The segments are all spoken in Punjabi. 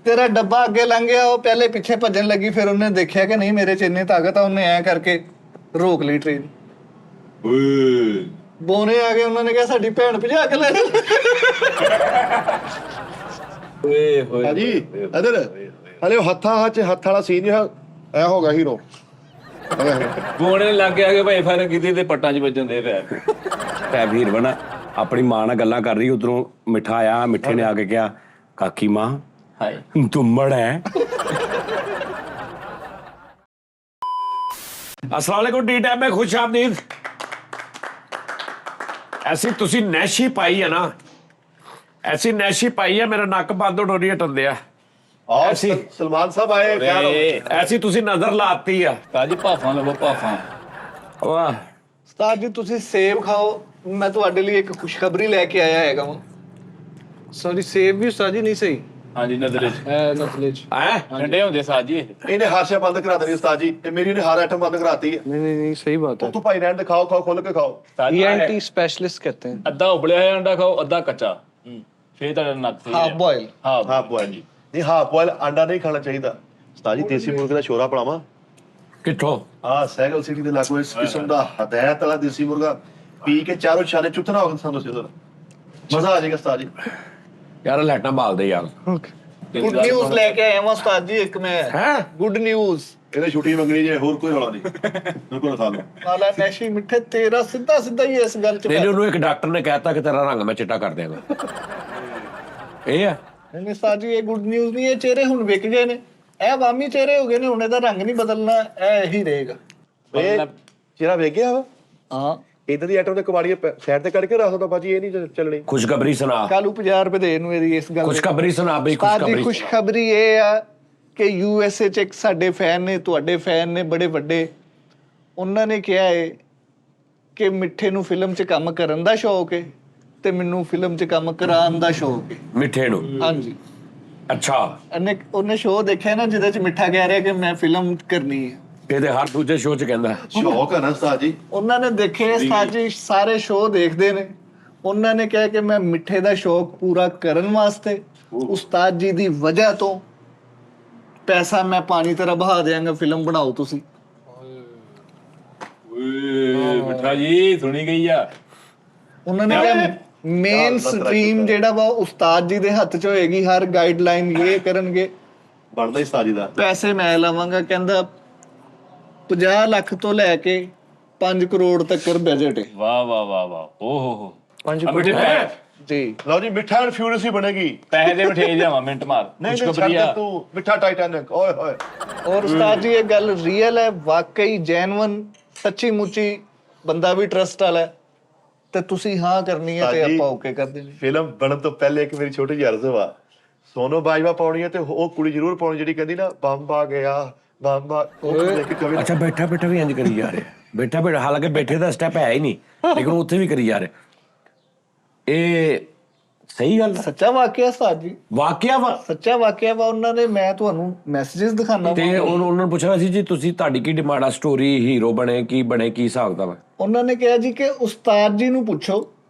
ਤੇਰਾ ਡੱਬਾ ਅੱਗੇ ਲੰਘ ਗਿਆ, ਉਹ ਪਹਿਲੇ ਪਿੱਛੇ ਭੱਜਣ ਲੱਗੀ, ਫਿਰ ਉਹਨੇ ਦੇਖਿਆ ਕਿ ਨਹੀਂ ਮੇਰੇ ਚ ਇੰਨੀ ਤਾਕਤ ਆ, ਉਹਨੇ ਐ ਕਰਕੇ ਰੋਕ ਲਈ ਟ੍ਰੇਨ। ਓਏ ਬੋਨੇ ਆ ਗਏ, ਉਹਨਾਂ ਨੇ ਕਿਹਾ ਸਾਡੀ ਭੈਣ ਭਜਾ ਕੇ ਲੈ ਜਾ। ਓਏ ਹੋਏ ਹਾਂਜੀ ਇਧਰ ਹਲੇ ਹੱਥਾਂ 'ਚ ਹੱਥ ਵਾਲਾ ਸੀਨ ਨਹੀਂ ਐ ਹੋ ਗਿਆ ਹੀਰੋ। ਗੋਣੇ ਲੱਗ ਗਿਆ ਕਿ ਭਾਈ ਫਰਕ ਕੀਤੀ ਤੇ ਪੱਟਾਂ 'ਚ ਵੱਜਣ ਦੇ ਪੈ ਵੀਰ ਬਣਾ ਆਪਣੀ ਮਾਂ ਨਾਲ ਗੱਲਾਂ ਕਰ ਰਹੀ, ਉਧਰੋਂ ਮਿੱਠਾ ਆਇਆ, ਮਿੱਠੇ ਨੇ ਆ ਕੇ ਕਿਹਾ ਕਾਕੀ ਮਾਂ ਹਾਏ ਤੁਮੜ ਹੈ। अस्सलाम वालेकुम टी टाइम में खुश आमदीद। ऐसी तुसी नैशी पाई है ना, ऐसी नैशी पाई है मेरा नक बंद होने नहीं हटन दिया। ऐसी सलमान साहब आए क्या ऐसी तुसी नजर लाती है ਕਾਜੀ ਭਾਫਾਂ ਲਵੋ ਭਾਫਾਂ। वाह ਉਸਤਾਦ ਜੀ ਤੁਸੀਂ ਸੇਬ ਖਾਓ, ਮੈਂ ਤੁਹਾਡੇ ਲਈ ਇੱਕ ਖੁਸ਼ਖਬਰੀ ਲੈ ਕੇ ਆਇਆ ਹੈਗਾ ਵਾਂ। ਸੌਰੀ ਸੇਬ ਵੀ ਉਸਤਾਦ ਜੀ ਨਹੀਂ ਸਹੀ, ਹਾਂਜੀ ਨਜ਼ਰੇ ਚ ਨਸਲੇ ਚ है ਠੰਡੇ ਹੁੰਦੇ ਸਾਜੀ। ਇਹਨੇ ਹਾਸ਼ਾ ਬੰਦ ਕਰਾ ਦੇਣੀ ਉਸਤਾਦ ਜੀ, ਤੇ ਮੇਰੀ ਨੇ ਹਰ ਆਈਟਮ ਬੰਦ ਕਰਾਤੀ ਹੈ। नहीं सही बात ਤੂੰ ਭਾਈ ਰਹਿਣ ਦੇ, ਖਾਓ ਖਾਓ ਖੁੱਲ ਕੇ ਖਾਓ। ENT स्पेशलिस्ट कहते हैं। ਅੱਧਾ ਉਬਲਿਆ ਹੋਇਆ ਅੰਡਾ ਖਾਓ, ਅੱਧਾ ਕੱਚਾ, ਫੇਰ ਤੁਹਾਡਾ ਨੱਕ ਸਹੀ हाफ ਹੈ। बॉयल। ਹਾਂ ਹਾਫ ਬੋਇਲ ਜੀ ਨਹੀਂ, ਹਾਫ ਬੋਇਲ ਆਂਡਾ ਨਹੀਂ ਖਾਣਾ ਚਾਹੀਦਾ ਉਸਤਾਦ ਜੀ। ਦੇਸੀ ਮੁਰਗੇ ਦਾ ਸ਼ੋਰਾ ਪੜਾਵਾਂ किट्ठो ਆ ਸੈਗਲ ਸਿਟੀ ਦੇ ਲਾਗੂ ਇਸ ਕਿਸਮ ਦਾ ਹਦਾਇਤ ਵਾਲਾ ਦੇਸੀ ਮੁਰਗਾ ਪੀ ਕੇ ਚਾਰੋਂ ਛਾਲੇ ਚੁੱਤਣਾ ਹੋਗਾ ਸਾਨੂੰ ਸਿੱਧਾ ਮਜ਼ਾ ਆ ਜਾਏਗਾ ਉਸਤਾਦ ਜੀ। यार लाइटा बाल दे यार गुड न्यूज़ लेके आया हूं उस्ताद जी, एक मैं हैं गुड न्यूज़। ਇਹਨੇ ਛੁੱਟੀ ਮੰਗਣੀ ਜੇ, ਹੋਰ ਕੋਈ ਰੌਲਾ ਨਹੀਂ, ਬਿਲਕੁਲ ਖਾ ਲਓ। नाला नैशी मिठे तेरा सीधा सीधा ही इस गल च तेरे ਉਹਨੂੰ ਇੱਕ ਡਾਕਟਰ ਨੇ ਕਹਿਤਾ ਕਿ ਤੇਰਾ ਰੰਗ ਮੈਂ ਚਿੱਟਾ ਕਰ ਦਿਆਂਗਾ। ਇਹ ਆ नहीं उस्ताद जी ये गुड न्यूज़ नहीं है, चेहरे हुन विक गए ने, ਇਹ ਵਾਮੀ ਚਿਹਰੇ ਹੋ ਗਏ ਨੇ, ਹੁਣ ਇਹਦਾ ਰੰਗ ਨਹੀਂ ਬਦਲਣਾ, ਇਹ ਹੀ ਰਹੇਗਾ। ਇਹ ਚਿਹਰਾ ਵੇਖ ਗਿਆ ਵਾ ਹਾਂ ਇਦਾਂ ਦੀ ਆਈਟਮ ਤੇ ਕਬਾੜੀ ਸਾਈਡ ਤੇ ਕਰਕੇ ਰੱਖ ਦੋ ਬਾਜੀ, ਇਹ ਨਹੀਂ ਚੱਲਣੀ। ਖੁਸ਼ਖਬਰੀ ਸੁਣਾ, ਕਾਲੂ 50 ਰੁਪਏ ਦੇ ਇਹਨੂੰ ਇਹਦੀ ਇਸ ਗੱਲ ਦੀ। ਖੁਸ਼ਖਬਰੀ ਸੁਣਾ ਬਈ। ਉਸਤਾਦ ਜੀ ਖੁਸ਼ਖਬਰੀ ਖੁਸ਼ਖਬਰੀ ਇਹ ਆ ਕਿ USA ਚ ਇੱਕ ਸਾਡੇ ਫੈਨ ਨੇ, ਤੁਹਾਡੇ ਫੈਨ ਨੇ ਬੜੇ ਵੱਡੇ, ਉਹਨਾਂ ਨੇ ਕਿਹਾ ਹੈ ਕਿ ਮਿੱਠੇ ਨੂੰ ਫਿਲਮ 'ਚ ਕੰਮ ਕਰਨ ਦਾ ਸ਼ੌਕ ਹੈ ਤੇ ਮੈਨੂੰ ਫਿਲਮ 'ਚ ਕੰਮ ਕਰਾਉਣ ਦਾ ਸ਼ੌਕ ਹੈ। ਮਿੱਠੇ ਨੂੰ ਹਾਂਜੀ ਅੱਛਾ, ਉਹਨੇ ਸ਼ੋਅ ਦੇਖਿਆ ਨਾ ਜਿਹਦੇ 'ਚ ਮਿੱਠਾ ਕਹਿ ਰਿਹਾ ਕਿ ਮੈਂ ਫਿਲਮ ਕਰਨੀ ਹੈ। ਇਹਦੇ ਹਰ ਦੂਜੇ ਸ਼ੋਅ 'ਚ ਕਹਿੰਦਾ ਸ਼ੌਕ ਹੈ ਨਾ ਉਸਤਾਦ ਜੀ। ਉਹਨਾਂ ਨੇ ਦੇਖੇ ਉਸਤਾਦ ਜੀ ਸਾਰੇ ਸ਼ੋਅ ਦੇਖਦੇ ਨੇ, ਉਹਨਾਂ ਨੇ ਕਿਹਾ ਕਿ ਮੈਂ ਮਿੱਠੇ ਦਾ ਸ਼ੌਕ ਪੂਰਾ ਕਰਨ ਵਾਸਤੇ ਉਸਤਾਦ ਜੀ ਦੀ ਵਜ੍ਹਾ ਤੋਂ ਪੈਸਾ ਮੈਂ ਪਾਣੀ ਤਰ੍ਹਾਂ ਬਹਾ ਦਿਆਂਗਾ, ਫਿਲਮ ਬਣਾਓ ਤੁਸੀਂ। ਓਏ ਮਿੱਠਾ ਜੀ ਸੁਣੀ ਗਈ ਆ। ਉਹਨਾਂ ਨੇ ਕਿਹਾ ਮੇਨ ਸਟ੍ਰੀਮ ਜਿਹੜਾ ਵਾ ਉਸਤਾਦ ਜੀ ਦੇ ਹੱਥ 'ਚ ਹੋਏਗੀ, ਹਰ ਗਾਈਡਲਾਈਨ ਇਹ ਕਰਨਗੇ, ਬਣਦਾ ਹੀ ਉਸਤਾਦ ਜੀ ਦਾ। ਪੈਸੇ ਮੈਂ ਲਾਵਾਂਗਾ। ਕਹਿੰਦਾ 50 ਲੱਖ ਤੋਂ ਲੈ ਕੇ 5 ਕਰੋੜ ਤੱਕ ਬਜਟ ਹੈ। ਵਾਹ ਵਾਹ ਵਾਹ ਵਾਹ, ਓ ਹੋ 5 ਆ ਮਿੱਠੇ ਪੈਸੇ ਜੀ। ਲਓ ਜੀ, ਮਿੱਠਾ ਐਂਡ ਫਿਊਰੀਅਸ ਹੀ ਬਣੇਗੀ। ਪੈਸੇ ਦੇ ਮਿਠੇ ਜਾਵਾਂ ਮਿੰਟ ਮਾਰ। ਨਹੀਂ ਨਹੀਂ ਖੁਸ਼ਖਬਰੀ ਛੱਡ ਆ। ਦੇ ਤੂੰ, ਮਿੱਠਾ ਟਾਈਟੈਨਿਕ ਓਏ ਹੋਏ। ਔਰ ਉਸਤਾਦ ਜੀ ਇਹ ਗੱਲ ਰੀਅਲ ਹੈ, ਵਾਕਈ ਜੈਨੂਇਨ, ਸੱਚੀ ਮੁੱਚੀ ਬੰਦਾ ਵੀ ਟਰਸਟ ਵਾਲਾ ਹੈ, ਤੇ ਤੁਸੀਂ ਹਾਂ ਕਰਨੀ ਹੈ ਤੇ ਆਪਾਂ ਓਕੇ ਕਰ ਦੇਣੀ। ਫਿਲਮ ਬਣਨ ਤੋਂ ਪਹਿਲੇ ਇੱਕ ਮੇਰੀ ਛੋਟੀ ਜਿਹੀ ਅਰਜ਼ ਵਾ, ਸੋਨੋ ਬਾਜਵਾ ਪਾਉਣੀ ਹੈ ਤੇ ਉਹ ਕੁੜੀ ਜ਼ਰੂਰ ਪਾਉਣੀ ਜਿਹੜੀ ਕਹਿੰਦੀ ਨਾ ਬੰਬ ਆ ਗਿਆ ਬੰਬ ਆ, ਉਹ ਦੇਖ ਕੇ ਕਵੀ ਅੱਛਾ ਬੈਠਾ ਬੈਠਾ ਵੀ ਇੰਜ ਕਰੀ ਜਾ ਰਿਹਾ, ਬੈਠਾ ਬੈਠਾ, ਹਾਲਾਂਕਿ ਬੈਠੇ ਦਾ ਸਟੈਪ ਹੈ ਹੀ ਨਹੀਂ, ਲੇਕਿਨ ਉੱਥੇ ਵੀ ਕਰੀ ਜਾ ਰਿਹਾ। ਇਹ ਸਹੀ ਗੱਲ ਆ? ਸੱਚਾ ਵਾਕਿਆ ਉਸਤਾਦ ਜੀ, ਵਾਕਿਆ ਵਾ। ਸੱਚਾ ਵਾਕਿਆ ਵਾ। ਉਹਨਾਂ ਨੇ, ਮੈਂ ਤੁਹਾਨੂੰ ਮੈਸੇजेस ਦਿਖਾਣਾ, ਤੇ ਉਹਨਾਂ ਨੂੰ ਪੁੱਛਣਾ ਸੀ ਜੀ ਤੁਸੀਂ ਤੁਹਾਡੀ ਕੀ ਡਿਮਾਂਡ ਆ, ਸਟੋਰੀ ਹੀਰੋ ਬਣੇ ਕੀ ਹਿਸਾਬ ਦਾ ਵਾ? ਉਹਨਾਂ ਨੇ ਕਿਹਾ ਜੀ ਕਿ ਉਸਤਾਦ ਜੀ ਨੂੰ ਪੁੱਛੋ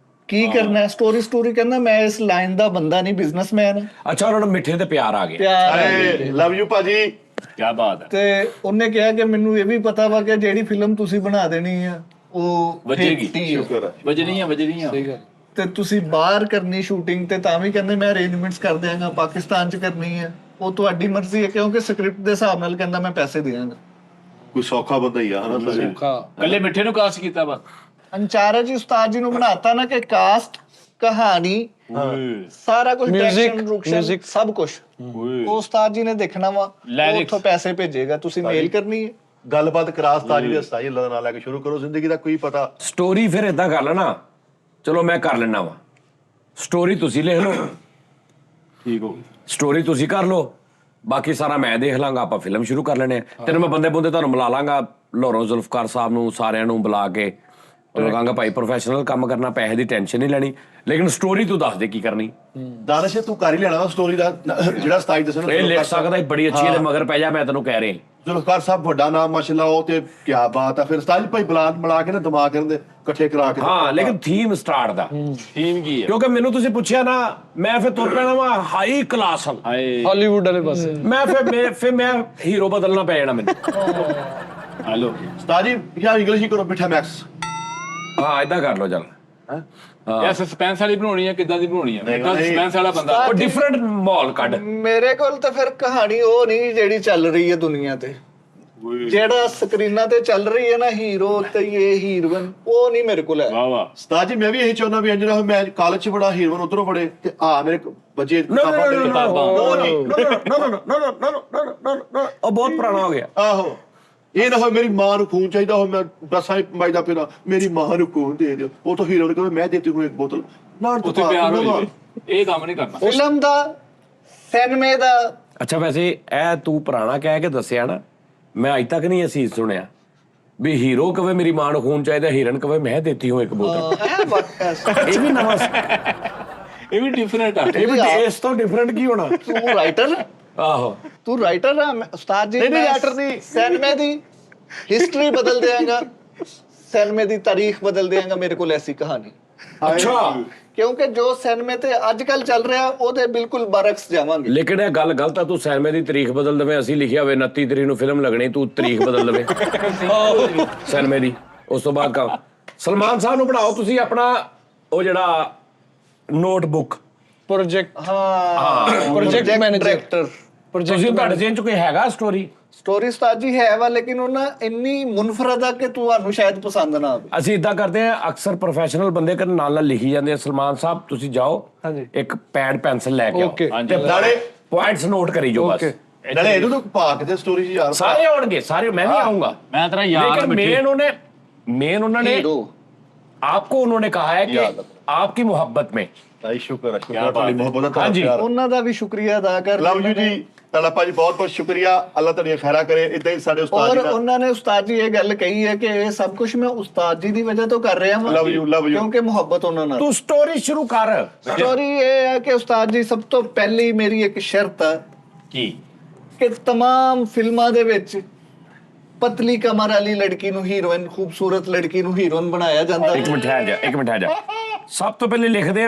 ਕੀ ਕਰਨਾ ਹੈ। ਸਟੋਰੀ ਕਹਿੰਦਾ ਮੈਂ ਇਸ ਲਾਈਨ ਦਾ ਬੰਦਾ ਨਹੀਂ, ਬਿਜ਼ਨਸਮੈਨ। ਅੱਛਾ ਉਹਨਾਂ ਨੂੰ ਮਿੱਠੇ ਤੇ ਪਿਆਰ ਆ ਗਿਆ। ਪਿਆਰ ਲਵ ਯੂ ਭਾਜੀ। ਕੀ ਬਾਤ ਹੈ। ਤੇ ਉਹਨੇ ਕਿਹਾ ਕਿ ਮੈਨੂੰ ਇਹ ਵੀ ਪਤਾ ਵਾ ਕਿ ਜਿਹੜੀ ਫਿਲਮ ਤੁਸੀਂ ਬਣਾ ਦੇਣੀ ਆ ਉਹ ਵੱਜੇਗੀ। ਸ਼ੁਕਰ ਹੈ। ਵਜਣੀਆਂ ਵਜਣੀਆਂ। ਤੇ ਤੁਸੀਂ ਬਾਹਰ ਕਰਨੀ ਸ਼ੂਟਿੰਗ, ਤੇ ਤਾਂ ਵੀ ਕਹਿੰਦੇ ਮੈਂ ਅਰੇਂਜਮੈਂਟਸ ਕਰ ਦਿਆਂਗਾ, ਪਾਕਿਸਤਾਨ 'ਚ ਕਰਨੀ ਹੈ, ਉਹ ਤੁਹਾਡੀ ਮਰਜ਼ੀ ਹੈ, ਕਿਉਂਕਿ ਸਕ੍ਰਿਪਟ ਦੇ ਹਿਸਾਬ ਨਾਲ ਕਹਿੰਦਾ ਮੈਂ ਪੈਸੇ ਦਿਆਂਗਾ। ਕੋਈ ਸੌਖਾ ਬੰਦਾ ਹੀ ਆ ਹਨਾ ਉਸਤਾਦ ਜੀ। ਕੱਲੇ ਮਿੱਠੇ ਨੂੰ ਕਾਸ ਕੀਤਾ ਵਾ। ਅੰਚਾਰਾ ਜੀ ਉਸਤਾਦ ਜੀ ਨੂੰ ਬਣਾਤਾ ਨਾ ਕਿ ਕਾਸਟ, ਕਹਾਣੀ, ਸਾਰਾ ਕੁਝ, ਮਿਊਜ਼ਿਕ, ਸਭ ਕੁਝ ਉਹ ਉਸਤਾਦ ਜੀ ਨੇ ਦੇਖਣਾ ਵਾ, ਉੱਥੋਂ ਪੈਸੇ ਭੇਜੇਗਾ, ਤੁਸੀਂ ਮੇਲ ਕਰਨੀ ਹੈ। ਗੱਲਬਾਤ ਕਰਾ ਉਸਤਾਦ ਜੀ ਦੇ, ਉਸਤਾਦ ਜੀ ਅੱਲਾਹ ਦਾ ਨਾਮ ਲੈ ਕੇ ਸ਼ੁਰੂ ਕਰੋ, ਜ਼ਿੰਦਗੀ ਦਾ ਕੋਈ ਪਤਾ। ਸਟੋਰੀ ਫਿਰ ਏਦਾਂ ਕਰ ਲੈਣਾ, ਚਲੋ ਮੈਂ ਕਰ ਲੈਣਾ ਵਾ, ਸਟੋਰੀ ਤੁਸੀਂ ਲਿਖ ਲਓ, ਠੀਕ ਹੋ ਸਟੋਰੀ ਤੁਸੀਂ ਕਰ ਲਓ, ਬਾਕੀ ਸਾਰਾ ਮੈਂ ਦੇਖ ਲਾਂਗਾ, ਆਪਾਂ ਫਿਲਮ ਸ਼ੁਰੂ ਕਰ ਲੈਣੇ ਆ। ਤੈਨੂੰ ਮੈਂ ਬੰਦੇ ਤੁਹਾਨੂੰ ਮਿਲਾ ਲਾਂਗਾ, ਲਾਹੌਰੋਂ ਜ਼ੁਲਫਕਾਰ ਸਾਹਿਬ ਨੂੰ, ਸਾਰਿਆਂ ਨੂੰ ਬੁਲਾ ਕੇ ਤੇ ਮੈਂ ਕਹਾਂਗਾ ਭਾਈ ਪ੍ਰੋਫੈਸ਼ਨਲ ਕੰਮ ਕਰਨਾ, ਪੈਸੇ ਦੀ ਟੈਨਸ਼ਨ ਨਹੀਂ ਲੈਣੀ, ਲੇਕਿਨ ਸਟੋਰੀ ਤੂੰ ਦੱਸ ਦੇ ਕੀ ਕਰਨੀ। ਦਾਨਿਸ਼ ਤੂੰ ਕਰ ਹੀ ਲੈਣਾ ਸਟੋਰੀ ਦਾ ਜਿਹੜਾ 27 ਦੱਸਣਾ ਇਹ ਲਿਖ ਸਕਦਾ ਬੜੀ ਅੱਛੀ ਇਹਦੇ ਮਗਰ ਪੈ ਜਾ, ਮੈਂ ਤੈਨੂੰ ਕਹਿ ਰਿਹਾ। ਜ਼ੁਲਫਕਾਰ ਸਾਹਿਬ ਵੱਡਾ ਨਾਮ ਮਾਸ਼ਾਅੱਲਾ, ਉਹ ਤੇ ਕੀ ਬਾਤ ਆ। ਫਿਰ ਉਸਤਾਦ ਜੀ ਭਾਈ ਬੁਲਾ ਕੇ ਨਾ ਦਿਮਾਗ ਇਹਨਾਂ ਦੇ ਇਕੱਠੇ ਕਰਾ ਕੇ ਹਾਂ, ਲੇਕਿਨ ਥੀਮ ਸਟਾਰਟ ਦਾ ਥੀਮ ਕੀ ਹੈ? ਕਿਉਂਕਿ ਮੈਨੂੰ ਤੁਸੀਂ ਪੁੱਛਿਆ ਨਾ, ਮੈਂ ਫਿਰ ਤੁਰ ਪੈਣਾ ਵਾ ਹਾਈ ਕਲਾਸ ਹਲ ਹਾਏ ਹਾਲੀਵੁੱਡ ਵਾਲੇ ਪਾਸੇ। ਮੈਂ ਹੀਰੋ ਬਦਲਣਾ ਪੈ ਜਾਣਾ ਮੈਨੂੰ। ਹਲੋ ਉਸਤਾਦ ਜੀ ਜਾਂ ਇੰਗਲਿਸ਼ ਹੀ ਕਰੋ, ਮਿੱਠਾ ਮੈਕਸ। ਹਾਂ ਏਦਾਂ ਕਰ ਲਓ ਚੱਲ। ਇਹ ਸਸਪੈਂਸ ਵਾਲੀ ਬਣਾਉਣੀ ਹੈ, ਕਿੱਦਾਂ ਦੀ ਬਣਾਉਣੀ ਹੈ? ਨਹੀਂ, ਸਸਪੈਂਸ ਵਾਲਾ ਬੰਦਾ ਉਹ ਡਿਫਰੈਂਟ ਮਾਹੌਲ ਕੱਢ। ਮੇਰੇ ਕੋਲ ਤਾਂ ਫਿਰ ਕਹਾਣੀ ਉਹ ਨਹੀਂ ਜਿਹੜੀ ਚੱਲ ਰਹੀ ਹੈ ਦੁਨੀਆ ਤੇ, ਜਿਹੜਾ ਸਕਰੀਨਾਂ ਤੇ ਚੱਲ ਰਹੀ ਹੈ ਨਾ, ਹੀਰੋ ਤੇ ਇਹ ਹੀਰੋਇਨ, ਉਹ ਨਹੀਂ ਮੇਰੇ ਕੋਲ ਹੈ। ਵਾਹ ਵਾਹ। ਉਸਤਾਦ ਜੀ ਮੈਂ ਵੀ ਇਹੀ ਚਾਹੁੰਦਾ ਵੀ ਅੰਜਨਾ ਮੈਂ ਕਾਲਜ 'ਚ ਬੜਾ ਹੀਰੋਇਨ ਉਧਰੋਂ ਬੜੇ ਤੇ ਮੇਰੇ ਬੱਚੇ ਉਹ ਬਹੁਤ ਪੁਰਾਣਾ ਹੋ ਗਿਆ। ਆਹੋ ਇਹ ਨਾ ਹੋਵੇ ਮੇਰੀ ਮਾਂ ਨੂੰ ਖੂਨ ਚਾਹੀਦਾ ਹੋਵੇ, ਮੈਂ ਬੱਸਾਂ ਵੱਜਦਾ ਫਿਰਾਂ ਮੇਰੀ ਮਾਂ ਨੂੰ ਖੂਨ ਦੇ ਦਿਓ, ਉਹ ਤਾਂ ਹੀਰੋ ਨੇ ਕਹੇ ਮੈਂ ਦੇਤੀ ਹੂੰ ਇੱਕ ਬੋਤਲ ਨਾ, ਉੱਥੇ ਪਿਆਰ ਹੋ ਜਾਵੇ, ਇਹ ਕੰਮ ਨਹੀਂ ਕਰਨਾ। ਫਿਲਮ ਦਾ ਸਿਨੇਮੇ ਦਾ ਅੱਛਾ, ਵੈਸੇ ਇਹ ਤੂੰ ਪੁਰਾਣਾ ਕਹਿ ਕੇ ਦੱਸਿਆ ਨਾ, ਮੈਂ ਅੱਜ ਤੱਕ ਨਹੀਂ ਇਹ ਸੁਣਿਆ ਵੀ ਹੀਰੋ ਕਵੇ ਮੇਰੀ ਮਾਂ ਨੂੰ ਖੂਨ ਚਾਹੀਦਾ, ਹੀਰਨ ਕਵੇ ਮੈਂ ਦੇਤੀ ਹੂੰ ਇੱਕ ਬੋਤਲ। ਇਹ ਵੀ ਨਵਾਂ ਇਹ ਵੀ ਡਿਫਰੈਂਟ ਆ। ਇਹ ਵੀ ਇਸ ਤੋਂ ਡਿਫਰੈਂਟ ਕੀ ਹੋਣਾ? ਤੂੰ ਰਾਈਟਰ, ਆਹੋ ਤੂੰ ਰਾਈਟਰ ਆ ਉਸਤਾਦ ਜੀ। ਨਹੀਂ ਰਾਈਟਰ ਦੀ ਸਿਨੇਮੇ ਦੀ ਹਿਸਟਰੀ ਬਦਲ ਦੇਵਾਂਗਾ, ਸਿਨੇਮੇ ਦੀ ਤਾਰੀਖ ਬਦਲ ਦੇਵਾਂਗਾ। ਮੇਰੇ ਕੋਲ ਐਸੀ ਕਹਾਣੀ, ਅੱਛਾ। ਕਿਉਂਕਿ ਜੋ ਸਿਨੇਮੇ ਤੇ ਅੱਜ ਕੱਲ ਚੱਲ ਰਿਹਾ ਉਹਦੇ ਬਿਲਕੁਲ ਬਰਕਸ ਜਾਵਾਂਗੇ। ਲੇਕਿਨ ਇਹ ਗੱਲ ਗਲਤ ਆ, ਤੂੰ ਸਿਨੇਮੇ ਦੀ ਤਾਰੀਖ ਬਦਲ ਦੇਵੇਂ। ਅਸੀਂ ਲਿਖਿਆ ਹੋਵੇ 29 ਤਰੀਕ ਨੂੰ ਫਿਲਮ ਲੱਗਣੀ, ਤੂੰ ਤਾਰੀਖ ਬਦਲ ਦੇਵੇਂ ਸਿਨੇਮੇ ਦੀ। ਉਸ ਤੋਂ ਬਾਅਦ ਕੰਮ ਸਲਮਾਨ ਸਾਹਿਬ ਨੂੰ ਬਣਾਓ ਤੁਸੀਂ ਆਪਣਾ ਉਹ ਜਿਹੜਾ ਨੋਟਬੁੱਕ ਪ੍ਰੋਜੈਕਟ ਹਾਂ, ਪ੍ਰੋਜੈਕਟ ਮੈਨੇਜਰ, ਡਾਇਰੈਕਟਰ। ਤੁਸੀਂ ਤੁਹਾਡੇ ਜੇਨ ਚ ਕੋਈ ਹੈਗਾ ਸਟੋਰੀ? ਸਟੋਰੀ ਉਸਤਾਦ ਜੀ ਹੈ ਵਾ, ਲੇਕਿਨ ਉਹ ਨਾ ਇੰਨੀ ਮੁਨਫਰਦ ਆ ਕਿ ਤੁਹਾਨੂੰ ਸ਼ਾਇਦ ਪਸੰਦ ਨਾ ਆਵੇ। ਅਸੀਂ ਇਦਾਂ ਕਰਦੇ ਆ, ਅਕਸਰ ਪ੍ਰੋਫੈਸ਼ਨਲ ਬੰਦੇ ਕਰਨ ਨਾਲ ਲਿਖੀ ਜਾਂਦੇ ਆ। ਸਲਮਾਨ ਸਾਹਿਬ ਤੁਸੀਂ ਜਾਓ, ਹਾਂਜੀ। ਇੱਕ ਪੈਡ ਪੈਨਸਲ ਲੈ ਕੇ ਆਓ Okay। ਤੇ ਨਾਲੇ ਪੁਆਇੰਟਸ ਨੋਟ ਕਰੀ ਜਾਓ ਬਸ। ਨਾਲੇ ਇਹਨੂੰ ਤਾਂ ਪਾ ਕੇ ਤੇ ਸਟੋਰੀ 'ਚ ਯਾਰ ਸਾਰੇ ਆਉਣਗੇ, ਸਾਰੇ, मैं भी आऊंगा। मैं तेरा यार लेकिन मेन उन्होंने हीरो आपको उन्होंने कहा है कि आपकी मोहब्बत में। ਭਾਈ ਸ਼ੁਕਰ ਹੈ ਤੁਹਾਡੀ ਮੁਹੱਬਤ ਦਾ ਹਾਂਜੀ। ਪਿਆਰ। ਉਹਨਾਂ ਦਾ ਵੀ ਸ਼ੁਕਰੀਆ ਅਦਾ ਕਰ ਲਵ ਯੂ ਜੀ, ਤੁਹਾਡਾ ਭਾਜੀ ਬਹੁਤ ਬਹੁਤ ਸ਼ੁਕਰੀਆ। ਅੱਲਾਹ ਤੁਹਾਡੀਆਂ ਖੈਰਾਂ ਕਰੇ। ਇਦਾਂ ਹੀ ਸਾਡੇ ਉਸਤਾਦ ਔਰ ਜੀ ਦਾ ਉਹਨਾਂ ਨੇ ਉਸਤਾਦ ਜੀ ਇਹ ਗੱਲ ਕਹੀ ਹੈ ਕਿ ਇਹ ਸਭ ਕੁਝ ਮੈਂ ਉਸਤਾਦ ਜੀ ਦੀ ਵਜ੍ਹਾ ਤੋਂ ਕਰ ਰਿਹਾ ਹਾਂ। Love you love you. ਕਿਉਂਕਿ ਮੁਹੱਬਤ ਉਹਨਾਂ ਨਾਲ। तू स्टोरी शुरू कर। ਸਟੋਰੀ ਇਹ ਹੈ ਕਿ ਉਸਤਾਦ ਜੀ ਸਭ ਤੋਂ ਪਹਿਲੀ ਮੇਰੀ ਇੱਕ ਸ਼ਰਤ ਹੈ की ਕਿ तमाम ਫਿਲਮਾਂ ਦੇ ਵਿੱਚ ਪਤਲੀ ਕਮਰ ਵਾਲੀ ਲੜਕੀ ਨੂੰ ਹੀਰੋਇਨ, ਖੂਬਸੂਰਤ ਲੜਕੀ ਨੂੰ ਹੀਰੋਇਨ ਬਣਾਇਆ ਜਾਂਦਾ एक मिनट ठहर जा, एक मिनट ठहर जा। सब तो पहले लिख दे,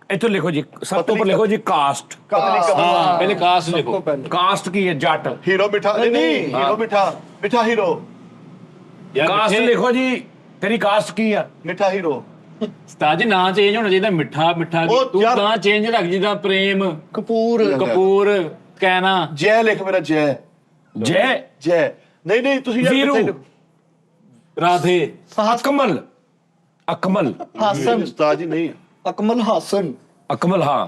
इतो लिखो जी, सब तो पहले लिखो जी कास्ट। ਪਤਲੀ ਕਮਰ। हाँ पहले कास्ट लिखो। कास्ट की है जट। ਹੀਰੋ ਮਿੱਠਾ ਨਹੀਂ ਹੀਰੋ ਮਿੱਠਾ ਮਿੱਠਾ ਹੀਰੋ यार कास्ट मिठे- लिखो जी, तेरी कास्ट की है? ਮਿੱਠਾ ਹੀਰੋ। ਉਸਤਾਦ ਜੀ ਨਾਂ ਚੇਂਜ ਹੋਣਾ ਚਾਹੀਦਾ, ਮਿੱਠਾ ਮਿੱਠਾ ਉਹ ਤੂੰ ਯਾਰ- ਨਾਂ ਚੇਂਜ ਰੱਖ ਜਿੱਦਾਂ ਪ੍ਰੇਮ ਕਪੂਰ। ਕਪੂਰ ਕਹਿਣਾ। ਜੈ ਲਿਖ ਮੇਰਾ ਜੈ जय ਜੈ। ਨਹੀਂ ਨਹੀਂ ਤੁਸੀਂ ਯਾਰ वीरू ਕਿੱਥੇ- ਰਾਧੇ अकमल अकमल ਹਾਸਨ, ਉਸਤਾਦ ਜੀ ਨਹੀਂ ਅਕਮਲ ਹਾਸਨ। अकमल हाँ।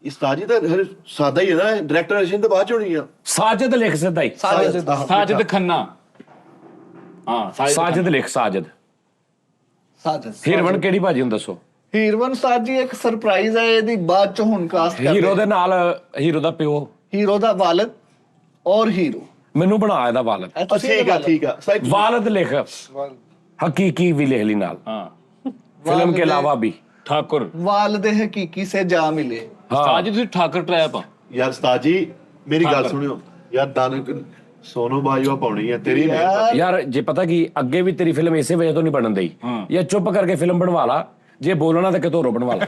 ਉਸਤਾਦ ਜੀ ਤਾਂ ਹਰੇ ਸਾਦਾ ਹੀ ਹੈ ਨਾ, ਡਾਇਰੈਕਟਰ ਅਸਿਨ ਤਾਂ ਬਾਅਦ ਚ ਹੋਣੀ ਆ। साजिद लिख सीधा ही। ਸਾਜਦ ਖੰਨਾ। ਹਾਂ साजिद लिख साजिद। ਸਾਜਦ। ਹੀਰੋਇਨ ਕਿਹੜੀ ਭਾਜੀ ਨੂੰ ਦੱਸੋ? ਹੀਰੋਇਨ ਉਸਤਾਦ ਜੀ ਇੱਕ ਸਰਪ੍ਰਾਈਜ਼ ਹੈ, ਇਹਦੀ ਬਾਅਦ ਚ ਹੁਣ ਕਾਸਟ ਕਰਦੇ। ਹੀਰੋ ਦੇ ਨਾਲ ਹੀਰੋ ਦਾ ਪਿਓ। ਹੀਰੋ ਦਾ ਵਾਲਦ ਔਰ ਹੀਰੋ। ਮੈਨੂੰ ਬਣਾ ਇਹਦਾ ਵਾਲਦ। ਇਹ ਤੁਸੀਂ ਠੀਕ ਆ ਠੀਕ ਆ ਸਹੀ। वालद लिख, हकीकी भी लिख ली नाल, ਹਾਂ फिल्म के अलावा भी। ਠਾਕੁਰ। ਵਾਲਦ ਹਕੀਕੀ ਸੇ ਜਾ ਮਿਲੇ। ਉਸਤਾਦ ਜੀ ਤੁਸੀਂ ਠਾਕੁਰ ਟਰੈਪ ਆ। ਯਾਰ ਉਸਤਾਦ ਜੀ ਮੇਰੀ ਗੱਲ ਸੁਣਿਓ ਯਾਰ, ਦਾਨਕ ਸੋਨੂ ਬਾਜਵਾ ਪਾਉਣੀ ਹੈ ਤੇਰੀ ਮਿਹਰਬਾਨੀ। यार जे पता की ਅੱਗੇ ਵੀ ਤੇਰੀ ਫਿਲਮ ਇਸੇ ਵਜ੍ਹਾ ਤੋਂ ਨਹੀਂ ਬਣਨ ਦਈ, ਜਾਂ ਚੁੱਪ ਕਰਕੇ ਫਿਲਮ ਬਣਵਾ ਲਾ, ਜੇ ਬੋਲਣਾ ਤਾਂ ਕਿਤੋਂ ਬਣਵਾ ਲਾ।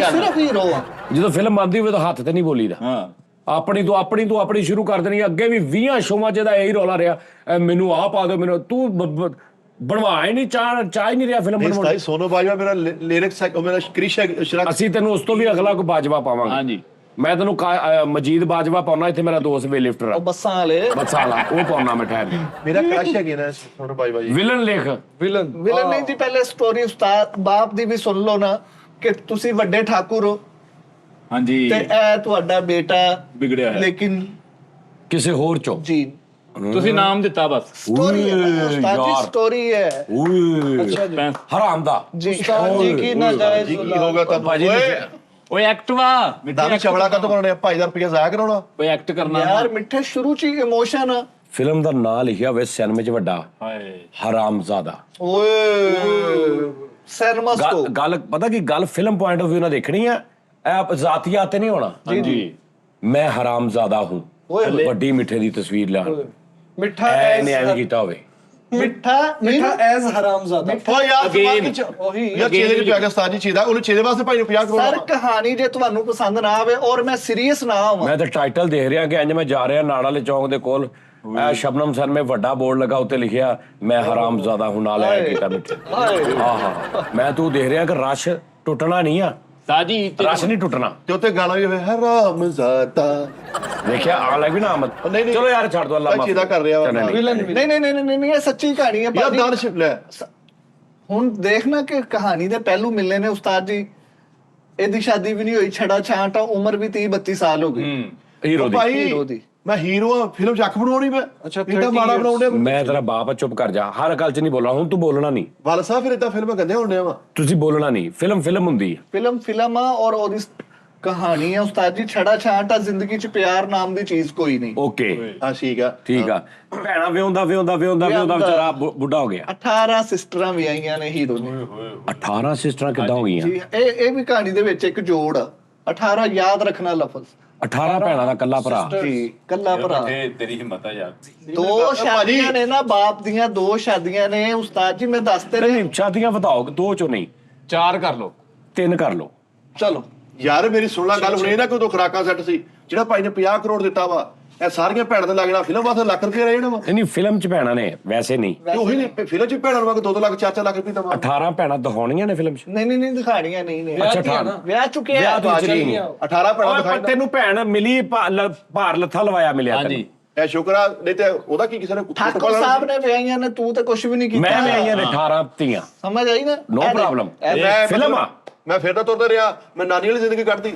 ਸਿਰਫ ਹੀਰੋ ਆ। ਜਦੋਂ ਫਿਲਮ ਆਉਂਦੀ ਹੋਵੇ ਤਾਂ ਹੱਥ ਤੇ ਨਹੀਂ ਬੋਲੀਦਾ। ਹਾਂ ਆਪਣੀ ਸ਼ੁਰੂ ਕਰ ਦੇਣੀ। ਅੱਗੇ ਵੀ 20 ਸ਼ੋਆਂ ਚ ਇਹਦਾ ਇਹੀ ਰੌਲਾ ਰਿਹਾ, ਮੈਨੂੰ ਆਹ ਪਾ ਦਿਓ, ਮੈਨੂੰ ਤੂੰ ਬਣਵਾ ਹੀ ਨਹੀਂ, ਚਾਹ ਹੀ ਨਹੀਂ ਰਿਹਾ ਫਿਲਮ ਬਣਵਾਉਣ। ਉਸਤਾਦ ਸੋਨੂ ਬਾਜਵਾ ਮੇਰਾ ਲਿਰਿਕਸ ਹੈ, ਮੇਰਾ ਕ੍ਰਿਸ਼ ਹੈ ਸ਼ਰਾਕ। ਅਸੀਂ ਤੈਨੂੰ ਉਸ ਤੋਂ ਵੀ ਅਗਲਾ ਕੋ ਬਾਜਵਾ ਪਾਵਾਂਗੇ। ਹਾਂਜੀ ਮੈਂ ਤੈਨੂੰ ਮਜੀਦ ਬਾਜਵਾ ਪਾਉਣਾ, ਇੱਥੇ ਮੇਰਾ ਦੋਸਤ ਵੇ ਲਿਫਟਰ ਆ ਉਹ ਬੱਸਾਂ ਵਾਲੇ ਬਸਾਲਾ, ਉਹ ਪਾਉਣਾ ਮੈਂ ਠਹਿਰ ਕੇ। ਮੇਰਾ ਕ੍ਰਸ਼ ਹੈ ਨਾ ਸੋਨੂ ਬਾਜਵਾ ਜੀ। ਵਿਲਨ ਲਿਖ। ਵਿਲਨ ਵਿਲਨ ਨਹੀਂ ਜੀ, ਪਹਿਲੇ ਸਟੋਰੀ ਉਸਤਾਦ ਬਾਪ ਦੀ ਵੀ ਸੁਣ ਲਓ ਨਾ, ਕਿ ਤੁਸੀਂ ਵੱਡੇ ਠਾਕੁਰ ਹੋ ਹਾਂਜੀ ਤੇ ਇਹ ਤੁਹਾਡਾ ਬੇਟਾ ਵਿਗੜਿਆ ਹੈ। ਲੇਕਿਨ ਕਿਸੇ ਹੋਰ ਚੋਂ ਜੀ ਤੁਸੀਂ ਨਾਮ ਦਿੱਤਾ ਬਸ। ਸਟੋਰੀ ਉਸਤਾਦ ਜੀ, ਯਾਰ। ਸਟੋਰੀ ਹੈ ਓਏ ਹਰਾਮ ਦਾ ਜੀ। ਉਸਤਾਦ ਜੀ ਕੀ ਨਾ ਜਾਇਜ਼ ਜੀ ਕੀ ਹੋਗਾ ਤੁਹਾਨੂੰ? ਭਾਜੀ ਓਏ ਓਏ ਐਕਟ ਵਾ ਦਾਨਕ ਚਵੜਾ ਕਾ ਤੋਂ ਕਰਾਉਣੇ 5000 ਰੁਪਏ ਜ਼ਾਇਆ ਕਰਾਉਣਾ। ਓਏ ਐਕਟ ਕਰਨਾ। ਯਾਰ ਮਿੱਠੇ ਸ਼ੁਰੂ ਚ ਹੀ ਇਮੋਸ਼ਨ ਆ। ਫਿਲਮ ਦਾ ਨਾਂ ਲਿਖਿਆ ਹੋਵੇ ਸਿਨੇਮੇ 'ਚ ਵੱਡਾ ਹਾਏ ਹਰਾਮਜ਼ਾਦਾ। ਓਏ ਸਿਨੇਮਾ ਸਟੋ ਗੱਲ ਪਤਾ ਕੀ ਗੱਲ ਫਿਲਮ ਪੁਆਇੰਟ ਆਫ View ਨਾਲ ਦੇਖਣੀ ਆ, ਇਹ ਜ਼ਾਤੀਆਤ ਤੇ ਨਹੀਂ ਹੋਣਾ। ਜੀ ਮੈਂ ਹਰਾਮਜ਼ਾਦਾ ਹੂੰ, ਓਏ ਵੱਡੀ ਮਿੱਠੇ ਦੀ ਤਸਵੀਰ ਲਿਆਉਣ, ਮਿੱਠਾ ਐਨੇ ਐਵੇਂ ਕੀਤਾ ਹੋਵੇ। ਮਿੱਠਾ ਐਜ਼ ਹਰਾਮਜ਼ਾਦਾ। ਓ ਯਾਰ Again, ਉਹੀ ਯਾਰ ਚੇਲੇ ਚ ਪਿਆ ਗਿਆ ਉਸਤਾਦ ਜੀ ਚੀਦਾ, ਉਹਨੂੰ ਚੇਲੇ ਵਾਸਤੇ ਭਾਈ ਨੂੰ 50 ਸਰ ਕਰੋੜ ਕਹਾਣੀ ਜੇ ਤੁਹਾਨੂੰ ਪਸੰਦ ਨਾ ਆਵੇ ਔਰ ਮੈਂ ਸੀਰੀਅਸ ਨਾ ਹੋਵਾਂ, ਮੈਂ ਤਾਂ ਟਾਈਟਲ ਦੇਖ ਰਿਹਾ ਕਿ ਇੰਜ ਮੈਂ ਜਾ ਰਿਹਾ ਨਾੜ ਵਾਲੇ ਚੌਂਕ ਦੇ ਕੋਲ, ਇਹ ਸ਼ਬਨਮ ਸਰ ਮੇ ਵੱਡਾ ਬੋਰਡ ਲਗਾ, ਉੱਤੇ ਲਿਖਿਆ ਮੈਂ ਹਰਾਮਜ਼ਾਦਾ ਹੂੰ, ਨਾਲ ਐ ਕੀਤਾ ਮਿੱਠੇ। ਆਹਾ ਮੈਂ ਤੂੰ ਦੇਖ ਰਿਹਾ ਕਿ ਰਸ਼ ਟੁੱਟਣਾ ਨਹੀਂ ਆ, ਸਾਜੀ ਰਸ਼ ਨਹੀਂ ਟੁੱਟਣਾ। ਤੇ ਉੱਤੇ ਗਾਣਾ ਵੀ ਹੋਵੇ ਹਰਾਮਜ਼ਾਦਾ। ਦੇਖਿਆ ਆ ਲੱਗ ਵੀ ਨਾ ਆਮਦ। ਨਹੀਂ, ਨਹੀਂ। ਚਲੋ ਯਾਰ ਛੱਡ ਦੋ, ਅੱਲਾ ਮਾਫ ਚੀਦਾ ਕਰ ਰਿਹਾ ਵਾ। ਨਹੀਂ, ਨਹੀਂ ਨਹੀਂ ਨਹੀਂ ਨਹੀਂ ਇਹ ਸੱਚੀ ਕਹਾਣੀ ਹੈ ਯਾਰ ਭਾਜੀ। ਦਾਨਿਸ਼ ਲੈ ਹੁਣ ਦੇਖਣਾ ਕਿ ਕਹਾਣੀ ਦੇ ਪਹਿਲੂ ਮਿਲਨੇ ਨੇ ਉਸਤਾਦ ਜੀ। ਇਹਦੀ ਸ਼ਾਦੀ ਵੀ ਨਹੀਂ ਹੋਈ, ਛੜਾ ਛਾਂਟ ਆ, ਉਮਰ ਵੀ 30-32 ਸਾਲ ਹੋ ਗਈ। ਹੀਰੋ ਦੀ। ਭਾਈ ਹੀਰੋ ਦੀ। ਮੈਂ ਹੀਰੋ ਆ, ਫਿਲਮ ਚੱਕ ਬਣਾਉਣੀ ਮੈਂ। ਅੱਛਾ, ਇੰਨਾ ਮਾੜਾ ਬਣਾਉਂਦੇ ਮੈਂ ਤੇਰਾ ਬਾਪ ਆ, ਚੁੱਪ ਕਰ ਜਾ। ਹਰ ਗੱਲ 'ਚ ਨਹੀਂ ਬੋਲਣਾ, ਹੁਣ ਤੂੰ ਬੋਲਣਾ ਨਹੀਂ। ਵਾਲ ਸਾਹਿਬ ਫਿਰ ਇਦਾਂ ਫਿਲਮਾਂ ਗੰਦੇ ਹੋਣੇ ਵਾ। ਤੁਸੀਂ ਬੋਲਣਾ ਨਹੀਂ। ਫਿਲਮ ਹੁੰਦੀ ਹੈ। ਫਿਲਮ ਆ ਔਰ ਉਹਦੀ ਕਹਾਣੀ ਹੈ ਉਸਤਾਦ ਜੀ। ਛੜਾ ਛਾਂਟ ਆ, ਜ਼ਿੰਦਗੀ 'ਚ ਪਿਆਰ ਨਾਮ ਦੀ ਚੀਜ਼ ਕੋਈ ਨਹੀਂ। ਓਕੇ ਹਾਂ ਠੀਕ ਆ ਠੀਕ ਆ। ਭੈਣਾ ਵਿਆਹੁੰਦਾ ਵਿਚਾਰਾ ਬੁੱਢਾ ਹੋ ਗਿਆ। 18 ਸਿਸਟਰਾਂ ਵਿਆਹੀਆਂ ਨੇ ਹੀਰੋ ਨੇ। 18 ਸਿਸਟਰਾਂ ਕਿੱਦਾਂ ਹੋ ਗਈਆਂ? ਜੀ ਇਹ ਵੀ ਕਹਾਣੀ ਦੇ ਵਿੱਚ ਇੱਕ ਜੋੜ ਆ। 18 ਯਾਦ ਰੱਖਣਾ ਲਫ਼ਜ਼। 18 ਭੈਣਾਂ ਦਾ ਕੱਲਾ ਭਰਾ। ਜੀ ਕੱਲਾ ਭਰਾ। ਤੇਰੀ ਹਿੰਮਤ ਆ ਯਾਰ। ਦੋ ਸ਼ਾਦੀਆਂ ਨੇ ਨਾ, ਬਾਪ ਦੀਆਂ 2 ਸ਼ਾਦੀਆਂ ਨੇ ਉਸਤਾਦ ਜੀ। ਮੈਂ ਦੱਸਦੇ ਰਹੇ ਨਹੀਂ ਸ਼ਾਦੀਆਂ ਵਧਾਓ, 2 ਚੋਂ ਨਹੀਂ 4 ਕਰ ਲੋ, 3 ਕਰ ਲਓ। ਚਲੋ ਯਾਰ ਮੇਰੀ ਸੁਣ ਲੈ ਗੱਲ, ਹੁਣ ਇਹ ਨਾ ਕੋਈ ਦੋ ਖਰਾਕਾਂ ਸੈੱਟ ਸੀ ਜਿਹੜਾ ਭਾਈ ਨੇ 50 ਕਰੋੜ ਦਿੱਤਾ ਵਾ, ਇਹ ਸਾਰੀਆਂ ਭੈਣਾਂ ਤੇ ਲੱਗ ਜਾਣਾ, ਫਿਲਮ ਵਾਸਤੇ ਲੱਖ ਰੁਪਏ ਰਹਿ ਜਾਣਾ ਵਾ। ਨਹੀਂ ਫਿਲਮ 'ਚ ਭੈਣਾਂ ਨੇ, ਵੈਸੇ ਨਹੀਂ। ਤੇ ਉਹੀ ਨਹੀਂ ਫਿਲਮ ਚ ਭੈਣਾਂ ਨੂੰ 2-2 ਲੱਖ 4-4 ਲੱਖ ਰੁਪਏ ਦਵਾ। 18 ਭੈਣਾਂ ਦਿਖਾਉਣੀਆਂ ਨੇ ਫਿਲਮ 'ਚ। ਨਹੀਂ ਦਿਖਾਣੀਆਂ ਨਹੀਂ। ਅੱਛਾ 18 ਵਿਆਹ ਚੁੱਕੇ ਆ। ਵਿਆਹ ਤੋਂ ਚਲੀ ਨਹੀਂ। 18 ਭੈਣਾਂ ਓਏ, ਦਿਖਾਈ ਪਰ ਤੈਨੂੰ ਭੈਣ ਮਿਲੀ, ਭਾਰ ਲੱਥਾ ਲਵਾਇਆ ਮਿਲਿਆ ਤੈਨੂੰ। ਹਾਂਜੀ ਇਹ ਸ਼ੁਕਰ ਆ, ਨਹੀਂ ਤੇ ਉਹਦਾ ਕੀ ਕਿਸੇ ਨੇ ਠਾਕੁਰ ਸਾਹਿਬ ਨੇ ਵਿਆਹੀਆਂ ਨੇ, ਤੂੰ ਤਾਂ ਕੁਝ ਵੀ ਨਹੀਂ ਕੀਤਾ। ਮੈਂ ਆਈਆਂ ਨੇ 18 ਧੀਆਂ। ਸਮਝ ਆਈ ਨਾ? No problem। ਮੈਂ ਫਿਲਮ ਆ। ਮੈਂ ਫਿਰ ਤਾਂ ਤੁਰਦਾ ਰਿਹਾ, ਮੈਂ ਨਾਨੀ ਵਾਲੀ ਜ਼ਿੰਦਗੀ ਕੱਢਦੀ।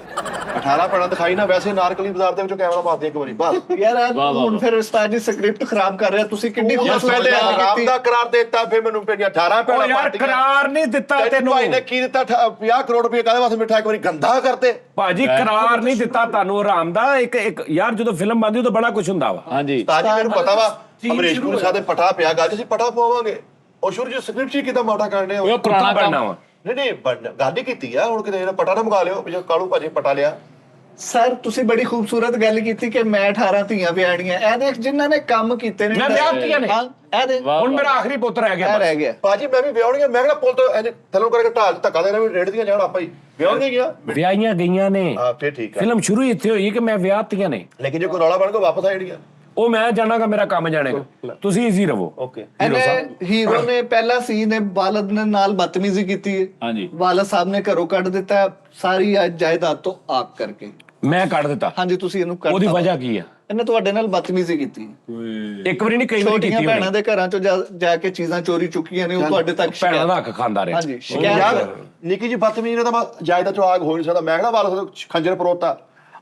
18 ਭੈਣਾਂ ਦਿਖਾਈ ਨਾ, ਵੈਸੇ ਨਾਰਕਲੀ ਬਾਜ਼ਾਰ ਦੇ ਵਿੱਚੋਂ ਕੈਮਰਾ ਮਾਰਦੀ ਇੱਕ ਵਾਰੀ ਬਸ। ਯਾਰ ਹੁਣ ਫਿਰ ਉਸਤਾਦ ਜੀ ਸਕ੍ਰਿਪਟ ਖਰਾਬ ਕਰ ਰਿਹਾ ਤੁਸੀਂ। ਕਿੰਨੀ ਯਾਰ ਪਹਿਲੇ ਆਰਾਮ ਦਾ ਕਰਾਰ ਦਿੱਤਾ, ਫਿਰ ਮੈਨੂੰ ਪਈਆਂ 18 ਓ ਭੈਣਾਂ ਯਾਰ ਪਾਰਟੀਆਂ। ਕਰਾਰ ਨਹੀਂ ਦਿੱਤਾ ਤੈਨੂੰ। ਭਾਈ ਨੇ ਕੀ ਦਿੱਤਾ? 50 ਕਰੋੜ ਰੁਪਏ ਕਾਹਦੇ ਵਾਸਤੇ ਮਿੱਠਾ ਇੱਕ ਵਾਰੀ ਗੰਦਾ ਕਰਤੇ। ਭਾਜੀ ਕਰਾਰ ਨਹੀਂ ਦਿੱਤਾ ਤੁਹਾਨੂੰ ਆਰਾਮ ਦਾ। ਇੱਕ ਯਾਰ ਜਦੋਂ ਫਿਲਮ ਬਣਦੀ ਉਦੋਂ ਬੜਾ ਕੁਝ ਹੁੰਦਾ ਵਾ। ਹਾਂਜੀ ਤਾਜੀ ਮੈਨੂੰ ਪਤਾ ਵਾ ਅਮਰੀਸ਼ ਪੁਰੀ ਸਾਹਿਬ ਦੇ ਪਟਾ ਪਿਆ ਗੱਲ, ਅਸੀਂ ਪਟਾ ਪਵਾਵਾਂਗੇ। ਉਹ ਸ਼ੁਰੂ ਚ ਸਕ੍ਰਿਪਟ ਚ ਕਿਦਾਂ ਮਾੜਾ ਕਰਨੇ ਆ। ਉਹ ਪੁਰਾਣਾ ਬਣਨਾ ਕੰਮ ਵਾ। ਨਹੀਂ ਗੱਲ ਹੀ ਕੀਤੀ ਆ। ਹੁਣ ਕਿਤੇ ਪਟਾ ਨਾ ਮੰਗਾ ਲਿਓ, ਜੇ ਕਾਲੂ ਭਾਜੀ ਪਟਾ ਲਿਆ। ਸਰ ਤੁਸੀਂ ਬੜੀ ਖੂਬਸੂਰਤ ਗੱਲ ਕੀਤੀ ਕਿ ਮੈਂ 18 ਧੀਆਂ ਵਿਆਹਣੀਆਂ। ਇਹ ਦੇਖ ਜਿਨ੍ਹਾਂ ਨੇ ਕੰਮ ਕੀਤੇ ਨੇ। ਮੈਂ ਵਿਆਹਤੀਆਂ ਨੇ। ਹਾਂ, ਇਹ ਦੇਖ ਹੁਣ ਮੇਰਾ ਆਖਰੀ ਪੁੱਤ ਰਹਿ ਗਿਆ ਇਹ ਬਸ। ਰਹਿ ਗਿਆ। ਭਾਜੀ ਮੈਂ ਵੀ ਵਿਆਹਣੀਆਂ, ਮੈਂ ਕਿਹੜਾ ਪੁੱਲ ਤੋਂ ਐਂ ਥੱਲੋਂ ਕਰਕੇ ਢਾਲ ਧੱਕਾ ਦੇਣਾ ਵੀ ਰੇੜਦੀਆਂ ਜਾਣ ਆਪਾਂ ਹੀ ਵਿਆਹਣੀਆਂ ਗਿਆ। ਵਿਆਹੀਆਂ ਗਈਆਂ ਨੇ। ਹਾਂ ਫਿਰ ਠੀਕ ਆ। ਫਿਲਮ ਸ਼ੁਰੂ ਇੱਥੇ ਹੋਈ ਕਿ ਮੈਂ ਵਿਆਹਤੀਆਂ ਨੇ। ਲੇਕਿਨ ਜੇ ਕੋਈ ਰੌਲਾ ਬਣ ਕੇ ਵਾਪਸ ਆ ਜਾਣੀਆਂ। ਉਹ ਮੈਂ ਜਾਣਾਗਾ, ਮੇਰਾ ਕੰਮ ਜਾਣੇਗਾ। ਤੁਸੀਂ ਈਜ਼ੀ ਰਹੋ। ਓਕੇ ਹੀਰੋ ਨੇ ਪਹਿਲਾ ਸੀਨ ਨੇ ਵਾਲਦ ਨੇ ਨਾਲ ਬਦਤਮੀਜ਼ੀ ਕੀਤੀ ਹੈ। ਹਾਂਜੀ ਵਾਲਦ ਸਾਹਿਬ ਨੇ ਘਰੋਂ ਕੱਢ ਦਿੱਤਾ ਸਾਰੀ ਜਾਇਦਾਦ ਤੋਂ ਆਪ ਕਰਕੇ। ਮੈਂ ਕੱਢ ਦਿੱਤਾ। ਹਾਂਜੀ ਤੁਸੀਂ ਇਹਨੂੰ ਕੱਢ ਉਹਦੀ ਦਿੱਤਾ। ਵਜ੍ਹਾ ਕੀ ਆ? ਇਹਨੇ ਤੁਹਾਡੇ ਨਾਲ ਬਦਤਮੀਜ਼ੀ ਕੀਤੀ। ਇੱਕ ਵਾਰੀ ਨਹੀਂ, ਕਈ ਵਾਰੀ ਛੋਟੀਆਂ ਕੀਤੀ ਭੈਣਾਂ ਉਹਨੇ। ਦੇ ਘਰਾਂ ਚੋਂ ਜਾ ਕੇ ਚੀਜ਼ਾਂ ਚੋਰੀ ਚੁੱਕੀਆਂ ਨੇ। ਉਹ ਤੁਹਾਡੇ ਤੱਕ ਭੈਣਾਂ ਦਾ ਹੱਕ ਖਾਂਦਾ ਰਿਹਾ। ਹਾਂਜੀ ਯਾਰ ਸ਼ਿਕਾਇਤ। ਨਿੱਕੀ ਜੀ ਬਦਤਮੀਜ਼ੀ ਨੇ ਤਾਂ ਮੈਂ ਜਾਇਦਾਦ ਚੋਂ ਆਗ ਹੋ ਨਹੀਂ ਸਕਦਾ। ਮੈਂ ਕਿਹੜਾ ਵਾਲ ਖੰਜਰ ਪਰੋਤਾ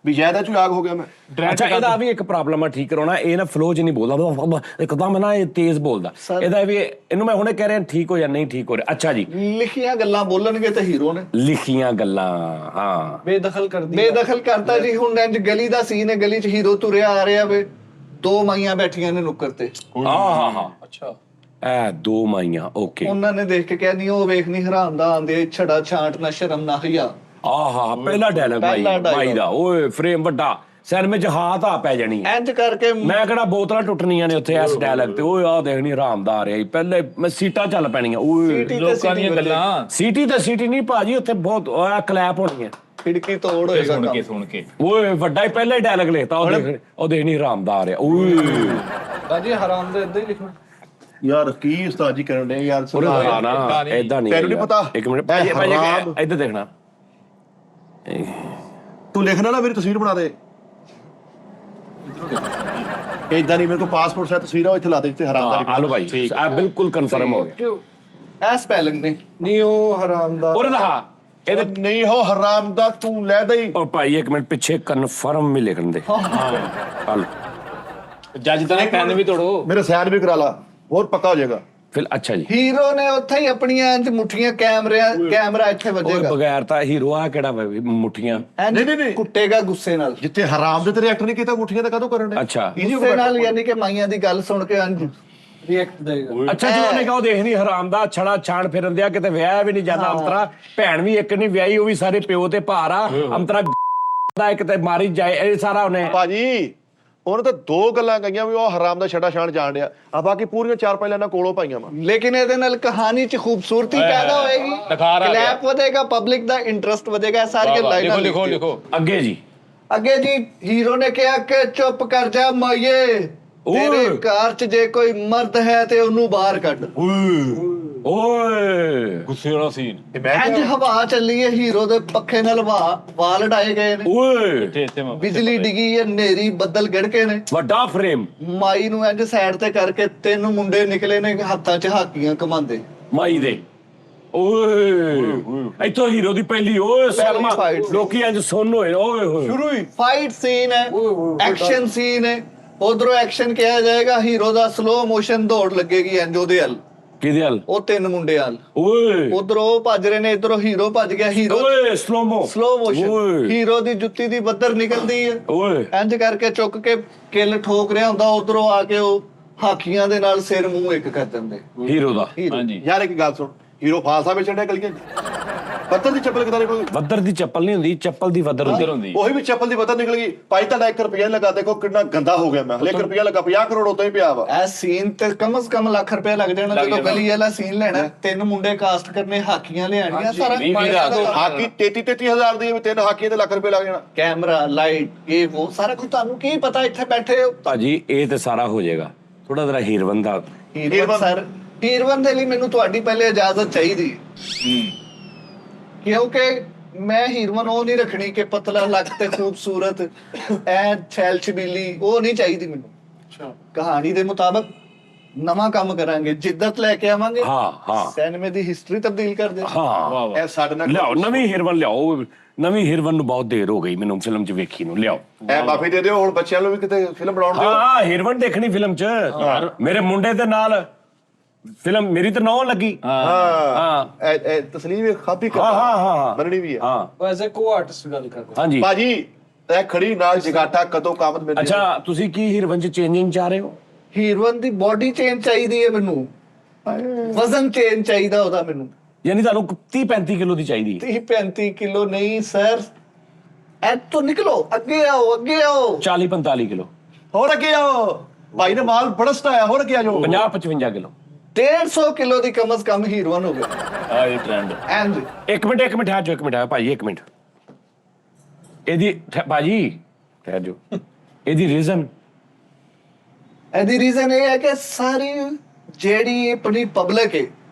ਵੀ ਜਾਇਦਾਦ ਚੋਂ ਆਗ ਹੋ ਗਿਆ ਮੈਂ। ਅੱਛਾ ਇਹਦਾ ਵੀ ਇੱਕ ਪ੍ਰੋਬਲਮ ਆ ਠੀਕ ਕਰਾਉਣਾ। ਇਹ ਨਾ ਫਲੋ 'ਚ ਨਹੀਂ ਬੋਲਦਾ, ਇੱਕਦਮ ਨਾ ਇਹ ਤੇਜ਼ ਬੋਲਦਾ। ਇਹਦਾ ਵੀ ਇਹਨੂੰ ਮੈਂ ਹੁਣੇ ਕਹਿ ਰਿਹਾ ਠੀਕ ਹੋ ਜਾਂ ਨਹੀਂ ਠੀਕ ਹੋ ਰਿਹਾ। ਅੱਛਾ ਜੀ ਲਿਖੀਆਂ ਗੱਲਾਂ ਬੋਲਣਗੇ ਤੇ ਹੀਰੋ ਨੇ ਲਿਖੀਆਂ ਗੱਲਾਂ। ਹਾਂ ਬੇਦਖਲ ਕਰਦੀ। ਬੇਦਖਲ ਕਰਤਾ ਜੀ। ਹੁਣ ਇੰਜ ਗਲੀ ਦਾ ਸੀਨ ਹੈ, ਗਲੀ 'ਚ ਹੀਰੋ ਤੁਰਿਆ ਆ ਰਿਹਾ ਵੇ, 2 ਮਾਈਆਂ ਬੈਠੀਆਂ ਨੇ ਨੁੱਕਰ ਤੇ। ਹਾਂ ਅੱਛਾ ਇਹ 2 ਮਾਈਆਂ। ਓਕੇ ਉਹਨਾਂ ਨੇ ਦੇਖ ਕੇ ਕਿਹਾ ਨਹੀਂ ਉਹ ਵੇਖ ਨਹੀਂ ਹਰਾਮ ਦਾ ਆਂਦੇ ਛੜਾ ਛਾਂਟ ਨਾ ਸ਼ਰਮ ਨਾ ਹਿਆ। ਆਹਾ ਪਹਿਲਾ ਡਾਇਲੌਗ ਭਾਈ ਦਾ। ਓਏ ਫਰੇਮ ਵੱਡਾ ਸਿਨੇਮੇ 'ਚ ਹਾਥ ਆ ਪੈ ਜਾਣੀ ਹੈ। ਇੰਜ ਕਰਕੇ ਮੈਂ ਕਿਹੜਾ ਬੋਤਲਾਂ ਟੁੱਟਣੀਆਂ ਨੇ ਉੱਥੇ ਇਸ ਡਾਇਲੌਗ ਤੇ। ਓਏ ਆਹ ਦੇਖਣੀ ਹਰਾਮਦਾਰ ਆਈ ਪਹਿਲੇ ਮੈਂ ਸੀਟਾਂ ਚੱਲ ਪੈਣੀਆਂ। ਓਏ ਲੋਕਾਂ ਦੀਆਂ ਗੱਲਾਂ ਸੀਟੀ ਤੇ ਸੀਟੀ ਨਹੀਂ ਭਾਜੀ, ਉੱਥੇ ਬਹੁਤ ਕਲੈਪ ਹੋਣੀ ਹੈ। ਖਿੜਕੀ ਤੋੜ ਹੋਏਗਾ ਕੰਮ। ਸੁਣ ਕੇ ਓਏ ਵੱਡਾ ਹੀ ਪਹਿਲਾ ਹੀ ਡਾਇਲੌਗ ਲਿਖਤਾ। ਉਹ ਦੇਖਣੀ ਹਰਾਮਦਾਰ ਆ। ਓਏ ਰਾਜੀ ਹਰਾਮ ਦਾ ਇਦਾਂ ਹੀ ਲਿਖਣਾ। ਯਾਰ ਕੀ ਉਸਤਾਦ ਜੀ ਕਰਨ ਦੇ ਯਾਰ। ਉਹਨੇ ਦਿਖਾ ਨਾ ਏਦਾਂ ਨਹੀਂ। ਤੈਨੂੰ ਨਹੀਂ ਪਤਾ? ਇੱਕ ਮਿੰਟ ਭਾਜੀ ਇੱਧਰ ਦੇਖਣਾ। ਤੂੰ ਲਿਖਣਾ ਨਾ ਮੇਰੀ ਤਸਵੀਰ ਬਣਾ ਦੇ। ਇਦਾਂ ਨਹੀਂ, ਮੇਰੇ ਕੋਲ ਪਾਸਪੋਰਟ ਸਾਈਜ਼ ਤਸਵੀਰ ਆ, ਇੱਥੇ ਲਾ ਦੇ ਇੱਥੇ ਹਰਾਮ ਦਾ। ਆ ਲੋ ਭਾਈ ਆ ਬਿਲਕੁਲ ਕਨਫਰਮ ਹੋ ਗਿਆ। ਕਿਉਂ ਐ ਸਪੈਲਿੰਗ ਨੇ। ਨਹੀਂ ਉਹ ਹਰਾਮ ਦਾ। ਉਹਨੇ ਦਿਖਾ ਇਹਦੇ ਨਹੀਂ ਹੋ ਹਰਾਮ ਦਾ ਤੂੰ ਲੈ ਦਈ। ਉਹ ਭਾਈ ਇੱਕ ਮਿੰਟ ਪਿੱਛੇ ਕਨਫਰਮ ਵੀ ਲਿਖਣ ਦੇ। ਹਲ ਜੱਜ ਤਾਂ ਪੈਨ ਵੀ ਤੋੜੋ। ਮੇਰੇ ਸਾਈਨ ਵੀ ਕਰਾ ਲਾ, ਹੋਰ ਪੱਕਾ ਹੋ ਜਾਏਗਾ। ਫਿਰ ਅੱਛਾ ਜੀ ਹੀਰੋ ਨੇ ਉੱਥੇ ਹੀ ਆਪਣੀਆਂ ਇੰਜ ਮੁੱਠੀਆਂ ਕੈਮਰਾ ਇੱਥੇ ਉਹ ਵੱਜੇਗਾ ਬਗੈਰ ਤਾਂ ਹੀਰੋ ਆ ਕਿਹੜਾ ਵਾ ਵੀ ਮੁੱਠੀਆਂ ਇੰਜ ਨਹੀਂ। ਕੁੱਟੇਗਾ ਗੁੱਸੇ ਨਾਲ ਜਿੱਥੇ ਹਰਾਮ ਦੇ ਤੇ ਰਿਐਕਟ ਨਹੀਂ ਕੀਤਾ ਮੁੱਠੀਆਂ ਤਾਂ ਕਦੋਂ ਕਰਨ ਦੇ ਅੱਛਾ ਗੁੱਸੇ ਨਾਲ, ਯਾਨੀ ਕਿ ਮਾਈਆਂ ਦੀ ਗੱਲ ਸੁਣ ਕੇ ਇੰਜ ਰਿਐਕਟ ਦੇਗਾ। ਅੱਛਾ ਜੀ ਉਹਨੇ ਕਹਾ ਉਹ ਦੇਖ ਨਹੀਂ ਹਰਾਮ ਦਾ ਛੜਾ ਛਾਣ ਫਿਰਨ ਦਿਆ ਕਿਤੇ ਵਿਆਹ ਵੀ ਨਹੀਂ ਜਾਂਦਾ ਅੰਤਰਾ ਭੈਣ ਵੀ ਇੱਕ ਨਹੀਂ ਵਿਆਹੀ ਉਹ ਵੀ ਸਾਰੇ ਪਿਓ ਤੇ ਭਾਰ ਆ ਅੰਤਰਾ ਦਾ ਇੱਕ ਤੇ ਮਾਰੀ ਜਾਏ ਇਹ ਸਾਰਾ ਉਹਨੇ ਭਾਜੀ ਉਹਨੇ ਤਾਂ ਦੋ ਗੱਲਾਂ ਕਹੀਆਂ ਵੀ ਉਹ ਹਰਾਮ ਦਾ ਛੜਾ ਛਾਣ ਜਾਣ ਡਿਆ ਆ ਬਾਕੀ ਪੂਰੀਆਂ 4-5 ਲਾਈਨਾਂ ਕੋਲੋਂ ਪਾਈਆਂ ਵਾ ਲੇਕਿਨ ਇਹਦੇ ਨਾਲ ਕਹਾਣੀ 'ਚ ਖੂਬਸੂਰਤੀ ਪੈਦਾ ਹੋਏਗੀ, ਦਿਖਾਰ ਆ ਗਿਆ। ਕਲੈਪ ਵਧੇਗਾ, ਪਬਲਿਕ ਦਾ ਇੰਟਰਸਟ ਵਧੇਗਾ, ਇਹ ਸਾਰੀਆਂ ਲਾਈਨਾਂ ਲਿਖੋ ਅੱਗੇ ਜੀ ਅੱਗੇ ਜੀ ਹੀਰੋ ਨੇ ਕਿਹਾ ਕਿ ਚੁੱਪ ਕਰ ਜਾ ਮਾਈਏ, ਤੇਰੇ ਘਰ 'ਚ ਜੇ ਕੋਈ ਮਰਦ ਹੈ ਤੇ ਉਹਨੂੰ ਬਾਹਰ ਕੱਢ। ਓਏ ਗੁੱਸੇ ਵਾਲਾ ਸੀਨ ਇੰਜ ਹਵਾ ਚੱਲੀ ਹੈ, ਹੀਰੋ ਦੇ ਪੱਖੇ ਨਾਲ ਵਾਲ ਉਡਾਏ ਗਏ ਨੇ, ਓਏ ਇੱਥੇ ਮੈਂ ਬਿਜਲੀ ਡਿੱਗੀ ਹੈ, ਨੇਰੀ ਬੱਦਲ ਗੜਕੇ ਨੇ, ਵੱਡਾ ਫਰੇਮ ਮਾਈ ਨੂੰ ਇੰਜ ਸਾਈਡ ਤੇ ਕਰਕੇ 3 ਮੁੰਡੇ ਨਿਕਲੇ ਨੇ ਹੱਥਾਂ 'ਚ ਹਾਕੀਆਂ ਕਮਾਉਂਦੇ। ਮਾਈ ਦੇ ਓਏ ਇੱਥੋਂ ਹੀਰੋ ਦੀ ਪਹਿਲੀ ਓਏ ਸਲਮਾ fight। ਲੋਕੀ ਇੰਜ ਸੁਣ ਹੋਏ ਓਏ ਹੋਏ ਸ਼ੁਰੂ ਹੀ ਫਾਈਟ ਸੀਨ ਹੈ, ਐਕਸ਼ਨ ਸੀਨ ਹੈ, ਉਧਰੋਂ ਐਕਸ਼ਨ ਕਿਹਾ ਜਾਏਗਾ, ਹੀਰੋ ਦਾ ਸਲੋ ਮੋਸ਼ਨ ਦੌੜ ਲੱਗੇਗੀ ਇੰਜ ਉਹਦੇ ਹਲ, ਕਿਹਦੇ ਹਲ ਉਹ 3 ਮੁੰਡੇ ਹਲ, ਓਏ ਉਧਰੋਂ ਉਹ ਭੱਜ ਰਹੇ ਨੇ, ਇਧਰੋਂ ਹੀਰੋ ਭੱਜ ਗਿਆ, ਹੀਰੋ ਓਏ ਸਲੋ ਮੋਸ਼ਨ, ਓਏ ਹੀਰੋ ਦੀ ਜੁੱਤੀ ਦੀ ਬੱਦਰ ਨਿਕਲਦੀ ਹੈ, ਓਏ ਇੰਜ ਕਰਕੇ ਚੁੱਕ ਕੇ ਕਿੱਲ ਠੋਕ ਰਿਹਾ ਹੁੰਦਾ, ਉਧਰੋਂ ਆ ਕੇ ਉਹ ਹਾਕੀਆਂ ਦੇ ਨਾਲ ਸਿਰ ਮੂੰਹ ਇੱਕ ਕਰ ਦਿੰਦੇ ਹੀਰੋ ਦਾ ਹੀਰੋ। ਹਾਂਜੀ ਯਾਰ ਇੱਕ ਗੱਲ ਸੁਣ ਹੀਰੋ ਫਾਲਸਾ ਵਿੱਚ ਛੱਡਿਆ ਗਲੀਆਂ 'ਚ ਪੱਤਰ ਦੀ ਚੱਪਲ ਕਿਦਾਂ ਨਿਕਲ ਗਈ ਵੱਦਰ ਦੀ ਚੱਪਲ ਨਹੀਂ ਹੁੰਦੀ ਚੱਪਲ ਦੀ ਵੱਦਰ ਉੱਧਰ ਹੁੰਦੀ ਹੁੰਦੀ ਉਹੀ ਵੀ ਚੱਪਲ ਦੀ ਪਤਾ ਨਿਕਲ ਗਈ ਭਾਈ ਤੁਹਾਡਾ 1 ਰੁਪਿਆ ਲਗਾ ਦੇਖੋ ਕਿੰਨਾ ਗੰਦਾ ਹੋ ਗਿਆ ਮੈਂ ਹਲੇ 1 ਰੁਪਿਆ ਲਗਾ 50 ਕਰੋੜ ਉਦੋਂ ਹੀ ਪਿਆ ਵਾ ਇਹ ਸੀਨ ਤੇ ਕਮ ਸੇ ਕਮ ਲੱਖ ਰੁਪਏ ਲੱਗ ਜਾਣਾ, ਜਦੋਂ ਗਲੀ ਵਾਲਾ ਸੀਨ ਲੈਣਾ, 3 ਮੁੰਡੇ ਕਾਸਟ ਕਰਨੇ, ਹਾਕੀਆਂ ਲਿਆਣੀਆਂ, ਸਾਰਾ 20,000 ਹਾਕੀ 33 ਹਜ਼ਾਰ ਦੀ 3 ਹਾਕੀਆਂ ਤੇ ਲੱਖ ਰੁਪਏ ਲੱਗ ਜਾਣਾ ਕੈਮਰਾ ਲਾਈਟ ਇਹ ਉਹ ਸਾਰਾ ਕੁਝ, ਤੁਹਾਨੂੰ ਕੀ ਪਤਾ ਇੱਥੇ ਬੈਠੇ ਹੋ। ਭਾਜੀ ਇਹ ਤੇ ਸਾਰਾ ਹੋ ਜਾਏਗਾ ਥੋੜਾ ਜਰਾ ਹੀਰਵਨ ਦਾ ਹੀਰਵਨ ਸਰ, ਹੀਰਵਨ ਦੇ ਲਈ ਮੈਨੂੰ ਤੁਹਾਡੀ ਪਹਿਲੇ ਇਜਾਜ਼ਤ ਚਾਹੀਦੀ ਹੈ, ਕਿਉਂਕਿ ਮੈਂ ਹੀਰਵਨ ਉਹ ਨਹੀਂ ਰੱਖਣੀ ਕਿ ਪਤਲਾ ਲੱਕ ਤੇ ਖੂਬਸੂਰਤ ਐ ਛੈਲ ਛਬੀਲੀ, ਉਹ ਨਹੀਂ ਚਾਹੀਦੀ ਮੈਨੂੰ। ਕਹਾਣੀ ਦੇ ਮੁਤਾਬਕ ਨਵਾਂ ਕੰਮ ਕਰਾਂਗੇ, ਜਿੱਦਤ ਲੈ ਕੇ ਆਵਾਂਗੇ, ਹਾਂ ਸਿਨੇਮੇ ਦੀ ਹਿਸਟਰੀ ਤਬਦੀਲ ਕਰ ਦੇ। ਹਾਂ ਇਹ ਸਾਡੇ ਨਾਲ ਲਿਆਓ ਨਵੀਂ ਹੀਰਵਨ ਲਿਆਓ ਨਵੀਂ ਹੀਰਵਨ ਨੂੰ ਬਹੁਤ ਦੇਰ ਹੋ ਗਈ ਮੈਨੂੰ ਫਿਲਮ 'ਚ ਵੇਖੀ ਨੂੰ ਲਿਆਓ ਇਹ ਮਾਫੀ ਦੇ ਦਿਓ ਹੁਣ ਬੱਚਿਆਂ ਨੂੰ ਵੀ ਕਿਤੇ ਫਿਲਮ ਬਣਾਉਣ ਦਿਓ ਹਾਂ ਹੀਰਵਨ ਦੇਖਣੀ ਫਿਲਮ 'ਚ ਮੇਰੇ ਮੁੰਡੇ ਦੇ ਨਾਲ ਫਿਲਮ ਮੇਰੀ ਤਾਂ 9 ਲੱਗੀ ਹਾਂ ਇਹ ਤਸਲੀਮ ਵੀ ਖਾਪੀ ਕਰ ਹਾਂ ਬਣਨੀ ਵੀ ਹੈ ਹਾਂ ਐਜ਼ ਅ ਕੋ ਆਰਟਿਸਟ ਗੱਲ ਕਰਦੇ। ਹਾਂਜੀ ਭਾਜੀ ਇਹ ਖੜੀ ਨਾਲ ਜਗਾਟਾ ਕਦੋਂ ਕਾਮਤ ਮਿਲਦੀ ਅੱਛਾ ਤੁਸੀਂ ਕੀ ਹੀਰਵਨ 'ਚ ਚੇਂਜਿੰਗ ਚਾਹ ਰਹੇ ਹੋ ਹੀਰਵਨ ਦੀ ਬੋਡੀ ਚੇਂਜ ਚਾਹੀਦੀ ਹੈ ਮੈਨੂੰ, ਵਜ਼ਨ ਚੇਂਜ ਚਾਹੀਦਾ ਉਹਦਾ ਮੈਨੂੰ, ਯਾਨੀ ਤੁਹਾਨੂੰ 30-35 ਕਿਲੋ ਦੀ ਚਾਹੀਦੀ 30-35 ਕਿਲੋ ਨਹੀਂ ਸਰ, ਇੱਥੋਂ ਨਿਕਲੋ, ਅੱਗੇ ਆਓ, ਅੱਗੇ ਆਓ। 40-45 ਕਿਲੋ ਹੋਰ ਅੱਗੇ ਆਓ ਭਾਈ ਨੇ ਮਾਲ ਬੜਾ ਸਟਾਇਆ ਹੋਰ ਅੱਗੇ ਆ ਜਾਓ 50-55 ਕਿਲੋ 150 ਕਿਲੋ ਦੀ ਕਮ ਸੇ ਕਮ ਹੀਰੋਇਨ ਹੋ ਗਿਆ। ਆ ਇਹ ਟ੍ਰੈਂਡ ਐਂਡ ਇੱਕ ਮਿੰਟ ਠਹਿਰ ਜਾਓ ਇੱਕ ਮਿੰਟ ਭਾਜੀ ਇੱਕ ਮਿੰਟ ਇਹਦੀ ਭਾਜੀ ਠਹਿਰ ਜਾਓ ਇਹਦੀ ਰੀਜ਼ਨ ਇਹਦੀ ਰੀਜ਼ਨ ਇਹ ਹੈ ਕਿ ਸਾਰੀ ਜਿਹੜੀ ਆਪਣੀ ਪਬਲਿਕ ਹੈ,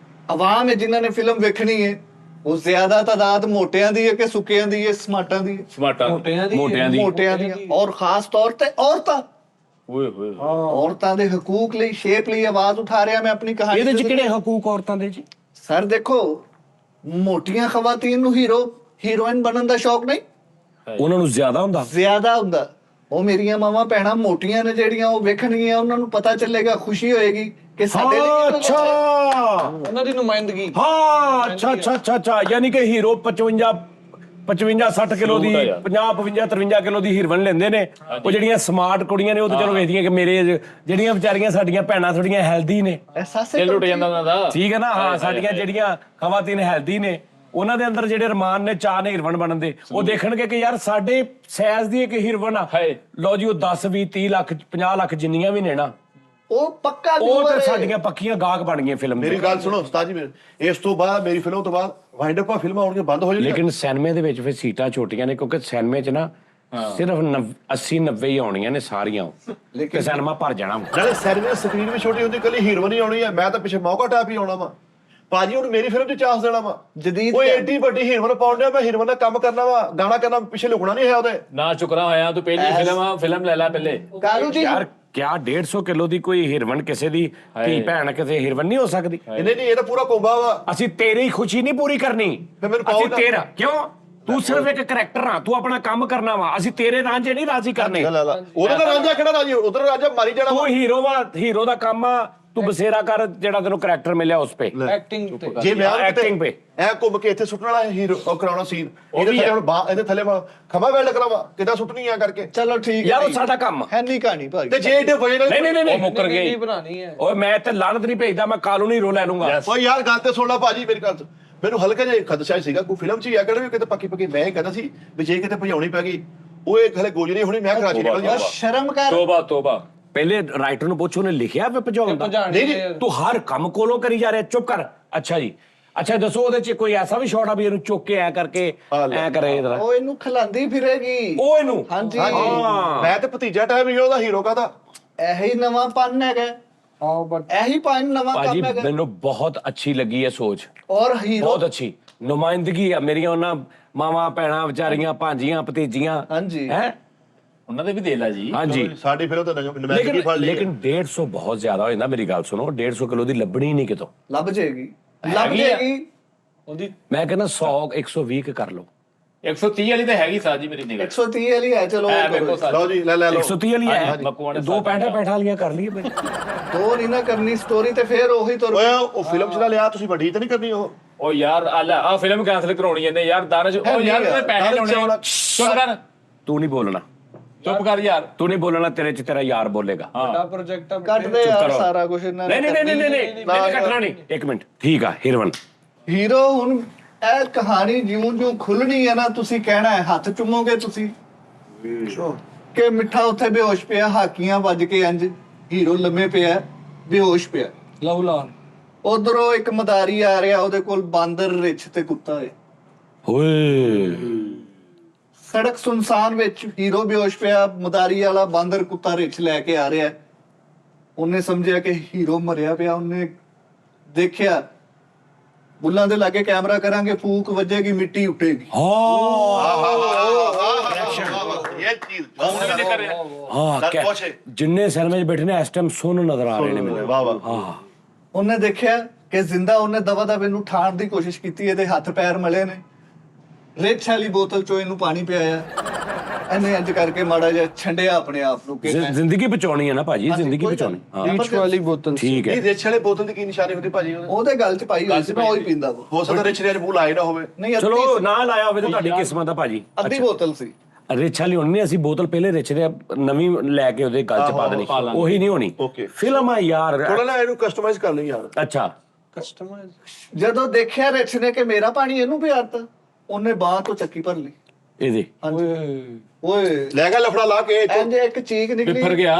ਆਵਾਮ ਹੈ, ਜਿਨ੍ਹਾਂ ਨੇ ਫਿਲਮ ਵੇਖਣੀ ਹੈ, ਉਹ ਜ਼ਿਆਦਾ ਤਾਦਾਦ ਮੋਟਿਆਂ ਦੀ ਹੈ ਕਿ ਸੁੱਕਿਆਂ ਦੀ ਹੈ, ਸਮਾਰਟਾਂ ਦੀ ਹੈ? ਸਮਾਟਾ ਮੋਟਿਆਂ ਦੀ ਮੋਟਿਆਂ ਦੀ, ਔਰ ਖਾਸ ਤੌਰ ਤੇ ਔਰਤਾਂ। ਓਏ ਹੋਏ ਔਰਤਾਂ ਦੇ ਹਕੂਕ ਲਈ, ਸ਼ੇਪ ਲਈ ਆਵਾਜ਼ ਉਠਾ ਰਿਹਾ ਮੈਂ ਆਪਣੀ ਕਹਾਣੀ ਇਹਦੇ 'ਚ ਦੇ ਕਿਹੜੇ ਹਕੂਕ ਔਰਤਾਂ ਦੇ ਜੀ ਸਰ ਦੇਖੋ, ਮੋਟੀਆਂ ਖਵਾਤੀਨ ਨੂੰ ਹੀਰੋਇਨ ਬਣਨ ਦਾ ਸ਼ੌਕ ਨਹੀਂ, ਉਹਨਾਂ ਨੂੰ ਜ਼ਿਆਦਾ ਹੁੰਦਾ ਜ਼ਿਆਦਾ ਹੁੰਦਾ। ਉਹ ਮੇਰੀਆਂ ਮਾਵਾਂ ਭੈਣਾਂ ਮੋਟੀਆਂ ਨੇ ਜਿਹੜੀਆਂ, ਉਹ ਵੇਖਣਗੀਆਂ, ਉਹਨਾਂ ਨੂੰ ਪਤਾ ਚੱਲੇਗਾ, ਖੁਸ਼ੀ ਹੋਏਗੀ ਕਿ ਸਾਡੇ ਲਈ ਅੱਛਾ ਉਹਨਾਂ ਦੀ ਨੁਮਾਇੰਦਗੀ। ਹਾਂ ਅੱਛਾ ਯਾਨੀ ਕਿ ਹੀਰੋ 55-60 ਕਿਲੋ ਦੀ 50-52-53 ਕਿਲੋ ਦੀ ਹੀਰੋਇਨ ਲੈਂਦੇ ਨੇ ਉਹ ਜਿਹੜੀਆਂ ਸਮਾਰਟ ਕੁੜੀਆਂ ਨੇ ਉਹ ਤਾਂ ਚਲੋ ਵੇਖਦੀਆਂ ਕਿ ਮੇਰੇ ਜਿਹੜੀਆਂ ਵਿਚਾਰੀਆਂ ਸਾਡੀਆਂ ਭੈਣਾਂ ਥੋੜੀਆਂ ਹੈਲਦੀ ਨੇ ਅਹਿਸਾਸੇ ਦਿਲ ਟੁੱਟ ਜਾਂਦਾ ਉਹਨਾਂ ਦਾ ਠੀਕ ਹੈ ਨਾ ਹਾਂ ਸਾਡੀਆਂ ਜਿਹੜੀਆਂ ਖਵਾਤੀਨ ਹੈਲਦੀ ਨੇ ਉਹਨਾਂ ਦੇ ਅੰਦਰ ਜਿਹੜੇ ਰਮਾਨ ਨੇ ਚਾਹ ਨੇ ਹੀਰੋਇਨ ਬਣਨ ਦੇ ਉਹ ਦੇਖਣਗੇ ਕਿ ਯਾਰ ਸਾਡੇ ਸਾਈਜ਼ ਦੀ ਇੱਕ ਹੀਰੋਇਨ ਆ ਹਾਏ ਲਓ ਜੀ ਉਹ 10-20-30 ਲੱਖ 50 ਲੱਖ ਜਿੰਨੀਆਂ ਵੀ ਨੇ ਨਾ ਉਹ ਪੱਕਾ ਉਹ viewer ਤੇ ਹੈ। ਸਾਡੀਆਂ ਪੱਕੀਆਂ ਗਾਹਕ ਬਣ ਗਈਆਂ ਫਿਲਮ ਮੇਰੀ ਗੱਲ ਸੁਣੋ ਉਸਤਾਦ ਜੀ ਇਸ ਤੋਂ ਬਾਅਦ ਮੇਰੀ ਫਿਲਮ ਤੋਂ ਬਾਅਦ ਵਾਈਂਡ ਅਪ ਫਿਲਮਾਂ ਆਉਣਗੀਆਂ ਬੰਦ ਹੋ ਜਾਣਗੀਆਂ ਲੇਕਿਨ ਸਿਨੇਮੇ ਦੇ ਵਿੱਚ ਫਿਰ ਸੀਟਾਂ ਛੋਟੀਆਂ ਨੇ ਕਿਉਂਕਿ ਸਿਨੇਮੇ 'ਚ ਨਾ ਸਿਰਫ 80-90 ਹੀ ਆਉਣੀਆਂ ਨੇ ਸਾਰੀਆਂ ਤੇ ਸਿਨੇਮਾ ਭਰ ਜਾਣਾ ਨਾਲੇ ਸਿਨੇਮੇ ਦੀ ਸਕਰੀਨ ਵੀ ਛੋਟੀ ਹੁੰਦੀ ਕੱਲੀ ਹੀਰੋਇਨ ਹੀ ਆਉਣੀ ਹੈ ਮੈਂ ਤਾਂ ਪਿੱਛੇ ਮੌਕਾ ਟਾਪ ਹੀ ਆਉਣਾ ਵਾ ਭਾਜੀ ਹੁਣ ਮੇਰੀ ਫਿਲਮ 'ਚ ਚਾਂਸ ਦੇਣਾ ਵਾ ਜਦੀਦ ਉਹ ਏਡੀ ਵੱਡੀ ਹੀਰੋਇਨ ਪਾਉਣ ਡਿਆ ਮੈਂ ਹੀਰੋਇਨ ਦਾ ਕੰਮ ਕਰਨਾ ਵਾ ਗਾਣਾ ਕਰਨਾ ਪਿੱਛੇ ਲੁਕਣਾ ਨਹੀਂ ਹੈ ਉਹਦੇ ਨਾ ਚੁਕਰਾ ਹੋਇਆ ਤੂੰ ਪਹਿਲੀ ਫਿਲਮ ਲੈ ਲੈ ਪਹਿਲੇ ਕਾਰੂ ਜੀ ਯਾਰ ਕਿਆ 150 ਕਿਲੋ ਦੀ ਕੋਈ ਹੀਰੋਇਨ ਕਿਸੇ ਦੀ ਧੀ ਭੈਣ ਕਿਸੇ ਹੀਰੋਇਨ ਨਹੀਂ ਹੋ ਸਕਦੀ ਨਹੀਂ ਇਹ ਤਾਂ ਪੂਰਾ ਕੋਂਬਾ ਵਾ ਅਸੀਂ ਤੇਰੀ ਖੁਸ਼ੀ ਨਹੀਂ ਪੂਰੀ ਕਰਨੀ ਫਿਰ ਮੈਨੂੰ ਅਸੀਂ ਪਾਓ ਤੇਰਾ ਕਿਉਂ ਤੂੰ ਸਿਰਫ ਇੱਕ ਕਰੈਕਟਰ ਆ, ਤੂੰ ਆਪਣਾ ਕੰਮ ਕਰਨਾ ਵਾ, ਅਸੀਂ ਤੇਰੇ ਰਾਂਝੇ ਨਹੀਂ ਰਾਜ਼ੀ ਕਰਨੇ। ਲੈ ਉਹਦਾ ਤਾਂ ਰਾਜਾ ਕਿਹੜਾ ਰਾਜੀ, ਉਧਰ ਰਾਜਾ ਮਾਰੀ ਜਾਣਾ। ਤੂੰ ਹੀਰੋ ਵਾ, ਹੀਰੋ ਦਾ ਕੰਮ ਆ, ਤੂੰ ਬਸੇਰਾ ਕਰ ਜਿਹੜਾ ਤੈਨੂੰ ਕਰੈਕਟਰ ਮਿਲਿਆ ਉਸ ਪੇ। ਐਕਟਿੰਗ ਤੇ ਜੇ ਮੈਂ acting ਪੇ। ਐ ਘੁੰਮ ਕੇ ਇੱਥੇ ਸੁੱਟਣ ਵਾਲਾ ਹੀਰੋ ਉਹ ਕਰਾਉਣਾ ਸੀਨ, ਇਹਦੇ ਥੱਲੇ ਹੁਣ ਇਹਦੇ ਥੱਲੇ ਖਮਾ ਵੈਲਡ ਕਰਾਵਾ, ਕਿੱਦਾਂ ਸੁੱਟਣੀ ਆ ਕਰਕੇ। ਚਲੋ ਠੀਕ ਯਾਰ ਹੈ ਉਹ ਸਾਡਾ ਕੰਮ ਆ। ਹੈ ਨਹੀਂ ਕਹਾਣੀ ਭਾਈ ਤੇ ਜੇ ਏਡੇ ਵਜੇ ਨਾਲ ਨਹੀਂ ਉਹ ਮੁੱਕਰ ਗਈ। ਨਹੀਂ ਬਣਾਣੀ ਹੈ। ਓਏ ਮੈਂ ਤੇ ਲਾਨਤ ਨਹੀਂ ਭੇਜਦਾ, ਮੈਂ ਕਾਨੂੰਨੀ ਰੋ ਲੈ ਲੂੰਗਾ। ਓਏ ਯਾਰ ਗੱਲ ਤੇ ਸੁਣ ਲੈ ਭਾਜੀ ਮੇਰੀ ਗੱਲ। ਮੈਨੂੰ ਹਲਕਾ ਜਿਹਾ ਖਦਸ਼ਾ ਸੀਗਾ ਕੋਈ ਫਿਲਮ 'ਚ ਹੀ ਆ ਕਿਹੜਾ ਵੀ ਕਿਤੇ ਪੱਕੀ ਮੈਂ ਹੀ ਕਹਿੰਦਾ ਸੀ ਵੀ ਜੇ ਕਿਤੇ ਭਜਾਉਣੀ ਪੈ ਗਈ ਓਏ ਹਲੇ ਗੋਜਰੀ ਹੋਣੀ, ਮੈਂ ਕਰਾਚੀ ਨਿਕਲ ਜਾਊਂਗਾ। ਸ਼ਰਮ ਕਰ। ਤੋਬਾ ਪਹਿਲੇ ਰਾਈਟਰ ਨੂੰ ਪੁੱਛੋ, ਉਹਨੇ ਲਿਖਿਆ ਵੇ ਭਜਾਉਣ ਦਾ? ਨਹੀਂ ਤੂੰ ਹਰ ਕੰਮ ਕੋਲੋਂ ਕਰੀ ਜਾ ਰਿਹਾ, ਚੁੱਪ ਕਰ। ਅੱਛਾ ਜੀ, ਅੱਛਾ ਦੱਸੋ ਉਹਦੇ 'ਚ ਕੋਈ ਐਸਾ ਵੀ ਸ਼ਾਟ ਆ ਵੀ ਇਹਨੂੰ ਚੁੱਕ ਕੇ ਐ ਕਰਕੇ ਐ ਕਰੇ ਜਰਾ? ਉਹ ਇਹਨੂੰ ਖਿਲਾਂਦੀ ਫਿਰੇਗੀ। ਉਹ ਇਹਨੂੰ ਹਾਂਜੀ ਮੈਂ ਤੇ ਭਤੀਜਾ ਟਾਈਮ ਹੀ ਉਹਦਾ ਹੀਰੋ ਕਾਦਾ। ਇਹੀ ਨਵਾਂ ਪੰਨ ਹੈਗਾ। ਹਾਂ ਬਟ ਇਹੀ ਪੰਨ ਨਵਾਂ ਭਾਜੀ ਕੰਮ ਹੈਗਾ। ਮੈਨੂੰ ਬਹੁਤ ਅੱਛੀ ਲੱਗੀ ਇਹ ਸੋਚ, ਔਰ ਹੀਰੋ ਬਹੁਤ ਅੱਛੀ ਨੁਮਾਇੰਦਗੀ ਆ ਮੇਰੀਆਂ ਉਹਨਾਂ ਮਾਵਾਂ ਭੈਣਾਂ ਵਿਚਾਰੀਆਂ ਭਾਂਜੀਆਂ ਭਤੀਜੀਆਂ ਹਾਂਜੀ। ਹੈ ਉਹਨਾਂ ਦੇ ਵੀ ਦੇ ਲਾ ਜੀ। ਹਾਂਜੀ। ਸਾਡੀ ਫਿਲਮ ਤਾਂ ਨੁਮਾਇੰਦਗੀ ਫੜ ਲਈ। ਲੇਕਿਨ 150 ਬਹੁਤ ਜ਼ਿਆਦਾ ਹੋ ਜਾਂਦਾ। ਮੇਰੀ ਗੱਲ ਸੁਣੋ, 150 ਕਿਲੋ ਦੀ ਲੱਭਣੀ ਨਹੀਂ ਕਿਤੋਂ। ਲੱਭ ਜਾਏਗੀ ਹੈਗੀ ਆ। ਉਹਦੀ ਮੈਂ ਕਹਿੰਦਾ 100 120 ਕਰ ਲਓ। 130 ਵਾਲੀ ਤਾਂ ਹੈਗੀ ਸਾਜੀ ਮੇਰੀ ਨਿਗਾਹ 130 ਵਾਲੀ ਹੈ। ਚਲੋ ਹੈ ਉਹ ਕਰੋ। ਵੇਖੋ ਸਾਜੀ। ਲਓ ਜੀ ਲੈ ਲਓ। 130 ਵਾਲੀ ਹੈ, ਮੱਕੂਆਂ ਨੇ ਦੋ 65 ਵਾਲੀਆਂ ਕਰ ਲਈਏ ਬਈ। ਦੋ ਨਹੀਂ ਨਾ ਕਰਨੀ ਸਟੋਰੀ ਤੇ ਫੇਰ ਉਹੀ ਤੁਰ ਓਏ ਉਹ ਫਿਲਮ 'ਚ ਨਾ ਲਿਆ ਤੁਸੀਂ, ਵੱਡੀ ਤਾਂ ਨਹੀਂ ਕਰਨੀ ਉਹ। ਉਹ ਯਾਰ ਆ ਫਿਲਮ ਕੈਨਸਲ ਕਰਾਉਣੀ ਜਾਂਦੇ ਯਾਰ ਦਾਨਜ। ਉਹ ਯਾਰ ਤੇ ਪੈਸੇ ਲਾਉਣੇ। ਚੁੱਪ ਕਰ ਤੂੰ ਨਹੀਂ ਬੋਲਣਾ, ਚੁੱਪ ਕਰ ਯਾਰ। ਤੂੰ ਨਹੀਂ ਬੋਲਣਾ, ਤੇਰੇ 'ਚ ਤੇਰਾ ਯਾਰ ਬੋਲੇਗਾ। ਵੱਡਾ ਪ੍ਰੋਜੈਕਟ ਆ। ਕੱਟ ਦੇ ਯਾਰ ਕਰੋ। ਸਾਰਾ ਕੁਝ ਇਹਨਾਂ ਨੇ। ਨਹੀਂ ਕੱਟਣਾ ਨਹੀਂ। ਇੱਕ ਮਿੰਟ, ਠੀਕ ਆ ਹੀਰੋਇਨ। ਹੀਰੋ ਹੁਣ ਇਹ ਕਹਾਣੀ ਜਿਉਂ ਖੁੱਲਣੀ ਹੈ ਨਾ, ਤੁਸੀਂ ਕਹਿਣਾ ਹੈ, ਹੱਥ ਚੁੰਮੋਗੇ ਤੁਸੀਂ ਕਿ ਮਿੱਠਾ ਉੱਥੇ ਬੇਹੋਸ਼ ਪਿਆ, ਹਾਕੀਆਂ ਵੱਜ ਕੇ ਇੰਜ ਹੀਰੋ ਲੰਮੇ ਪਿਆ ਬੇਹੋਸ਼ ਪਿਆ। ਲਵ ਲਾਨ ਉਧਰੋਂ ਇੱਕ ਮਦਾਰੀ ਆ ਰਿਹਾ, ਉਹਦੇ ਕੋਲ ਬਾਂਦਰ, ਰਿੱਛ ਤੇ ਕੁੱਤਾ ਹੈ। ਓਏ ਸੜਕ ਸੁਨਸਾਨ ਵਿੱਚ ਹੀਰੋ ਬੇਹੋਸ਼ ਪਿਆ, ਮਦਾਰੀ ਵਾਲਾ ਬਾਂਦਰ ਕੁੱਤਾ ਰਿੱਛ ਲੈ ਕੇ ਆ ਰਿਹਾ। ਉਹਨੇ ਸਮਝਿਆ ਕਿ ਹੀਰੋ ਮਰਿਆ ਪਿਆ। ਉਹਨੇ ਦੇਖਿਆ ਬੁੱਲਾਂ ਦੇ ਲਾਗੇ ਕੈਮਰਾ ਕਰਾਂਗੇ, ਫੂਕ ਵੱਜੇਗੀ, ਮਿੱਟੀ ਉੱਠੇਗੀ। ਇਹ ਚੀਜ਼ ਹਾਂ, ਜਿੰਨੇ ਸਿਨੇਮੇ 'ਚ ਬੈਠੇ ਨੇ ਇਸ ਟਾਈਮ ਸੁਣ ਨਜ਼ਰ ਆ ਰਹੇ ਨੇ ਮੈਨੂੰ। ਵਾਹ ਵਾਹ। ਹਾਂ ਉਹਨੇ ਦੇਖਿਆ ਕਿ ਜ਼ਿੰਦਾ, ਉਹਨੇ ਦਵਾ ਦਵ ਇਹਨੂੰ ਠਾਣ ਦੀ ਕੋਸ਼ਿਸ਼ ਕੀਤੀ, ਇਹਦੇ ਹੱਥ ਪੈਰ ਮਲੇ ਨੇ। ਰਿੱਛ ਵਾਲੀ ਬੋਤਲ ਚੋਂ ਇਹਨੂੰ ਪਾਣੀ ਪਿਆਇਆ। ਇਹਨੇ ਇੰਜ ਕਰਕੇ ਮਾੜਾ ਜਿਹਾ ਛੰਡਿਆ ਆਪਣੇ ਆਪ ਨੂੰ ਕਿ ਮੈਂ- ਜ਼ਿੰਦਗੀ ਬਚਾਉਣੀ ਹੈ ਨਾ ਭਾਜੀ, ਜ਼ਿੰਦਗੀ ਕੋਈ ਬਚਾਉਣੀ। ਹਾਂ ਰੀਚ ਵਾਲੀ ਬੋਤਲ ਠੀਕ ਹੈ। ਇਹ ਰਿਚ ਵਾਲੇ ਬੋਤਲ ਦੀ ਕੀ ਨਿਸ਼ਾਨੀ ਹੁੰਦੀ ਭਾਜੀ? ਉਹਦੇ ਗੱਲ ਚ ਪਾਈ ਹੋਈ ਸੀ, ਮੈਂ ਉਹੀ ਪੀਂਦਾ ਵਾ। ਹੋ ਸਕਦਾ ਰਿਚ ਦੇ ਮੂੰਹ ਲਾਏ ਨਾ ਹੋਵੇ। ਨਹੀਂ ਚਲੋ ਨਾ ਲਾਇਆ ਹੋਵੇ ਤਾਂ ਤੁਹਾਡੀ ਕਿਸਮਤ ਆ ਭਾਜੀ। ਅੱਧੀ ਬੋਤਲ ਸੀ। ਰਿਚ ਵਾਲੀ ਹੋਣੀ ਨਹੀਂ, ਅਸੀਂ ਬੋਤਲ ਪਹਿਲੇ ਰਿਚ ਦੇ ਨਵੀਂ ਲੈ ਕੇ ਉਹਦੇ ਗੱਲ 'ਚ ਪਾ ਦੇਣੀ, ਉਹੀ ਨਹੀਂ ਹੋਣੀ। Okay। ਫਿਲਮ ਆ ਯਾਰ। ਥੋੜਾ ਨਾ ਇਹਨੂੰ ਕਸਟਮਾਈਜ਼ ਕਰ ਲਈ ਯਾਰ। ਅੱਛਾ ਕਸਟਮਾਈਜ਼। ਜਦੋਂ ਦੇਖਿਆ ਰਿੱਛ ਨੇ ਕਿ ਮੇਰਾ ਪਾਣੀ ਇਹਨੂੰ ਪਿਆਤਾ, ਉਹਨੇ ਬਾਹ ਤੋਂ ਚੱਕੀ ਭਰ ਲਈ। ਇਹਦੇ ਓਏ ਲੈ ਗਿਆ ਲਫੜਾ ਲਾ ਕੇ ਇੰਜ ਇੱਕ ਚੀਕ ਵਿਫਰ ਨਿਕਲੀ। ਗਿਆ।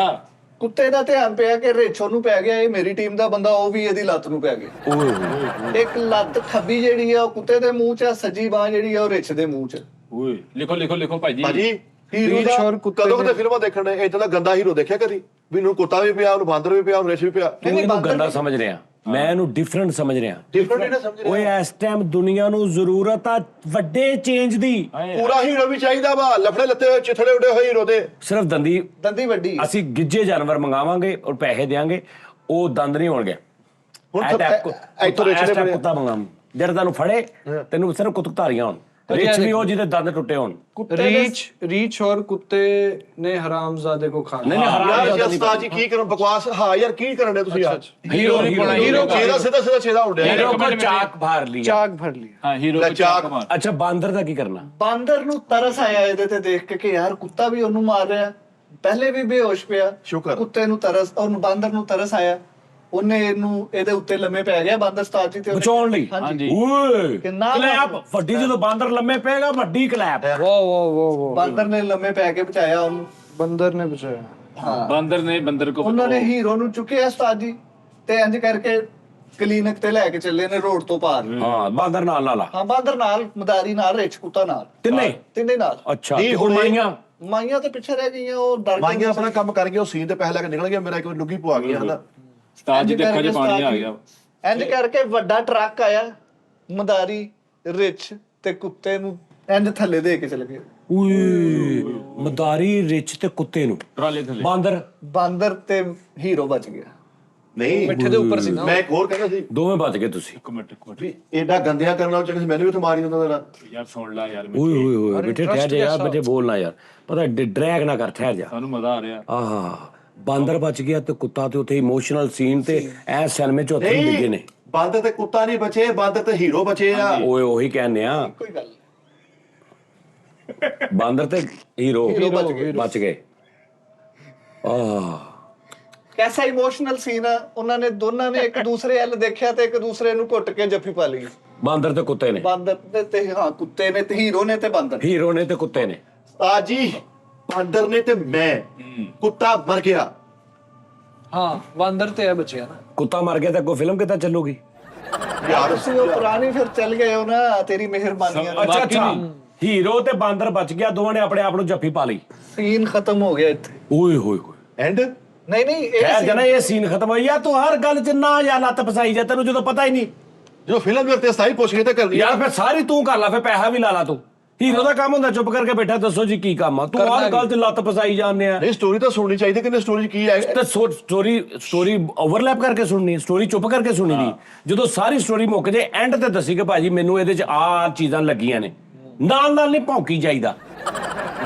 ਕੁੱਤੇ ਦਾ ਧਿਆਨ ਪਿਆ ਕਿ ਰਿੱਛ ਉਹਨੂੰ ਪੈ ਗਿਆ, ਇਹ ਮੇਰੀ ਟੀਮ ਦਾ ਬੰਦਾ, ਉਹ ਵੀ ਇਹਦੀ ਲੱਤ ਨੂੰ ਪੈ ਗਿਆ। ਓਏ ਇੱਕ ਲੱਤ ਖੱਬੀ ਜਿਹੜੀ ਆ ਉਹ ਕੁੱਤੇ ਦੇ ਮੂੰਹ 'ਚ ਆ, ਸੱਜੀ ਬਾਹ ਜਿਹੜੀ ਆ ਉਹ ਰਿੱਛ ਦੇ ਮੂੰਹ 'ਚ। ਓਏ ਲਿਖੋ ਭਾਜੀ। ਭਾਜੀ ਹੀਰੋ ਰੀਚ ਦਾ ਔਰ ਕੁੱਤੇ ਕਦੋਂ ਕਿਤੇ ਫਿਲਮਾਂ ਦੇਖਣ ਨੇ ਇਦਾਂ ਦਾ ਗੰਦਾ ਹੀਰੋ ਦੇਖਿਆ ਕਦੀ ਵੀ ਉਹਨੂੰ ਕੁੱਤਾ ਵੀ ਪਿਆ, ਉਹਨੂੰ ਬਾਂਦਰ ਵੀ ਪਿਆ, ਉਹਨੂੰ ਰਿਛ ਵੀ ਪਿਆ? ਤੂੰ ਇਹਨੂੰ ਗੰਦਾ ਸਮਝ ਰਿਹਾ, ਮੈਂ ਇਹਨੂੰ ਡਿਫਰੈਂਟ ਸਮਝ ਰਿਹਾ। ਡਿਫਰੈਂਟ ਨਹੀਂ ਨਾ ਸਮਝ ਓਏ ਰਿਹਾ। ਇਸ ਟਾਈਮ ਦੁਨੀਆ ਨੂੰ ਜ਼ਰੂਰਤ ਆ ਵੱਡੇ ਚੇਂਜ ਦੀ। ਪੂਰਾ ਹੀਰੋ ਵੀ ਚਾਹੀਦਾ ਵਾ, ਲਫੜੇ ਲੱਤੇ ਹੋਏ ਚਿਥੜੇ ਉੱਡੇ ਹੋਏ ਹੀਰੋ ਦੇ। ਸਿਰਫ ਦੰਦੀ ਦੰਦੀ ਵੱਡੀ। ਅਸੀਂ ਗਿੱਜੇ ਜਾਨਵਰ ਮੰਗਾਵਾਂਗੇ ਔਰ ਪੈਸੇ ਦੇਾਂਗੇ, ਉਹ ਦੰਦ ਨਹੀਂ ਹੋਣਗੇ। ਹੁਣ ਇੱਥੋਂ ਕੁੱਤਾ ਮੰਗਾਵਾਂ ਜਿਹੜਾ ਤੁਹਾਨੂੰ ਫੜੇ, ਤੈਨੂੰ ਸਿਰਫ ਕੁੱਤਕਾਰੀਆਂ ਹੋਣ, ਰਿਚ ਵੀ ਉਹ ਜਿਹਦੇ ਦੰਦ ਟੁੱਟੇ ਹੋਣ। ਰੀਚ ਔਰ ਕੁੱਤੇ ਨੇ ਹਰਾਮਜ਼ਾਦੇ को खाना। ਨਹੀਂ ਹਰਾਮ ਯਾਰ ਉਸਤਾਦ ਜੀ ਕੀ ਕਰਨ ਬਕਵਾਸ। ਹਾਂ ਯਾਰ ਕੀ ਕਰਨ ਦੇ ਤੁਸੀਂ ਯਾਰ? ਹੀਰੋ ਛੇਦਾ ਸਿੱਧਾ ਛੇਦਾ ਉੱਡਿਆ। ਹੀਰੋ ਕੋ ਚਾਕ ਭਰ ਲਿਆ। ਚਾਕ ਭਰ ਲਿਆ। ਹਾਂ ਹੀਰੋ ਲੈ ਕੋ ਚਾਕ। ਚਾਕ ਮਾਰ। ਅੱਛਾ ਬਾਂਦਰ ਦਾ ਕੀ ਕਰਨਾ? ਬਾਂਦਰ ਨੂੰ ਤਰਸ ਆਇਆ ਇਹਦੇ ਤੇ ਦੇਖ ਕੇ ਕਿ ਯਾਰ ਕੁੱਤਾ ਵੀ ਉਹਨੂੰ ਮਾਰ ਰਿਹਾ, ਪਹਿਲੇ ਵੀ ਬੇਹੋਸ਼ ਪਿਆ। ਸ਼ੁਕਰ। ਕੁੱਤੇ ਨੂੰ ਤਰਸ, ਉਹਨੂੰ ਬਾਂਦਰ ਨੂੰ ਤਰਸ ਆਇਆ, ਉਹਨੇ ਇਹਨੂੰ ਇਹਦੇ ਉੱਤੇ ਲੰਮੇ ਪੈ ਗਿਆ ਬਾਂਦਰ ਉਸਤਾਦ ਜੀ ਤੇ ਉਹਨੇ- ਬਚਾਉਣ ਲਈ। ਹਾਂਜੀ। ਓਏ ਕਿੰਨਾ ਕਲੈਪ ਵੱਡੀ, ਜਦੋਂ ਬਾਂਦਰ ਲੰਮੇ ਪਏਗਾ ਵੱਡੀ ਕਲੈਪ। वो ਬਾਂਦਰ ਨੇ ਲੰਮੇ ਪੈ ਕੇ ਬਚਾਇਆ ਉਹਨੂੰ। बंदर ने बचाया। ਹਾਂ, ਬਾਂਦਰ ਨੇ ਬੰਦਰ ਕੋ ਉਹਨਾਂ ਨੇ ਹੀਰੋ ਨੂੰ ਚੁੱਕਿਆ ਉਸਤਾਦ ਜੀ ਤੇ ਇੰਜ ਕਰਕੇ ਕਲੀਨਿਕ ਤੇ ਲੈ ਕੇ ਚੱਲੇ ਨੇ ਰੋਡ ਤੋਂ ਪਾਰ। ਹਾਂ ਬਾਂਦਰ ਨਾਲ ਲਾਲਾ ਹਾਂ, ਬਾਂਦਰ ਨਾਲ, ਮਦਾਰੀ ਨਾਲ, ਰਿੱਛ ਕੁੱਤਾ ਨਾਲ, ਤਿੰਨੇ। ਤਿੰਨੇ ਨਾਲ। ਅੱਛਾ ਨਹੀਂ, ਤੇ ਹੁਣ ਹੁਣ ਮਾਈਆਂ ਮਾਈਆਂ ਤੇ ਪਿੱਛੇ ਰਹਿ ਗਈਆਂ, ਉਹ ਡਰ ਮਾਈਆਂ ਆਪਣਾ ਕੰਮ ਕਰ ਗਏ, ਉਹ ਸੀਨ ਤੇ ਪੈਸੇ ਲੈ ਕੇ ਨਿਕਲ ਗਿਆ, ਮੇਰਾ ਇੱਕ ਲੁੱਗੀ ਪਵਾ ਗਈ ਹਨਾ। ਉਸਤਾਦ ਜੀ ਦੇ ਅੱਖਾਂ 'ਚ ਪਾਣੀ ਆ ਗਿਆ। ਇੰਜ ਕਰਕੇ ਵੱਡਾ ਟਰੱਕ ਆਇਆ, ਮਦਾਰੀ, ਰਿੱਛ ਤੇ ਕੁੱਤੇ ਨੂੰ ਇੰਜ ਥੱਲੇ ਦੇ ਕੇ ਚਲੇ ਗਏ। ਓਏ ਮਦਾਰੀ ਰਿਚ ਤੇ ਕੁੱਤੇ ਨੂੰ ਟਰਾਲੇ ਥੱਲੇ। ਬਾਂਦਰ ਬਾਂਦਰ ਤੇ ਹੀਰੋ ਬਚ ਗਿਆ। ਨਹੀਂ ਮਿੱਠੇ ਦੇ ਉੱਪਰ ਸੀ ਨਾ ਮੈਂ ਇੱਕ ਹੋਰ ਕਹਿੰਦਾ ਸੀ ਦੋਵੇਂ ਬਚ ਗਏ ਤੁਸੀਂ। ਇੱਕ ਮਿੰਟ ਵੀ ਏਡਾ ਗੰਦਿਆ ਕਰਨ ਨਾਲ ਚੰਗਾ ਸੀ ਮੈਨੂੰ ਵੀ ਉੱਥੇ ਮਾਰੀ ਹੁੰਦਾ ਤੇਰਾ। ਯਾਰ ਸੁਣ ਲੈ ਯਾਰ ਓਏ ਹੋਏ ਹੋਏ ਬੇਟੇ ਠਹਿਰ ਜਾ ਯਾਰ, ਬੇਟੇ ਬੋਲਣਾ ਯਾਰ, ਪਤਾ ਡਰੈਗ ਨਾ ਕਰ, ਠਹਿਰ ਜਾ। ਸਾਨੂੰ ਮਜ਼ਾ ਆ ਰਿਹਾ। ਆਹ ਬਾਂਦਰ ਬਚ ਗਿਆ ਤੇ ਕੁੱਤਾ ਤੇ ਉੱਥੇ ਇਮੋਸ਼ਨਲ ਸੀਨ ਤੇ ਐ ਸਿਨੇਮੇ ਚ ਉੱਥੇ ਹੀ ਡਿੱਗੇ ਨੇ। ਬਾਂਦਰ ਤੇ ਕੁੱਤਾ ਨਹੀਂ ਬਚੇ, ਬਾਂਦਰ ਤੇ ਹੀਰੋ ਬਚੇ ਆ। ਓਏ ਉਹੀ ਕਹਿੰਦੇ ਆ, ਕੋਈ ਗੱਲ ਬਾਂਦਰ ਤੇ ਹੀਰੋ ਬਚ ਗਏ। ਬਚ ਗਏ। ਆਹ ਕੈਸਾ ਇਮੋਸ਼ਨਲ ਸੀਨ ਆ, ਉਹਨਾਂ ਨੇ ਦੋਨਾਂ ਨੇ ਇੱਕ ਦੂਸਰੇ ਵੱਲ ਦੇਖਿਆ ਤੇ ਇੱਕ ਦੂਸਰੇ ਨੂੰ ਘੁੱਟ ਕੇ ਜੱਫੀ ਪਾ ਲਈ। ਬਾਂਦਰ ਤੇ ਕੁੱਤੇ ਨੇ, ਬਾਂਦਰ ਤੇ ਹਾਂ ਕੁੱਤੇ ਨੇ ਤੇ ਹੀਰੋ ਨੇ ਤੇ ਬਾਂਦਰ। ਹੀਰੋ ਨੇ ਤੇ ਕੁੱਤੇ ਨੇ। ਉਸਤਾਦ ਜੀ ਬਾਂਦਰ ਨੇ ਤੇ ਮੈਂ, ਕੁੱਤਾ ਮਰ ਗਿਆ। ਹਾਂ ਬਾਂਦਰ ਤੇ ਹੈ ਬਚਿਆ ਨਾ। ਕੁੱਤਾ ਮਰ ਗਿਆ ਤਾਂ ਕੋਈ ਫਿਲਮ ਕਿੱਦਾਂ ਚੱਲੂਗੀ? ਯਾਰ ਤੁਸੀਂ ਉਹ ਪੁਰਾਣੀ ਫਿਰ ਚੱਲ ਗਏ ਹੋ ਨਾ, ਤੇਰੀ ਮਿਹਰਬਾਨੀ ਆ। ਅੱਛਾ ਅੱਛਾ, ਹੀਰੋ ਤੇ ਬਾਂਦਰ ਬਚ ਗਿਆ, ਦੋਵਾਂ ਨੇ ਆਪਣੇ ਆਪ ਨੂੰ ਜੱਫੀ ਪਾ ਲਈ। ਸੀਨ ਖਤਮ ਹੋ ਗਿਆ ਇੱਥੇ। ਓਏ ਹੋਏ ਹੋਏ, ਐਂਡ ਨਹੀਂ ਇਹ ਖੈਰ scene- ਜਨਾ ਇਹ ਸੀਨ ਖਤਮ ਹੋਈ ਯਾਰ, ਤੂੰ ਹਰ ਗੱਲ ਚ ਨਾ ਯਾਰ ਲੱਤ ਫਸਾਈ ਜਾ, ਤੈਨੂੰ ਜਦੋਂ ਪਤਾ ਹੀ ਨਹੀਂ ਜੋ ਫਿਲਮ ਦੇ ਉੱਤੇ ਸਹੀ ਪੁੱਛ ਕੇ ਤੇ ਕਰ ਲਿਆ। ਯਾਰ। ਫਿਰ ਸਾਰੀ ਤੂੰ ਕਰ ਲਾ, ਫਿਰ ਪੈਸਾ ਵੀ ਲਾ ਲਾ ਤੂੰ। ਹੀਰੋ ਦਾ ਕੰਮ ਹੁੰਦਾ ਚੁੱਪ ਕਰਕੇ ਬੈਠਾ, ਦੱਸੋ ਜੀ ਕੀ ਕੰਮ ਆ, ਤੂੰ ਹਰ ਗੱਲ ਚ ਲੱਤ ਫਸਾਈ ਜਾਂਦੇ ਆ। ਨਹੀਂ ਸਟੋਰੀ ਤਾਂ ਸੁਣਨੀ ਚਾਹੀਦੀ ਕਿ ਸਟੋਰੀ ਕੀ ਹੈ। ਤੇ ਸਟੋਰੀ ਓਵਰਲੈਪ ਕਰਕੇ ਸੁਣਨੀ, ਸਟੋਰੀ ਚੁੱਪ ਕਰਕੇ ਸੁਣੀ ਦੀ। ਜਦੋਂ ਸਾਰੀ ਸਟੋਰੀ ਮੁੱਕ ਜੇ ਐਂਡ ਤੇ ਦੱਸੀ ਕਿ ਭਾਜੀ ਮੈਨੂੰ ਇਹਦੇ ਚ ਆਹ ਚੀਜ਼ਾਂ ਲੱਗੀਆਂ ਨੇ, ਨਾਲ ਨਾਲ ਨਹੀਂ ਭੌਂਕੀ ਜਾਈਦਾ।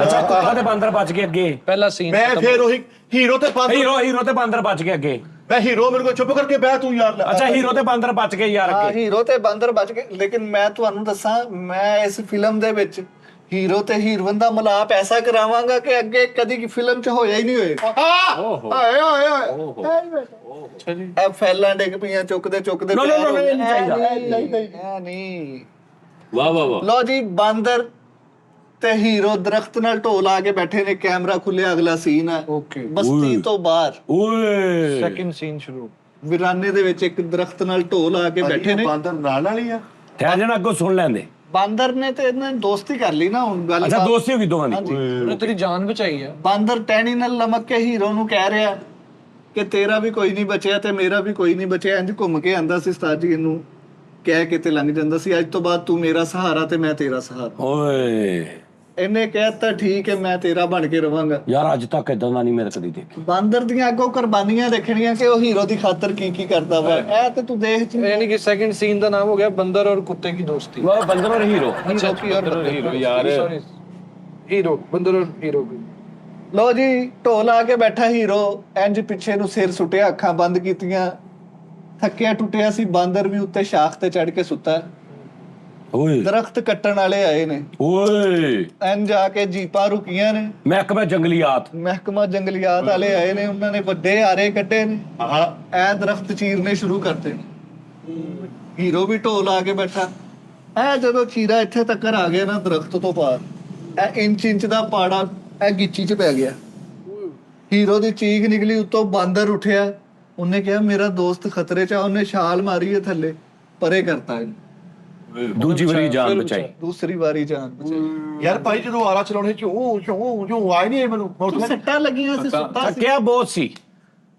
ਅੱਛਾ ਕੁੱਤਾ ਤੇ ਬਾਂਦਰ ਬਚ ਕੇ ਅੱਗੇ, ਪਹਿਲਾ ਸੀਨ ਮੈਂ ਫੇਰ ਉਹੀ ਹੀਰੋ ਤੇ ਬਾਂਦਰ, ਹੀਰੋ ਤੇ ਬਾਂਦਰ ਬਚ ਕੇ ਅੱਗੇ। ਮੈਂ ਹੀਰੋ ਮੇਰੇ ਕੋਲ ਚੁੱਪ ਕਰਕੇ ਬਹਿ ਤੂੰ ਯਾਰ। ਅੱਛਾ ਹੀਰੋ ਤੇ ਬਾਂਦਰ ਬਚ ਗਏ ਯਾਰ ਹਾਂ ਅੱਗੇ। ਹੀਰੋ ਤੇ ਬਾਂਦਰ ਬਚ ਗਏ, ਲੇਕਿਨ ਮੈਂ ਤੁਹਾਨੂੰ ਦੱਸਾਂ, ਮੈਂ ਇਸ ਫਿਲਮ ਦੇ ਵਿੱਚ ਹੀਰੋ ਤੇ ਹੀਰੋਇਨ ਦਾ ਮਿਲਾਪ ਐਸਾ ਕਰਾਵਾਂਗਾ ਕਿ ਅੱਗੇ ਕਦੀ ਫਿਲਮ 'ਚ ਹੋਇਆ ਹੀ ਨਹੀਂ ਹੋਏਗਾ। ਹਾਏ ਹਾਏ ਹਾਏ, ਇਹ ਫੈਲਾਂ ਡਿੱਗ ਪਈਆਂ ਚੁੱਕਦੇ ਚੁੱਕਦੇ। No, no, no, no, ਇਹ ਨਹੀਂ ਚਾਹੀਦਾ। ਨਹੀਂ। ਵਾਹ ਵਾਹ ਵਾਹ। ਲੋ ਜੀ, ਬਾਂਦਰ ਤੇ ਹੀਰੋ ਦਰਖਤ ਨਾਲ ਢੋ ਲਾ ਕੇ ਬੈਠੇ ਨੇ, ਕੈਮਰਾ ਖੁੱਲਿਆ, ਅਗਲਾ ਸੀਨ ਹੈ ਓਕੇ ਬਸਤੀ ਤੋਂ ਬਾਹਰ। ਓਏ ਸੈਕਿੰਡ ਸੀਨ ਸ਼ੁਰੂ। ਵਿਰਾਨੇ ਦੇ ਵਿੱਚ ਇੱਕ ਦਰਖਤ ਨਾਲ ਢੋ ਲਾ ਕੇ ਬੈਠੇ ਨੇ। ਬਾਂਦਰ ਨਾਲ ਹੀ ਆ। ਠਹਿਰ ਜਾਣਾ, ਅੱਗੋਂ ਸੁਣ ਲੈਂਦੇ। ਬਾਂਦਰ ਨੇ ਤੇ ਇਹਨਾਂ ਨੇ ਦੋਸਤੀ ਕਰ ਲਈ ਨਾ ਹੁਣ ਗੱਲ। ਅੱਛਾ ਦੋਸਤੀ ਹੋ ਗਈ ਦੋਵਾਂ ਦੀ। ਉਹਨੇ ਤੇਰੀ ਜਾਨ ਬਚਾਈ ਆ। ਬਾਂਦਰ ਟਹਿਣੀ ਨਾਲ ਲਮਕ ਕੇ ਹੀਰੋ ਨੂੰ ਕਹਿ ਰਿਹਾ ਕਿ ਤੇਰਾ ਵੀ ਕੋਈ ਨਹੀਂ ਬਚਿਆ ਤੇ ਮੇਰਾ ਵੀ ਕੋਈ ਨਹੀਂ ਬਚਿਆ। ਇੰਜ ਘੁੰਮ ਕੇ ਆਂਦਾ ਸੀ ਉਸਤਾਦ ਜੀ, ਇਹਨੂੰ ਕਹਿ ਕੇ ਤੇ ਲੰਘ ਜਾਂਦਾ ਸੀ, ਅੱਜ ਤੋਂ ਬਾਅਦ ਤੂੰ ਮੇਰਾ ਸਹਾਰਾ ਤੇ ਮੈਂ ਤੇਰਾ ਸਹਾਰਾ। ਓਏ ਇਹਨੇ ਕਹਿਤਾ ਠੀਕ ਹੈ, ਮੈਂ ਤੇਰਾ ਬਣ ਕੇ ਰਵਾਂਗਾ। ਯਾਰ ਅੱਜ ਤੱਕ ਇਦਾਂ ਦਾ ਨਹੀਂ ਮੇਰੇ ਕਦੀ ਦੇਖੀ। ਬਾਂਦਰ ਦੀਆਂ ਅੱਗੋਂ ਕੁਰਬਾਨੀਆਂ ਦੇਖਣੀਆਂ ਕਿ ਉਹ ਹੀਰੋ ਦੀ ਖਾਤਰ ਕੀ ਕੀ ਕਰਦਾ ਵਾ। ਇਹ ਤੇ ਤੂੰ ਦੇਖ ਯਾਨੀ ਕਿ ਸੈਕਿੰਡ ਸੀਨ ਦਾ ਨਾਮ ਹੋ ਗਿਆ ਬੰਦਰ ਔਰ ਕੁੱਤੇ ਕੀ ਦੋਸਤੀ। ਵਾਹ ਬੰਦਰ ਔਰ ਹੀਰੋ। ਹੀਰੋ ਕੀ ਔਰ ਹੀਰੋ ਯਾਰ। ਸੌਰੀ ਹੀਰੋ, ਬੰਦਰ ਔਰ ਹੀਰੋ। ਲੋ ਜੀ, ਢੋਲ ਆ ਕੇ ਬੈਠਾ ਹੀਰੋ, ਇੰਜ ਪਿੱਛੇ ਨੂੰ ਸਿਰ ਸੁੱਟਿਆ, ਅੱਖਾਂ ਬੰਦ ਕੀਤੀਆਂ, ਥੱਕਿਆ ਟੁੱਟਿਆ ਸੀ। ਬਾਂਦਰ ਵੀ ਉੱਤੇ ਸ਼ਾਖ ਤੇ ਚੜ ਕੇ ਸੁੱਤਾ। ਓਏ ਦਰਖਤ ਕੱਟਣ ਵਾਲੇ ਆਏ ਨੇ, ਓਏ ਇੰਜ ਆ ਕੇ ਜੀਪਾਂ ਰੁਕੀਆਂ ਨੇ। ਮਹਿਕਮਾ ਜੰਗਲੀਆਤ। ਮਹਿਕਮਾ ਜੰਗਲੀਆਤ ਵਾਲੇ ਆਏ ਨੇ, ਉਹਨਾਂ ਨੇ ਵੱਡੇ ਆਰੇ ਕੱਢੇ ਨੇ, ਹਾਂ ਐ ਦਰਖਤ ਚੀਰਨੇ ਸ਼ੁਰੂ ਕਰਤੇ ਨੇ। ਹੀਰੋ ਵੀ ਢੋਲ ਆ ਕੇ ਬੈਠਾ। ਐ ਜਦੋਂ ਚੀਰਾ ਇੱਥੇ ਤੱਕ ਆ ਗਿਆ ਨਾ ਦਰਖਤ ਤੋਂ ਪਾਰ, ਐ ਇੰਚ ਦਾ ਪਾੜਾ ਐ ਗਿੱਚੀ 'ਚ ਪੈ ਗਿਆ। ਹੀਰੋ ਦੀ ਚੀਖ ਨਿਕਲੀ, ਉੱਤੋਂ ਬਾਂਦਰ ਉੱਠਿਆ। ਉਹਨੇ ਕਿਹਾ ਮੇਰਾ ਦੋਸਤ ਖਤਰੇ 'ਚ ਆ। ਉਹਨੇ ਛਾਲ ਮਾਰੀ ਹੈ ਥੱਲੇ, ਪਰੇ ਕਰਤਾ ਇਹਨੂੰ। ਦੂਜੀ ਵਾਰੀ ਜਾਨ ਬਚਾਈ। ਦੂਸਰੀ ਵਾਰੀ ਜਾਨ ਬਚਾਈ। ਯਾਰ ਭਾਈ ਜਦੋਂ ਆਰਾ ਚਲਾਉਣੇ ਝੂ ਝੂ ਝੂ ਆਈ ਨਹੀਂ ਮੈਨੂੰ। ਤੂੰ ਸੱਟਾਂ ਲੱਗੀਆਂ ਸੀ, ਸੁੱਤਾ ਸੀ। ਥੱਕਿਆ ਬਹੁਤ ਸੀ।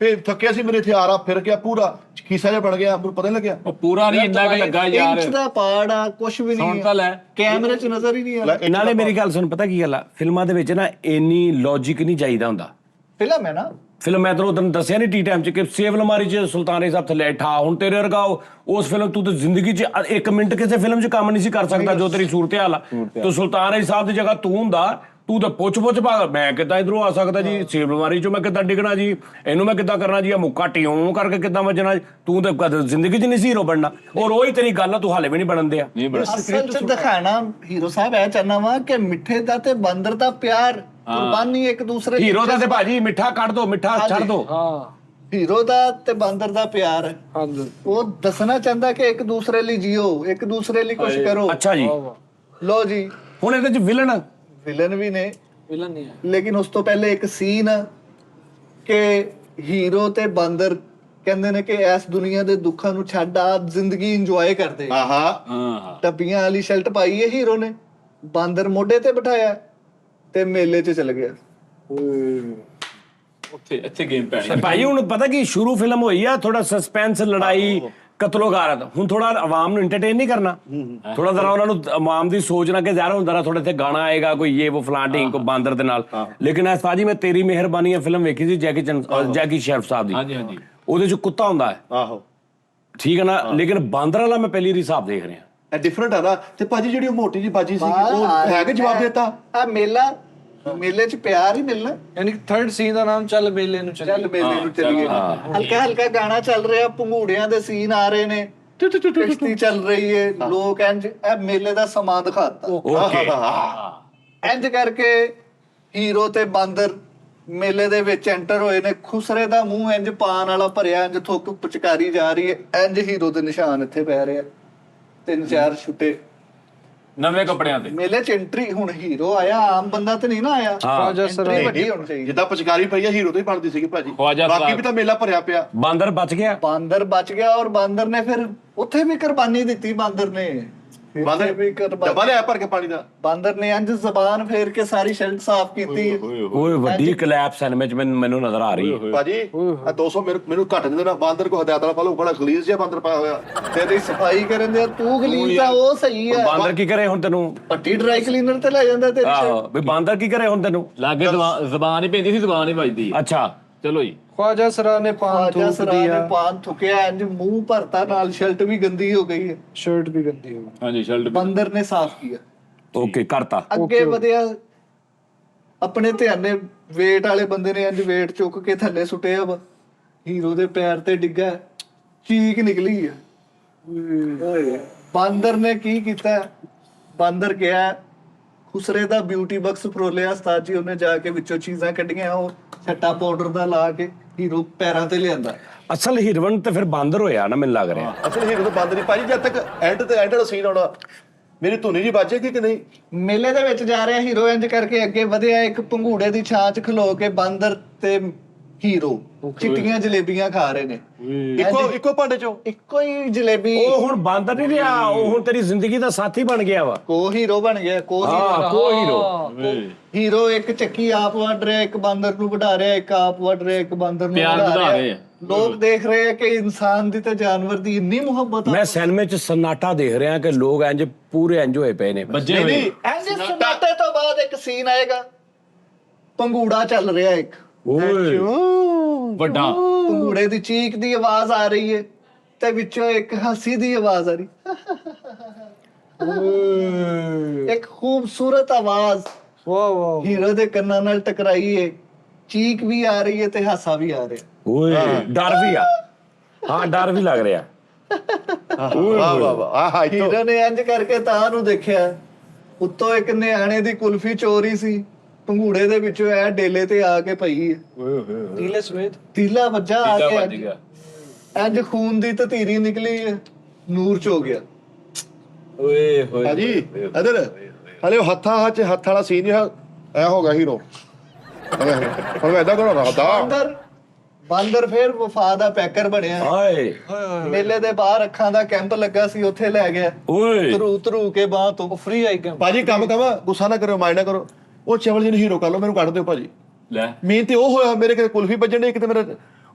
ਫੇ ਥੱਕਿਆ ਸੀ, ਮੇਰੇ ਇੱਥੇ ਆਰਾ ਫਿਰ ਗਿਆ ਪੂਰਾ, ਖੀਸਾ ਜਿਹਾ ਬਣ ਗਿਆ, ਮੈਨੂੰ ਪਤਾ ਨਹੀਂ ਲੱਗਿਆ। ਉਹ ਪੂਰਾ ਨਹੀਂ ਇੰਨਾ ਕਿ ਲੱਗਾ ਯਾਰ। ਇੰਚ ਦਾ ਪਾੜ ਆ, ਕੁਛ ਵੀ ਸੁਣ ਨਹੀਂ ਤਾਂ ਲੈ। ਕੈਮਰੇ 'ਚ ਨਜ਼ਰ ਹੀ ਨਹੀਂ ਆ। ਨਾਲੇ ਮੇਰੀ ਗੱਲ ਸੁਣ, ਪਤਾ ਕੀ ਗੱਲ ਆ, ਫਿਲਮਾਂ ਦੇ ਵਿੱਚ ਨਾ ਇੰਨੀ ਲੌਜੀਕ ਨਹੀਂ ਚਾਹੀਦਾ ਹੁੰਦਾ। ਫਿਲਮ ਹੈ ਨਾ। ਫਿਲਮ ਮੈਂ ਤੈਨੂੰ ਦੱਸਿਆ ਨਹੀਂ ਟੀ ਟਾਈਮ ਚ ਕਿ ਸੇਵ ਲਮਾਰੀ ਚ ਸੁਲਤਾਨ ਸਾਹਿਬ ਥੱਲੇ ਠਾ। ਹੁਣ ਤੇਰੇ ਵਰਗਾ ਉਸ ਫਿਲਮ ਤੂੰ ਤਾਂ ਜ਼ਿੰਦਗੀ ਚ 1 ਮਿੰਟ ਕਿਸੇ ਫਿਲਮ ਚ ਕੰਮ ਨਹੀਂ ਸੀ ਕਰ ਸਕਦਾ ਜੋ ਤੇਰੀ ਸੂਰਤ ਹਾਲ ਆ। ਤੂੰ ਸੁਲਤਾਨ ਸਾਹਿਬ ਦੀ ਜਗ੍ਹਾ ਤੂੰ ਹੁੰਦਾ, ਤੂੰ ਤਾਂ ਪੁੱਛ ਭਾਗ, ਮੈਂ ਕਿੱਦਾਂ ਇਧਰੋਂ ਆ ਸਕਦਾ ਜੀ, ਸੇਵ ਲਮਾਰੀ ਚੋਂ ਮੈਂ ਕਿੱਦਾਂ ਡਿੱਗਣਾ ਜੀ, ਇਹਨੂੰ ਮੈਂ ਕਿੱਦਾਂ ਕਰਨਾ ਜੀ, ਆ ਮੁੱਕਾ ਟਿਉਂ ਕਰਕੇ ਕਿੱਦਾਂ ਵੱਜਣਾ। ਤੂੰ ਤਾਂ ਕਦੇ ਜ਼ਿੰਦਗੀ ਚ ਨਹੀਂ ਸੀ ਹੀਰੋ ਬਣਨਾ। ਔਰ ਉਹੀ ਤੇਰੀ ਗੱਲ ਆ, ਤੂੰ ਹਾਲੇ ਵੀ ਨਹੀਂ ਬਣਨ ਦਿਆ। ਅਸਲ 'ਚ ਦਿਖਾਣਾ ਹੀਰੋ ਸਾਹਿਬ ਐ ਚਾਹਨਾ ਵਾ ਕਿ ਮਿੱਠੇ ਦਾ ਤੇ ਬਾਂਦਰ ਦਾ ਪਿਆਰ, ਕੁਰਬਾਨੀ ਇੱਕ ਦੂਸਰੇ ਦੀ। ਹੀਰੋ ਦਾ ਤੇ ਭਾਜੀ ਮਿੱਠਾ ਕੱਢ ਦੋ, ਮਿੱਠਾ ਛੱਡ ਦੋ। ਹਾਂ ਹੀਰੋ ਦਾ ਤੇ ਬਾਂਦਰ ਦਾ ਪਿਆਰ ਹੈ। ਹਾਂਜੀ ਉਹ ਦੱਸਣਾ ਚਾਹੁੰਦਾ ਕਿ ਇੱਕ ਦੂਸਰੇ ਲਈ ਜੀਓ, ਇੱਕ ਦੂਸਰੇ ਲਈ ਕੁਝ ਕਰੋ। ਅੱਛਾ ਜੀ, ਲੋ ਜੀ, ਹੁਣ ਇਹਦੇ ਚ ਵਿਲਨ ਵਿਲਨ ਵੀ ਨੇ, ਵਿਲਨ ਨਹੀਂ ਹੈ। ਲੇਕਿਨ ਉਸ ਤੋਂ ਪਹਿਲੇ ਇੱਕ ਸੀਨ ਕਿ ਹੀਰੋ ਤੇ ਬਾਂਦਰ ਕਹਿੰਦੇ ਨੇ ਕਿ ਇਸ ਦੁਨੀਆ ਦੇ ਦੁੱਖਾਂ ਨੂੰ ਛੱਡ ਆ, ਜ਼ਿੰਦਗੀ ਇੰਜੋਏ ਕਰਦੇ। ਆਹਾ ਹਾਂ ਟੱਬੀਆਂ ਵਾਲੀ ਸ਼ਰਟ ਪਾਈ ਹੈ ਹੀਰੋ ਨੇ, ਬਾਂਦਰ ਮੋਢੇ ਤੇ ਬਿਠਾਇਆ ਤੇ ਮੇਲੇ 'ਚ ਚਲ ਗਿਆ। ਇੱਥੇ ਗੇਮ ਪੈਣੀ। ਭਾਈ ਹੁਣ ਪਤਾ ਕੀ ਸ਼ੁਰੂ ਫਿਲਮ ਹੋਈ ਆ, ਥੋੜਾ ਸਸਪੈਂਸ, ਲੜਾਈ, ਕਤਲੋਗਾਰਤ। ਹੁਣ ਥੋੜਾ ਆਵਾਮ ਨੂੰ ਐਂਟਰਟੇਨ ਨਹੀਂ ਕਰਨਾ, ਥੋੜਾ ਜ਼ਰਾ ਉਹਨਾਂ ਨੂੰ ਆਵਾਮ ਦੀ ਸੋਚਣਾ ਕਿ ਜ਼ਾਹਰ ਹੁੰਦਾ ਥੋੜਾ ਇੱਥੇ ਗਾਣਾ ਆਏਗਾ, ਕੋਈ ਇਹ ਉਹ ਫਲਾਂ ਢੀਂਗ, ਕੋਈ ਬਾਂਦਰ ਦੇ ਨਾਲ। ਲੇਕਿਨ ਐਸਾ ਜੀ ਮੈਂ ਤੇਰੀ ਮਿਹਰਬਾਨੀ ਫਿਲਮ ਵੇਖੀ ਸੀ ਜੈਕੀ ਸ਼ੈਰਫ ਸਾਹਿਬ ਦੀ। ਹਾਂਜੀ ਹਾਂਜੀ। ਉਹਦੇ ਚ ਕੁੱਤਾ ਹੁੰਦਾ ਹੈ, ਆਹੋ ਠੀਕ ਹੈ ਨਾ, ਲੇਕਿਨ ਬਾਂਦਰ ਵਾਲਾ ਮੈਂ ਪਹਿਲੀ ਵਾਰੀ ਹਿਸਾਬ ਦੇਖ ਰਿਹਾ। ਇਹ ਡਿਫਰੈਂਟ ਆ ਨਾ। ਤੇ ਭਾਜੀ ਜਿਹੜੀ ਉਹ ਮੋਟੀ ਜੀ ਬਾਜੀ ਸੀ ਉਹ ਹੈ ਕਿ ਜਵਾਬ ਦੇਤਾ? ਆ ਮੇਲੇ 'ਚ ਪਿਆਰ ਹੀ ਮਿਲਣਾ। ਯਾਨੀ ਥਰਡ ਸੀਨ ਦਾ ਨਾਮ ਚੱਲ ਮੇਲੇ ਨੂੰ ਚੱਲ ਮੇਲੇ ਨੂੰ ਚੱਲੀਏ। ਹਲਕਾ ਹਲਕਾ ਗਾਣਾ ਚੱਲ ਰਿਹਾ, ਭੰਗੂੜਿਆਂ ਦੇ ਸੀਨ ਆ ਰਹੇ ਨੇ, ਕਿਸ਼ਤੀ ਚੱਲ ਰਹੀ ਹੈ, ਲੋਕ ਇੰਜ ਇਹ ਮੇਲੇ ਦਾ ਸਮਾਂ ਦਿਖਾਤਾ। ਓਕੇ, ਇੰਜ ਕਰਕੇ ਹੀਰੋ ਤੇ ਬਾਂਦਰ ਮੇਲੇ ਦੇ ਵਿੱਚ ਐਂਟਰ ਹੋਏ ਨੇ। ਖੁਸਰੇ ਦਾ ਮੂੰਹ ਇੰਜ ਪਾਨ ਵਾਲਾ ਭਰਿਆ, ਇੰਜ ਥੁੱਕ ਪੁਚਕਾਰੀ ਜਾ ਰਹੀ ਹੈ, ਇੰਜ ਹੀਰੋ ਦੇ ਨਿਸ਼ਾਨ ਇੱਥੇ ਪੈ ਰਹੇ ਆ, 3-4 ਛੁੱਟੇ ਨਵੇਂ ਕੱਪੜਿਆਂ ਤੇ। ਮੇਲੇ 'ਚ ਐਂਟਰੀ, ਹੁਣ ਹੀਰੋ ਆਇਆ, ਆਮ ਬੰਦਾ ਤੇ ਨਹੀਂ ਨਾ ਆਇਆ। ਖਵਾਜਾ ਸਰ Entry ਵੱਡੀ ਹੋਣੀ ਚਾਹੀਦੀ। ਜਿੱਦਾਂ ਪਚਕਾਰੀ ਪਈ ਆ ਹੀਰੋ ਤੋਂ ਹੀ ਬਣਦੀ ਸੀਗੀ ਭਾਜੀ, ਖਵਾਜਾ ਬਾਕੀ ਸਾਹਿਬ। ਵੀ ਤਾਂ ਮੇਲਾ ਭਰਿਆ ਪਿਆ। ਬਾਂਦਰ ਬਚ ਗਿਆ। ਬਾਂਦਰ ਬਚ ਗਿਆ, ਔਰ ਬਾਂਦਰ ਨੇ ਫਿਰ ਉੱਥੇ ਵੀ ਕੁਰਬਾਨੀ ਦਿੱਤੀ। ਬਾਂਦਰ ਨੇ ਬਾਂਦਰ ਵੀ ਡੱਬਾ ਲਿਆ ਭਰ ਕੇ ਪਾਣੀ ਦਾ। ਬਾਂਦਰ ਨੇ ਇੰਜ ਜ਼ਬਾਨ ਫੇਰ ਕੇ ਸਾਰੀ ਸ਼ੈਲਟ ਸਾਫ਼ ਕੀਤੀ। ਓਏ ਵੱਡੀ ਕਲੈਪ ਸਿਨੇਮੇ ਚ ਮੈਨੂੰ ਨਜ਼ਰ ਆ ਰਹੀ ਹੈ। ਭਾਜੀ ਆ 200 ਮੈਨੂੰ ਘੱਟ ਦੇ ਦੇਣਾ। ਬਾਂਦਰ ਕੋ ਹਦਾਇਤ ਵਾਲਾ ਪਾਲੋ, ਬੜਾ ਗਲੀਜ਼ ਜਿਹਾ ਬਾਂਦਰ ਪਾਇਆ ਹੋਇਆ। ਤੇਰੀ ਸਫਾਈ ਕਰਨ ਦੇ ਤੂੰ ਗਲੀਜ਼ ਆ, ਉਹ ਸਹੀ ਆ। ਬਾਂਦਰ ਕੀ ਕਰੇ ਹੁਣ ਤੈਨੂੰ? ਪੱਟੀ ਡਰਾਈ ਕਲੀਨਰ ਤੇ ਲੈ ਜਾਂਦਾ ਤੇਰੀ shirt। ਆਹੋ ਵੀ ਬਾਂਦਰ ਕੀ ਕਰੇ ਹੁਣ ਤੈਨੂੰ? ਲਾਗੇ ਜ਼ਬਾਨ ਹੀ ਪੈਂਦੀ ਸੀ, ਜ਼ਬਾਨ ਹੀ ਵੱਜਦੀ। ਅੱਛਾ ਚਲੋ ਜੀ। ਖਵਾਜਾ ਸਰਾ ਨੇ ਪਾਨ ਖਵਾਜਾ ਥੂਕ ਸਰਾ ਨੇ ਦਿਆ, ਪਾਨ ਥੁਕਿਆ, ਇੰਜ ਮੂੰਹ ਭਰਤਾ, ਨਾਲ ਸ਼ਰਟ ਵੀ ਗੰਦੀ ਹੋ ਗਈ ਹੈ। ਸ਼ਰਟ ਵੀ ਗੰਦੀ ਹੋ ਗਈ। ਹਾਂਜੀ ਸ਼ਰਟ ਬਾਂਦਰ ਨੇ ਸਾਫ਼ ਕੀਤਾ, ਓਕੇ ਕਰਤਾ। ਅੱਗੇ ਵਧਿਆ। ਆਪਣੇ ਧਿਆਨੇ ਵੇਟ ਵਾਲੇ ਬੰਦੇ ਨੇ ਇੰਜ ਵੇਟ ਚੁੱਕ ਕੇ ਥੱਲੇ ਸੁੱਟਿਆ ਵਾ, ਹੀਰੋ ਦੇ ਪੈਰ ਤੇ ਡਿੱਗਾ, ਚੀਕ ਨਿਕਲੀ ਆ। ਬਾਂਦਰ ਨੇ ਕੀ ਕੀਤਾ? ਬਾਂਦਰ ਗਿਆ, ਖੁਸਰੇ ਦਾ ਬਿਊਟੀ ਬਕਸ ਫਰੋਲਿਆ ਉਸਤਾਦ ਜੀ, ਉਹਨੇ ਜਾ ਕੇ ਵਿੱਚੋਂ ਚੀਜ਼ਾਂ ਕੱਢੀਆਂ, ਉਹ ਛੱਟਾ ਪਾਊਡਰ ਦਾ ਲਾ ਕੇ ਹੀਰੋ ਪੈਰਾਂ ਤੇ ਲਿਆਂਦਾ। ਅਸਲ ਹੀਰੋਇਨ ਤੇ ਫਿਰ ਬਾਂਦਰ ਹੋਇਆ ਨਾ, ਮੈਨੂੰ ਲੱਗ ਰਿਹਾ। ਅਸਲ ਹੀਰੋ ਤਾਂ ਬਾਂਦਰ ਹੀ ਭਾਜੀ। ਜਦ ਤੱਕ ਐਂਡ ਵਾਲਾ ਸੀਨ ਆਉਣਾ, ਮੇਰੀ ਧੁਨੀ ਜੀ ਬਾਜੇਗੀ ਕਿ ਨਹੀਂ? ਮੇਲੇ ਦੇ ਵਿੱਚ ਜਾ ਰਿਹਾ ਹੀਰੋ, ਇੰਜ ਕਰਕੇ ਅੱਗੇ ਵਧਿਆ, ਇੱਕ ਭੰਗੂੜੇ ਦੀ ਛਾਂ 'ਚ ਖਲੋ ਕੇ ਬਾਂਦਰ ਤੇ ਹੀਰੋ ਚਿੱਟੀਆਂ ਜਲੇਬੀਆਂ ਖਾ ਰਹੇ ਨੇ। ਇੱਕੋ ਭਾਂਡੇ ਚੋਂ ਇੱਕੋ ਹੀ ਜਲੇਬੀ। ਉਹ ਹੁਣ ਬਾਂਦਰ ਨਹੀਂ ਰਿਹਾ, ਉਹ ਹੁਣ ਤੇਰੀ ਜ਼ਿੰਦਗੀ ਦਾ ਸਾਥੀ ਬਣ ਗਿਆ ਵਾ। ਕੋ ਹੀਰੋ ਬਣ ਗਿਆ, ਕੋ ਹੀਰੋ। ਹੀਰੋ ਇੱਕ ਚੱਕੀ ਆਪ ਵੱਢ ਰਿਹਾ, ਇੱਕ ਬਾਂਦਰ ਨੂੰ ਵਢਾ ਰਿਹਾ, ਇੱਕ ਆਪ ਵੱਢ ਰਿਹਾ, ਇੱਕ ਬਾਂਦਰ ਨੂੰ ਪਿਆਰ ਵਢਾ ਵਧਾ ਰਹੇ ਰਿਹਾ। ਆ। ਲੋਕ ਦੇਖ ਰਹੇ ਆ ਕਿ ਇਨਸਾਨ ਦੀ ਤੇ ਜਾਨਵਰ ਦੀ ਇੰਨੀ ਮੁਹੱਬਤ ਆ। ਮੈਂ ਸਿਨੇਮੇ ਚ ਸਨਾਟਾ ਦੇਖ ਰਿਹਾ ਕਿ ਲੋਕ ਇੰਜ ਪੂਰੇ ਇੰਜ ਹੋਏ ਪਏ ਨੇ। ਵੱਜੇ ਹੋਏ। ਇੰਜ ਸਨਾਟੇ ਤੋਂ ਬਾਅਦ ਇੱਕ ਸੀਨ ਆਏਗਾ, ਪੰਗੂੜਾ ਚੱਲ ਰਿਹਾ ਇੱਕ, ਓਏ ਵੱਡਾ ਪੰਗੂੜੇ ਦੀ ਚੀਕ ਦੀ ਆਵਾਜ਼ ਆ ਰਹੀ ਹੈ ਤੇ ਵਿੱਚੋਂ ਇੱਕ ਹਾਸੀ ਦੀ ਆਵਾਜ਼ ਆ ਰਹੀ। ਇੱਕ ਖੂਬਸੂਰਤ ਆਵਾਜ਼ ਵਾਹ ਵਾਹ। ਹੀਰੋ ਦੇ ਕੰਨਾਂ ਨਾਲ ਟਕਰਾਈ ਹੈ, ਚੀਕ ਵੀ ਆ ਰਹੀ ਹੈ ਤੇ ਹਾਸਾ ਵੀ ਆ ਰਿਹਾ। ਓਏ ਡਰ ਵੀ ਆ, ਹਾਂ ਡਰ ਵੀ ਲੱਗ ਰਿਹਾ। ਵਾਹ ਵਾਹ ਵਾਹ। ਆਹ ਹੀਰੋ ਨੇ ਇੰਜ ਕਰਕੇ ਤਾਂ ਨੂੰ ਦੇਖਿਆ, ਉੱਤੋਂ ਇੱਕ ਨਿਆਣੇ ਦੀ ਕੁਲਫੀ ਚੋਰੀ ਸੀ, ਪੰਗੂੜੇ ਦੇ ਵਿੱਚੋਂ ਐ ਡੇਲੇ ਤੇ ਆ ਕੇ ਪਈ ਹੈ। ਨੀਲੇ ਸਮੇਤ ਤੀਲਾ ਵੱਜਾ ਆ ਟੀਕਾ ਕੇ ਵੱਜ ਗਿਆ। ਇੰਜ ਖੂਨ ਦੀ ਤਤੀਰੀ ਨਿਕਲੀ ਹੈ, ਨੂਰ ਚ ਹੋ ਗਿਆ। ਓਏ ਹੋਏ ਭਾਜੀ ਇਧਰ ਹਲੇ ਉਹ ਹੱਥ ਵਾਲਾ ਸੀਨ ਹੀ ਐ ਹੋ ਗਿਆ ਹੀਰੋ। ਹੁਣ ਐਦਾਂ ਕਰੋ ਨਾ ਬਾਂਦਰ ਫੇਰ ਵਫਾ ਦਾ ਪੈਕਰ ਬਣਿਆ। ਹਾਏ ਮੇਲੇ ਦੇ ਬਾਹਰ ਅੱਖਾਂ ਦਾ ਕੈਂਪ ਲੱਗਾ ਸੀ, ਉੱਥੇ ਲੈ ਗਿਆ ਓਏ ਧਰੂ ਕੇ ਬਾਹ ਤੋਂ। Free item. ਭਾਜੀ ਕੰਮ ਗੁੱਸਾ ਨਾ ਕਰੋ, ਮਾਈਂਡ ਨਾ ਕਰੋ। ਉਹ ਚਵਲ ਜੀ ਨੂੰ ਹੀਰੋ ਕਰ ਲਓ, ਮੈਨੂੰ ਕੱਢ ਦਿਓ ਭਾਜੀ। ਲੈ ਮੇਨ ਤੇ ਉਹ ਹੋਇਆ, ਮੇਰੇ ਕਿਤੇ ਕੁਲਫੀ ਵੱਜਣ ਦੇ, ਕਿਤੇ ਮੇਰਾ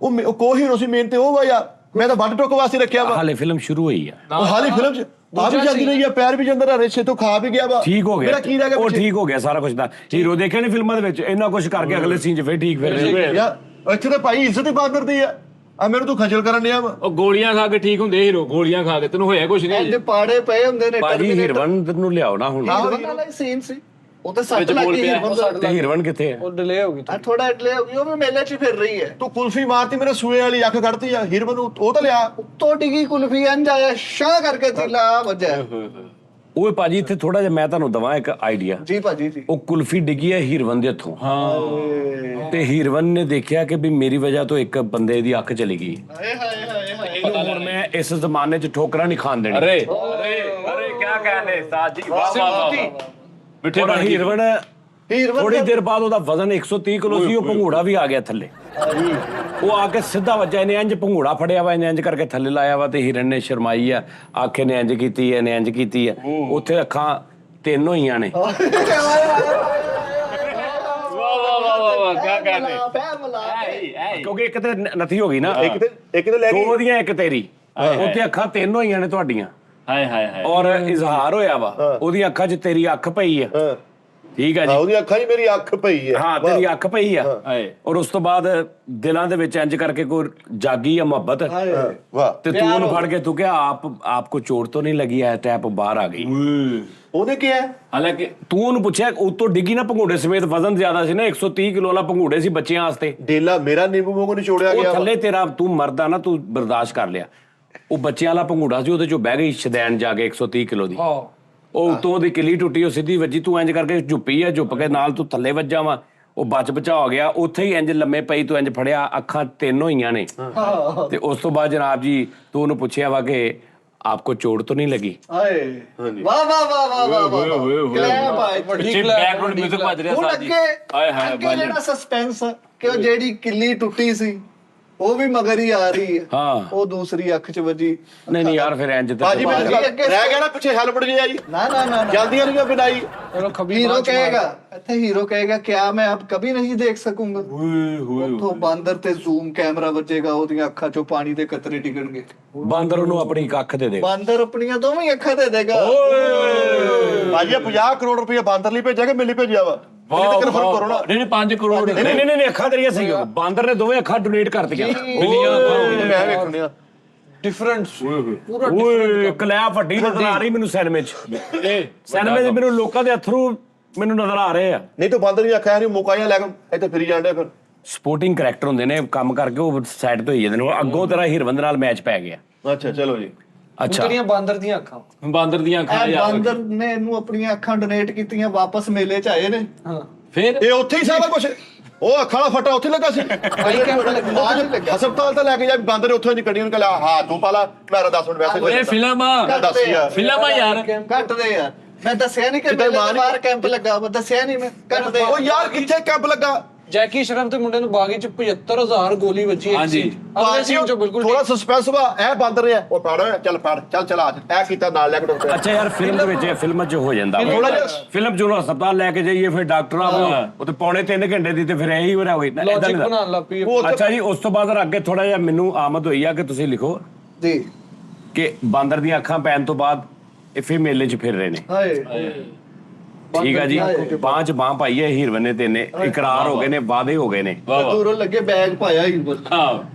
ਉਹ ਕੋ ਹੀਰੋ ਸੀ। ਮੇਨ ਤੇ ਉਹ ਵਾ ਯਾਰ, ਮੈਂ ਤਾਂ ਵੱਡ ਟੁੱਕ ਵਾਸਤੇ ਰੱਖਿਆ ਵਾ। ਹਾਲੇ ਫਿਲਮ ਸ਼ੁਰੂ ਹੋਈ ਆ। ਉਹ ਹਾਲੀ ਫਿਲਮ ਚ ਆ ਵੀ ਜਾਂਦੀ ਰਹੀ ਆ, ਪੈਰ ਵੀ ਜਾਂਦਾ ਰਿਹਾ, ਰੇਸ਼ੇ ਤੋਂ ਖਾ ਵੀ ਗਿਆ ਵਾ। ਠੀਕ ਹੋ ਗਿਆ, ਮੇਰਾ ਕੀ ਰਹਿ ਗਿਆ ਉਹ ਪਿੱਛੇ? ਠੀਕ ਹੋ ਗਿਆ ਸਾਰਾ ਕੁਝ ਦਾ। ਹੀਰੋ ਦੇਖਿਆ ਨੀ ਫਿਲਮਾਂ ਦੇ ਵਿੱਚ ਇੰਨਾ ਕੁਝ ਕਰਕੇ ਅਗਲੇ ਸੀਨ 'ਚ ਫੇਰ ਠੀਕ ਫਿਰ ਯਾਰ ਇੱਥੇ ਤਾਂ ਭਾਈ ਇੱਜ਼ਤ ਹੀ ਬਾਂਦਰ ਦੀ ਆ। ਆ ਮੈਨੂੰ ਤੂੰ ਖਜਲ ਕਰਨ ਡਿਆ ਵਾ। ਉਹ ਗੋਲੀਆਂ ਖਾ ਕੇ ਠੀਕ ਹੁੰਦੇ ਹੀਰੋ, ਗੋਲੀਆਂ ਖਾ ਕੇ। ਤੈਨੂੰ ਹੋਇਆ ਕੁਝ ਨਹੀਂ ਇੰਜ ਪਾੜੇ ਪਏ ਹੁੰਦੇ ਨੇ। ਭਾਜੀ ਹੀਰੋਇਨ ਨੂੰ ਲਿਆਓ ਨਾ ਹੁਣ। ਹੀਰੋਇਨ ਵਾਲਾ ਹੀ ਸੀਨ ਸੀ, ਉਹ ਤਾਂ ਸੱਟ ਵਿੱਚ ਲੱਗ ਬੋਲ ਗਈ ਪਿਆ। ਹੀਰੋਇਨ ਦਾ। ਤੇ ਹੀਰੋਇਨ ਕਿੱਥੇ ਹੈ? ਉਹ ਡਿਲੇ ਹੋ ਗਈ। ਆ ਥੋੜਾ ਡਿਲੇ ਹੋ ਗਈ, ਉਹ ਵੀ ਮੇਲੇ 'ਚ ਫਿਰ ਰਹੀ ਹੈ। ਤੂੰ ਕੁਲਫੀ ਮਾਰਤੀ, ਮੇਰੇ ਸੂਏ ਵਾਲੀ ਅੱਖ ਕੱਢਤੀ ਆ। ਹੀਰੋ ਨੂੰ ਉਹ ਤਾਂ ਲਿਆ। ਉੱਤੋਂ ਡਿੱਗੀ ਕੁਲਫੀ, ਇੰਜ ਆਇਆ ਸ਼ਾਹ ਕਰਕੇ ਤੀਲਾ ਵੱਜਿਆ। ਓਏ ਭਾਜੀ ਇੱਥੇ ਥੋੜਾ ਜਿਹਾ ਮੈਂ ਤੁਹਾਨੂੰ ਦਵਾਂ ਇੱਕ ਆਈਡੀਆ। ਜੀ ਭਾਜੀ ਜੀ। ਉਹ ਕੁਲਫੀ ਡਿੱਗੀ ਹੈ ਹੀਰੋਇਨ ਦੇ ਹੱਥੋਂ, ਤੇ ਹੀਰੋਇਨ ਨੇ ਦੇਖਿਆ ਕਿ ਵੀ ਮੇਰੀ ਵਜ੍ਹਾ ਤੋਂ ਇੱਕ ਬੰਦੇ ਦੀ ਅੱਖ ਚਲੀ ਗਈ। ਹਾਏ ਹਾਏ ਹਾਏ ਹਾਏ। ਇਹਨੂੰ ਹੁਣ ਮੈਂ ਇਸ ਜ਼ਮਾਨੇ 'ਚ ਠੋਕਰਾਂ ਨਹੀਂ ਖਾਣ ਦੇਣੀ। ਅਰੇ ਅਰੇ ਅਰੇ ਕੀ ਕਹਿੰਦੇ ਸਾਜੀ, ਵਾਹ ਵਾਹ ਵਾਹ। ਮਿੱਠੇ ਉਹਦਾ ਬਣ ਗਏ। ਹੀਰੋਇਨ ਥੋੜੀ ਦੇਰ ਬਾਅਦ ਉਹਦਾ ਵਜ਼ਨ 130 ਕਿਲੋ ਸੀ, ਉਹ ਭੰਗੂੜਾ ਵੀ ਆ ਗਿਆ ਥੱਲੇ। ਉਹ ਆ ਕੇ ਸਿੱਧਾ ਵੱਜਾ, ਇਹਨੇ ਇੰਜ ਭੰਗੂੜਾ ਫੜਿਆ ਵਾ, ਇਹਨੇ ਇੰਜ ਕਰਕੇ ਥੱਲੇ ਲਾਇਆ ਵਾ, ਤੇ ਹੀਰਨ ਨੇ ਸ਼ਰਮਾਈ ਆ, ਆਖੇ ਨੇ ਇੰਜ ਕੀਤੀ ਹੈ, ਇਹਨੇ ਇੰਜ ਕੀਤੀ ਹੈ। ਉੱਥੇ ਅੱਖਾਂ ਤਿੰਨ ਹੋਈਆਂ ਨੇ। ਵਾਹ ਵਾਹ ਵਾਹ ਵਾਹ ਕੀ ਕਹਿੰਦੇ। ਕਿਉਂਕਿ ਇੱਕ ਤੇ ਨਥੀ ਹੋ ਗਈ ਨਾ, ਇੱਕ ਤੇ ਲੈ ਗਈ। ਦੋ ਦੀਆਂ ਇੱਕ ਤੇਰੀ, ਉੱਥੇ ਅੱਖਾਂ ਤਿੰਨ ਹੋਈਆਂ ਨੇ ਤੁਹਾਡੀਆਂ। ਹਾਏ ਹਾਏ ਹਾਏ। ਔਰ ਇਜ਼ਹਾਰ ਹੋਇਆ ਵਾ, ਉਹਦੀਆਂ ਅੱਖਾਂ 'ਚ ਤੇਰੀ ਅੱਖ ਪਈ ਆ, ਠੀਕ ਹੈ ਜੀ ਉਹਦੀ ਅੱਖਾਂ 'ਚ ਮੇਰੀ ਅੱਖ ਪਈ ਹੈ। ਹਾਂ ਤੇਰੀ ਅੱਖ ਪਈ ਆ ਹਾਏ ਔਰ ਉਸ ਤੋਂ ਬਾਅਦ ਦਿਲਾਂ ਦੇ ਵਿੱਚ ਇੰਜ ਕਰਕੇ ਕੋਈ ਜਾਗੀ ਆ ਮੁਹੱਬਤ ਵਾਹ। ਤੇ ਤੂੰ ਉਹਨੂੰ ਫੜ ਕੇ ਤੂੰ ਕਿਹਾ ਆਪਕੋ ਚੋਟ तो नहीं लगी है टैप बाहर आ गई ਉਹਨੇ ਕੀ ਹੈ? ਹਾਲਾਂਕਿ ਤੂੰ ਉਹਨੂੰ ਪੁੱਛਿਆ ਉਤੋਂ ਡਿੱਗੀ ਨਾ ਭੰਗੂੜੇ ਸਮੇਤ ਵਜ਼ਨ ਜ਼ਿਆਦਾ ਸੀ ਨਾ 130 ਕਿਲੋ ਵਾਲਾ ਭੰਗੂੜੇ ਸੀ ਬੱਚਿਆਂ ਵਾਸਤੇ ਡੇਲਾ ਮੇਰਾ ਨਿੰਬੂ ਵਾਂਗੂ ਨਿਚੋੜਿਆ ਉਹ ਗਿਆ ਵਾ। ਥੱਲੇ ਤੇਰਾ ਤੂੰ ਮਰਦਾ ਨਾ ਤੂੰ ਬਰਦਾਸ਼ਤ ਕਰ ਲਿਆ ਉਹ ਬੱਚਿਆਂ ਵਾਲਾ ਭੰਗੂੜਾ ਸੀ ਉਹਦੇ ਚੋਂ ਬਹਿ ਗਈ ਸ਼ਦੈਨ ਜਾ ਕੇ 130 ਕਿਲੋ ਦੀ ਉਹ ਉਤੋਂ ਉਹਦੀ ਕਿੱਲੀ ਟੁੱਟੀ ਉਹ ਸਿੱਧੀ ਵੱਜੀ ਤੂੰ ਇੰਜ ਕਰਕੇ ਝੁੱਪੀ ਆ ਝੁੱਪ ਕੇ ਨਾਲ ਤੂੰ ਥੱਲੇ ਵੱਜਾ ਵਾ ਉਹ ਬਚ ਬਚਾ ਹੋ ਗਿਆ ਉੱਥੇ ਹੀ ਇੰਜ ਲੰਮੇ ਪਈ ਤੂੰ ਇੰਜ ਫੜਿਆ ਅੱਖਾਂ ਤਿੰਨ ਹੋਈਆਂ ਨੇ ਤੇ ਉਸ ਤੋਂ ਬਾਅਦ ਜਨਾਬ ਜੀ ਤੂੰ ਉਹਨੂੰ ਪੁੱਛਿਆ ਵਾ ਕਿ ਆਪਕੋ ਚੋਟ तो नहीं लगी ਹਾਏ ਵਾਹ ਵਾਹ ਵਾਹ ਵਾਹ ਵਾਹ ਵਾਹ ਕਲੈਪ ਆਏ ਪਿੱਛੇ ਬੈਕਗ੍ਰਾਉਂਡ ਮਿਊਜ਼ਿਕ ਵੱਜ ਰਿਹਾ ਹੁਣ ਸਾਜੀ ਅੱਗੇ ਹਾਏ ਹਾਏ ਅੱਗੇ ਜਿਹੜਾ ਸਸਪੈਂਸ ਕਿ ਉਹ ਜਿਹੜੀ ਕਿੱਲੀ ਟੁੱਟੀ ਸੀ ਉਹ ਵੀ ਮਗਰ ਹੀ ਆ ਰਹੀ ਹੈ ਹਾਂ ਉਹ ਦੂਸਰੀ ਅੱਖ 'ਚ ਵੱਜੀ ਨਹੀਂ ਯਾਰ ਫਿਰ ਇੰਜ ਤੇ ਭਾਜੀ ਭਾਜੀ ਮੈਨੂੰ ਅੱਗੇ ਰਹਿ ਗਿਆ ਨਾ ਪਿੱਛੇ ਹੈਲਮਟ ਜੀ ਆਈ ਨਾ ਨਾ ਨਾ ਜਲਦੀਆਂ ਨਹੀਂ ਬਿਨਾਈ। चलो खबीर हीरो कहेगा अच्छा हीरो कहेगा क्या मैं अब कभी नहीं देख सकूंगा ਉੱਥੋਂ ਬਾਂਦਰ ਤੇ ਜ਼ੂਮ ਕੈਮਰਾ ਵੱਜੇਗਾ ਉਹਦੀਆਂ ਅੱਖਾਂ 'ਚੋਂ ਪਾਣੀ ਦੇ ਕਤਰੇ ਡਿੱਗਣਗੇ ਬਾਂਦਰ ਉਹਨੂੰ ਆਪਣੀ ਇੱਕ ਅੱਖ ਦੇ ਦੇ ਬਾਂਦਰ ਆਪਣੀਆਂ ਦੋਵੇਂ ਅੱਖਾਂ ਦੇ ਦੇਗਾ ਭਾਜੀ ਇਹ 50 ਕਰੋੜ ਰੁਪਏ ਬਾਂਦਰ ਲਈ ਭੇਜਿਆ ਕਿ ਮੇਰੇ ਲਈ ਭੇਜਿਆ ਵਾ? ਇਹਨੇ ਤਾਂ ਕਨਫਰਮ ਕਰੋ ਨਾ। ਨਹੀਂ 5 ਕਰੋੜ ਨਹੀਂ ਅੱਖਾਂ ਤੇਰੀਆਂ ਸਹੀ ਹੋ ਬਾਂਦਰ ਨੇ ਦੋਵੇਂ ਅੱਖਾਂ ਡੋਨੇਟ ਕਰਤੀਆਂ ਮੈਂ ਵੇਖਣੇ ਆ। डिफरेंस पूरा ਓਏ ਕਲਿਆ ਵੱਡੀ ਨਜ਼ਰ ਆ ਰਹੀ ਮੈਨੂੰ ਸਿਨੇਮੇ 'ਚ ਸਿਨੇਮੇ 'ਚ ਮੈਨੂੰ ਲੋਕਾਂ ਦੇ ਅਥਰੂ ਮੈਨੂੰ ਨਜ਼ਰ ਆ ਰਹੇ ਆ ਨਹੀਂ ਤਾਂ ਬਾਂਦਰ ਨਹੀਂ ਅੱਖਾਂ ਨਹੀਂ ਮੁਕਾਇਆ ਲੈ ਕੇ ਇੱਥੇ ਫਿਰੀ ਜਾਂਦੇ ਫਿਰ। ਸਪੋਰਟਿੰਗ ਕਰੈਕਟਰ ਹੁੰਦੇ ਨੇ ਕੰਮ ਕਰਕੇ ਉਹ ਸਾਈਡ ਤੋਂ ਹੀ ਜਾਂਦੇ ਨੇ ਉਹ ਅੱਗੋਂ ਤੇਰਾ ਹੀਰਵੰਦ ਨਾਲ ਮੈਚ ਪੈ ਗਿਆ ਅੱਛਾ ਚਲੋ ਜੀ। ਅੱਛਾ तेरियां बांदर दी अखां ਬਾਂਦਰ ਦੀਆਂ ਅੱਖਾਂ ਇਹ ਯਾਰ ਬਾਂਦਰ ਨੇ ਇਹਨੂੰ ਆਪਣੀਆਂ ਅੱਖਾਂ ਡੋਨੇਟ ਕੀਤੀਆਂ ਵਾਪਸ ਮੇਲੇ 'ਚ ਆਏ ਨੇ हां ਫਿਰ ਇਹ ਉੱਥੇ ਹੀ ਸਾਰਾ ਕੁਝ ਉਹ ਅੱਖਾਂ ਦਾ ਫਟਾ ਉੱਥੇ ਲੱਗਾ ਸੀ ਭਾਈ ਕੈਂਪ ਲੱਗਾ ਹਸਪਤਾਲ ਤਾਂ ਲੈ ਕੇ ਜਾ ਬਾਂਦਰ ਉੱਥੋਂ ਨਹੀਂ ਕੱਢੀ ਉਹਨੂੰ ਕਹਿੰਦਾ ਹਾਂ ਤੂੰ ਪਾਲਾ ਮੇਰਾ 10 ਮਿੰਟ ਵੈਸੇ ਇਹ ਫਿਲਮ ਦੱਸ ਯਾਰ। ਫਿਲਮ ਆ ਯਾਰ ਕੱਟ ਦੇ ਯਾਰ ਮੈਂ ਦੱਸਿਆ ਨਹੀਂ ਕਿ ਜਿੱਦਾਂ ਮੇਲੇ ਮਾਰ- ਦੇ ਬਾਹਰ ਕੈਂਪ ਲੱਗਾ ਮੈਂ ਦੱਸਿਆ ਨਹੀਂ ਮੈਂ ਕੱਟ ਦੇ ਉਹ ਯਾਰ ਕਿੱਥੇ ਕੈਂਪ ਲੱਗਾ? जैकी श्रॉफ ਤੇ ਮੁੰਡੇ ਨੂੰ ਬਾਗੀ ਚ 75000 ਗੋਲੀ ਵੱਜੀ ਇੱਕ ਹਾਂਜੀ। ਸੀ ਅਗਲੇ ਸੀਨ ਚ ਬਿਲਕੁਲ ਥੋੜਾ ਸਸਪੈਂਸ ਵਾ ਇਹ ਬਾਂਦਰ ਹੈ ਉਹ ਪੜ ਚੱਲ ਪੜ ਚੱਲ ਆ ਇਹ ਕੀਤਾ ਨਾਲ ਲੈ ਕੇ ਡਾਕਟਰ ਅੱਛਾ ਯਾਰ ਫਿਲਮ ਦੇ ਵਿੱਚ ਫਿਲਮ 'ਚ ਹੋ ਜਾਂਦਾ ਥੋੜਾ ਜਿਹਾ ਫਿਲਮ 'ਚ ਉਹਨੂੰ ਹਸਪਤਾਲ ਲੈ ਕੇ ਜਾਈਏ ਫਿਰ ਡਾਕਟਰ ਆ ਉਹ ਤੇ ਪੌਣੇ 3 ਘੰਟੇ ਦੀ ਤੇ ਫਿਰ ਇਹੀ ਹੋ ਰਿਹਾ ਹੋਈ ਲੌਜਿਕ ਬਣਾਉਣ ਲੱਗ ਪਈ ਅੱਛਾ ਜੀ ਉਸ ਤੋਂ ਬਾਅਦ ਅੱਗੇ ਥੋੜਾ ਜਿਹਾ ਮੈਨੂੰ ਆਮਦ ਹੋਈ ਆ ਕਿ ਤੁਸੀਂ ਲਿਖੋ ਜੀ ਕਿ ਬਾਂਦਰ ਦੀਆਂ ਅੱਖਾਂ ਪੈਣ ਤੋਂ ਬਾਅਦ ਇਹ ਫਿਰ ਮੇਲੇ 'ਚ ਫਿਰ ਰਹੇ ਨੇ ਹਾਏ ਠੀਕ ਆ ਜੀ ਬਾਂਹ 'ਚ ਬਾਂਹ ਪਾਈ ਹੈ ਹੀਰਵਨ ਨੇ ਤੇ ਨੇ ਇਕਰਾਰ ਹੋ ਗਏ ਨੇ ਵਾਅਦੇ ਹੋ ਗਏ ਨੇ ਦੂਰੋਂ ਲੱਗੇ ਬੈਗ ਪਾਇਆ ਹੀ ਬਸ ਹਾਂ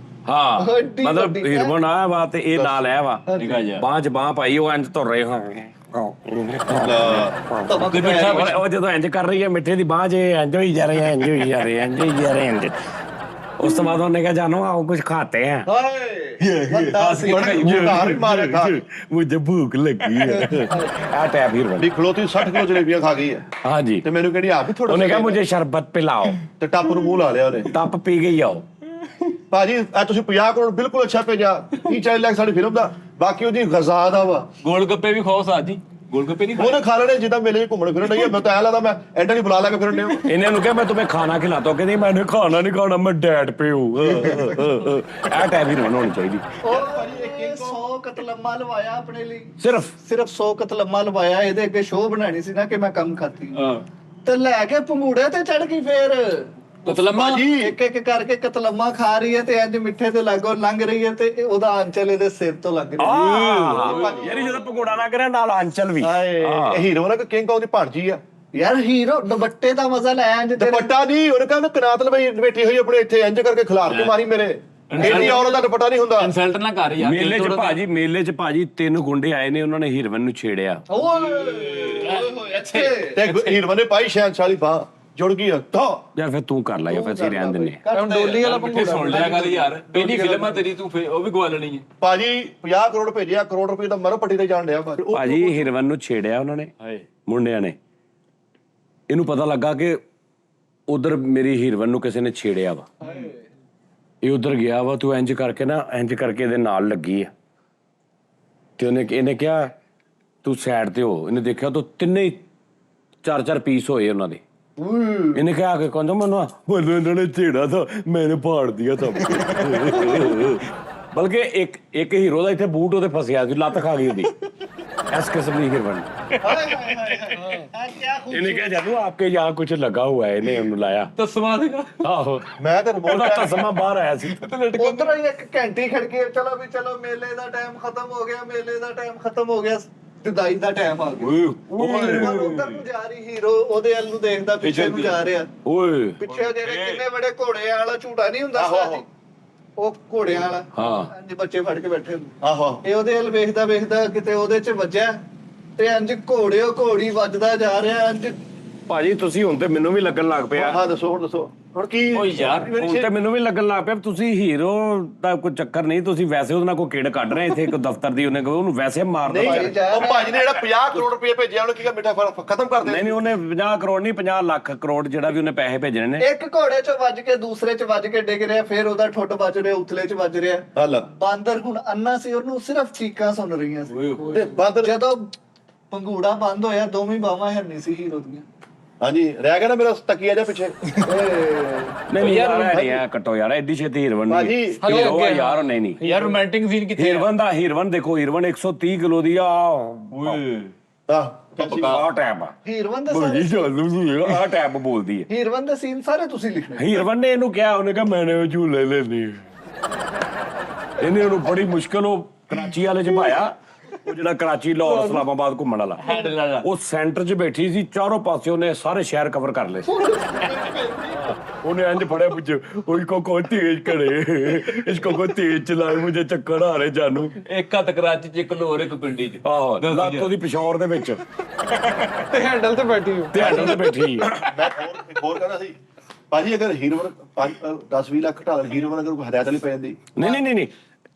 ਹਾਂ ਵੱਡੀ ਮਤਲਬ ਵੱਡੀ ਹੀਰਵਨ ਆਇਆ ਵਾ ਤੇ ਇਹ ਨਾਲ ਆਇਆ ਵਾ ਨਿਕਾ ਜਾ ਬਾਂਹ 'ਚ ਬਾਂਹ ਪਾਈ ਉਹ ਇੰਜ ਤੁਰ ਰਹੇ ਹੋਣਗੇ ਤਮਕ ਉਹ ਜਦੋਂ ਇੰਜ ਕਰ ਰਹੀ ਹੈ ਮਿੱਠੇ ਦੀ ਬਾਂਹ 'ਚ ਇੰਜ ਹੋਈ ਜਾ ਰਹੀ ਹੈ ਇੰਜ ਹੋਈ ਜਾ ਰਹੀ ਹੈ ਇੰਜ ਹੋਈ ਜਾ ਰਹੀ ਹੈ ਇੰਜ ਉਸ ਤੋਂ ਬਾਅਦ ਉਹਨੇ ਕਿਹਾ ਜਾਨੋ ਆਓ ਕੁਝ ਖਾਤੇ हैं ਹਾਏ ਵੱਡਾ ਸੀ ਉਤਾਰ ਮਾਰੇ ਖਾ मुझे भूख लगी है आ टैप हीरवन ਵੀ ਖਲੋਤੀ 60 ਕਿਲੋ ਜਲੇਬੀਆਂ ਖਾ ਗਈ ਹੈ हाँ जी ਤੇ ਮੈਨੂੰ ਕਹਿੰਦੀ ਆਪ ਵੀ ਥੋੜਾ ਉਹਨੇ ਕਿਹਾ मुझे शरबत पिलाओ ਤੇ ਟੱਪ ਨੂੰ ਮੂੰਹ ਲਾ ਲਿਆ ਉਹਨੇ टप पी गई आओ ਭਾਜੀ ਇਹ ਤੁਸੀਂ 50 ਕਰੋੜ ਬਿਲਕੁਲ ਅੱਛਾ ਭੇਜਿਆ 30-40 ਲੱਖ ਸਾਡੀ ਫਿਲਮ ਦਾ ਬਾਕੀ ਉਹਦੀ ਗਜ਼ਾ ਦਾ ਵਾ ਗੋਲ ਗੱਪੇ ਵੀ ਖਾਓ ਸਾਜੀ ਗੋਲ ਗੱਪੇ ਨਹੀਂ ਉਹਨੇ ਖਾ ਲੈਣੇ ਜਿੱਦਾਂ ਮੇਲੇ 'ਚ ਘੁੰਮਣ ਫਿਰਨ ਨਹੀਂ ਮੈਂ ਤਾਂ ਐ ਲੱਗਦਾ ਮੈਂ ਐਂਡਾ ਨਹੀਂ ਬੁਲਾ ਲਾ ਕੇ ਫਿਰਨ ਡਿਆ इन्हें नु क्या मैं तुम्हें खाना खिलाता हूँ कहती मैंने खाना नहीं खाना मैं डैड पे हूँ आ टैप हीरवन होनी चाहिए ਉਹ 100 ਕਤਲम्मा ਲਵਾਇਆ ਆਪਣੇ ਲਈ सिर्फ 100 ਕਤਲम्मा ਲਵਾਇਆ ਇਹਦੇ ਅੱਗੇ ਸ਼ੋਅ ਬਣਾਣੀ ਸੀ ਨਾ ਕਿ ਮੈਂ ਕੰਮ ਖਾਤੀ ਹਾਂ ਤੇ ਲੈ ਕੇ ਪੰਗੂੜੇ ਤੇ ਚੜ ਗਈ ਫੇਰ ਕਤਲਮਾ ਜੀ ਇੱਕ ਇੱਕ ਕਰਕੇ ਕਤਲम्मा ਖਾ ਰਹੀ ਹੈ ਤੇ ਇੰਜ ਮਿੱਠੇ ਤੇ ਲਾਗੋ ਲੰਘ ਰਹੀ ਹੈ ਤੇ ਉਹਦਾ ਅੰਚਲ ਇਹਦੇ ਸਿਰ ਤੋਂ ਲੱਗ ਰਹੀ ਹੈ यार ਜਦੋਂ ਪਕੌੜਾ ਨਾ ਕਰਿਆ ਨਾਲ ਆਂਚਲ ਵੀ ਹਾਏ ਇਹ ਹੀਰੋ ਨਾ ਕਿ ਕਿੰਗ ਕੌਂਗ ਦੀ ਭਾਣਜੀ ਆ ਯਾਰ ਹੀਰੋ ਦੁਪੱਟੇ ਦਾ ਮਜ਼ਾ ਲੈ ਇੰਜ ਤੇਰੇ ਦੁਪੱਟਾ ਨਹੀਂ ਉਹਨੇ ਕਹਿੰਦਾ ਕਨਾਤ ਲਵਾਈ ਬੈਠੀ ਹੋਈ ਆਪਣੇ ਇੱਥੇ ਇੰਜ ਕਰਕੇ ਖਿਲਾਰ ਕੇ ਮਾਰੀ ਮੇਰੇ ਇਹਦੀ ਔਰਤ ਦਾ ਦੁਪੱਟਾ ਨਹੀਂ ਹੁੰਦਾ ਇਨਸਲਟ ਨਾ ਕਰ ਯਾਰ ਮੇਲੇ 'ਚ ਭਾਜੀ 3 ਗੁੰਡੇ ਆਏ ਨੇ ਉਹਨਾਂ ਨੇ ਹੀਰਵਨ ਨੂੰ ਛੇੜਿਆ ਓਏ ਅੱਛੇ ਤੇ ਹੀਰੋ ਨੇ ਪਾਈ ਸ਼ਹਿਨਸ਼ਾਹੀ ਬਾਹ ਜੁੜ ਗਈ ਤਾਂ ਯਾਰ ਫਿਰ ਤੂੰ ਕਰ ਲੈ ਜਾਂ ਫਿਰ ਅਸੀਂ ਰਹਿਣ ਦਿੰਨੇ ਹੁਣ ਡੋਲੀ ਵਾਲਾ ਫਿਰ ਸੁਣ ਲਿਆ ਕਰ ਯਾਰ ਪਹਿਲੀ ਫਿਲਮ ਆ ਤੇਰੀ ਤੂੰ ਉਹ ਵੀ ਗਵਾ ਲੈਣੀ ਹੈ ਭਾਜੀ 50 ਕਰੋੜ ਭੇਜਿਆ ਕਰੋੜ ਰੁਪਏ ਦਾ ਮਰੋ ਪੱਟੀ ਤੇ ਜਾਣ ਡਿਆ ਭਾਜੀ ਹੀਰਵਨ ਨੂੰ ਛੇੜਿਆ ਉਹਨਾਂ ਨੇ ਮੁੰਡਿਆਂ ਨੇ ਇਹਨੂੰ ਪਤਾ ਲੱਗਾ ਕਿ ਉਧਰ ਮੇਰੀ ਹੀਰਵਨ ਨੂੰ ਕਿਸੇ ਨੇ ਛੇੜਿਆ ਵਾ ਇਹ ਉਧਰ ਗਿਆ ਵਾ ਤੂੰ ਇੰਜ ਕਰਕੇ ਨਾ ਇੰਜ ਕਰਕੇ ਇਹਦੇ ਨਾਲ ਲੱਗੀ ਆ ਤੇ ਇਹਨੇ ਕਿਹਾ ਤੂੰ ਸਾਈਡ ਤੇ ਹੋ ਇਹਨੇ ਦੇਖਿਆ ਤਾਂ ਤਿੰਨੇ 4-4 ਪੀਸ ਹੋਏ ਉਹਨਾਂ ਦੇ ਇਹਨੇ ਕਿਹਾ ਕਿ ਕਹਿੰਦਾ ਮੈਨੂੰ ਇਹਨਾਂ ਨੇ ਛੇੜਾ ਤਾਂ ਮੈਨੇ ਪਾੜ ਦਿਆ ਤਾਂ ਬਲਕਿ ਇੱਕ ਹੀਰੋ ਦਾ ਇੱਥੇ ਬੂਟ ਉਹਦੇ ਫਸਿਆ ਸੀ ਲੱਤ ਖਾ ਗਈ ਉਹਦੀ ਇਸ ਕਿਸਮ ਦੀ ਹੀਰਵਨ ਇਹਨੇ ਕਿਹਾ ਜਾਨੂ ਆਪਕੇ ਯਹਾਂ ਕੁਝ ਲਗਾ ਹੁਆ ਹੈ ਇਹਨੇ ਉਹਨੂੰ ਲਾਇਆ ਤਸਮਾ ਦੇਗਾ ਆਹੋ ਮੈਂ ਤੇ ਰਿਮੋਟ ਉਹਦਾ ਤਸਮਾ ਬਾਹਰ ਆਇਆ ਸੀ ਉਧਰ ਹੀ ਇੱਕ ਘੰਟੀ ਖੜਕੀ ਚਲੋ ਵੀ ਚਲੋ ਮੇਲੇ ਦਾ ਟਾਈਮ ਖਤਮ ਹੋ ਗਿਆ ਮੇਲੇ ਦਾ ਟਾਈਮ ਖਤਮ ਹੋ ਗਿਆ ਜੁਦਾਈ ਦਾ ਟਾਈਮ ਆ ਗਿਆ ਉਧਰ ਨੂੰ ਜਾ ਰਹੀ ਹੀਰੋ ਉਹਦੇ ਵੱਲ ਨੂੰ ਦੇਖਦਾ ਪਿੱਛੇ ਨੂੰ ਜਾ ਰਿਹਾ ਓਏ ਪਿੱਛੇ ਜਿਹੜੇ ਕਿੰਨੇ ਬੜੇ ਘੋੜੇ ਵਾਲਾ ਝੂਟਾ ਨਹੀਂ ਹੁੰਦਾ ਸਾਜੀ ਉਹ ਘੋੜਿਆਂ ਵਾਲਾ ਇੰਜ ਬੱਚੇ ਫੜ ਕੇ ਬੈਠੇ ਆਹੋ ਇਹ ਉਹਦੇ ਵੱਲ ਵੇਖਦਾ ਵੇਖਦਾ ਕਿਤੇ ਉਹਦੇ 'ਚ ਵੱਜਿਆ ਤੇ ਇੰਜ ਘੋੜੀ ਵੱਜਦਾ ਜਾ ਰਿਹਾ ਇੰਜ ਭਾਜੀ ਤੁਸੀਂ ਹੁਣ ਤੇ ਮੈਨੂੰ ਵੀ ਲੱਗਣ ਲੱਗ ਪਿਆ ਹਾਂ ਦੱਸੋ ਹੁਣ ਕੀ ਓ ਯਾਰ ਹੁਣ ਤੇ ਮੈਨੂੰ ਵੀ ਲੱਗਣ ਲੱਗ ਪਿਆ ਤੁਸੀਂ ਹੀਰੋ ਦਾ ਕੋਈ ਚੱਕਰ ਨਹੀਂ ਤੁਸੀਂ ਵੈਸੇ ਉਹਦੇ ਨਾਲ ਕੋਈ ਕਿਹੜ ਕੱਢ ਰਹੇ ਇੱਥੇ ਇੱਕ ਦਫ਼ਤਰ ਦੀ ਉਹਨੂੰ ਵੈਸੇ ਮਾਰ ਦੋ ਨਹੀਂ ਉਹ ਭਾਜੀ ਨੇ ਜਿਹੜਾ 50 ਕਰੋੜ ਰੁਪਏ ਭੇਜਿਆ ਉਹਨੇ ਕੀ ਮਿੱਠਾ ਖਤਮ ਕਰ ਦੇ ਨਹੀਂ ਉਹਨੇ 50 ਕਰੋੜ ਨਹੀਂ 50 ਲੱਖ ਕਰੋੜ ਜਿਹੜਾ ਵੀ ਉਹਨੇ ਪੈਸੇ ਭੇਜਣੇ ਨੇ ਇੱਕ ਘੋੜੇ 'ਚ ਵੱਜ ਕੇ ਦੂਸਰੇ 'ਚ ਵੱਜ ਕੇ ਡਿੱਗ ਰਿਹਾ ਫਿਰ ਉਹਦਾ ਠੁੱਟ ਵੱਜ ਰਿਹਾ ਉਥਲੇ 'ਚ ਵੱਜ ਰਿਹਾ ਹਲ ਬਾਂਦਰ ਹੁਣ ਅੰਨਾ ਸੀ ਉਹਨੂੰ ਸਿਰਫ ਚੀਕਾਂ ਸੁਣ ਰਹੀਆਂ ਸੀ ਤੇ ਬਾਂਦਰ ਜਦੋਂ ਪੰਗੂੜਾ ਬੰਦ ਹੋਇਆ ਦੋਵੇਂ ਬਾਹਾਂ ਹੈ ਨਹੀਂ ਸੀ ਹੀਰੋ ਦੀਆਂ ਹਾਂਜੀ ਰਹਿ ਗਿਆ ਨਾ ਮੇਰਾ ਤਕੀਆ ਜਿਹਾ ਪਿੱਛੇ ਨਹੀਂ ਯਾਰ ਨਹੀਂ ਆ ਕੱਟੋ ਯਾਰ ਐਡੀ ਛੇਤੀ ਹੀਰਵਨ ਨਹੀਂ ਹੀਰੋ ਆ ਯਾਰ ਨਹੀਂ ਯਾਰ ਰੋਮਾਂਟਿਕ ਸੀਨ ਕਿੱਥੇ ਹੀਰਵਨ ਦੇਖੋ ਹੀਰਵਨ 130 ਕਿਲੋ ਦੀ ਆ ਓਏ ਆ ਟੈਬ ਆ ਹੀਰਵਨ ਦਾ ਬੜੀ ਚਾਲੂ ਸੀ ਆ ਟੈਬ ਬੋਲਦੀ ਹੈ ਹੀਰਵਨ ਦਾ ਸੀਨ ਸਾਰੇ ਤੁਸੀਂ ਲਿਖਣੇ ਹੀਰਵਨ ਨੇ ਇਹਨੂੰ ਕਿਹਾ ਉਹਨੇ ਕਿਹਾ ਮੈਨੇ ਉਹ ਝੂਲੇ ਲੈਣੇ ਇਹਨੇ ਉਹਨੂੰ ਬੜੀ ਮੁਸ਼ਕਲ ਉਹ ਕਰਾਚੀ ਵਾਲੇ ਚ ਪਾਇਆ ਉਹ ਜਿਹੜਾ ਕਰਾਚੀ ਲਾਹੌਰ ਇਸਲਾਮਾਬਾਦ ਘੁੰਮਣ ਵਾਲਾ ਉਹ ਸੈਂਟਰ 'ਚ ਬੈਠੀ ਸੀ ਚਾਰੋਂ ਪਾਸੇ ਉਹਨੇ ਸਾਰੇ ਸ਼ਹਿਰ ਕਵਰ ਕਰ ਲਏ ਉਹਨੇ ਇੰਜ ਫੜਿਆ ਪੁੱਛ ਉਹ ਕੋ ਤੇਜ਼ ਕਰੇ ਇਸ ਕੋ ਤੇਜ਼ ਚਲਾਏ ਮੁਝੇ ਚੱਕਰ ਆ ਰਹੇ ਜਾਨੂ ਇੱਕ ਹੱਥ ਕਰਾਚੀ ਚ ਇੱਕ ਲੋਰ ਇੱਕ ਪਿੰਡੀ ਚ ਆਹੋ ਲੱਤ ਉਹਦੀ ਪਿਸ਼ੌਰ ਦੇ ਵਿੱਚ ਤੇ ਹੈਂਡਲ ਤੇ ਬੈਠੀ ਹੋ ਤੇ ਹੈਂਡਲ ਤੇ ਬੈਠੀ ਮੈਂ ਹੋਰ ਕਹਿੰਦਾ ਸੀ ਭਾਜੀ ਅਗਰ ਹੀਰੋ 10-20 ਲੱਖ ਢਾਲ ਹੀਰੋ ਅਗਰ ਕੋਈ ਹਦਾਇਤ ਨਹੀਂ ਪੈ ਜਾਂਦੀ ਨਹੀਂ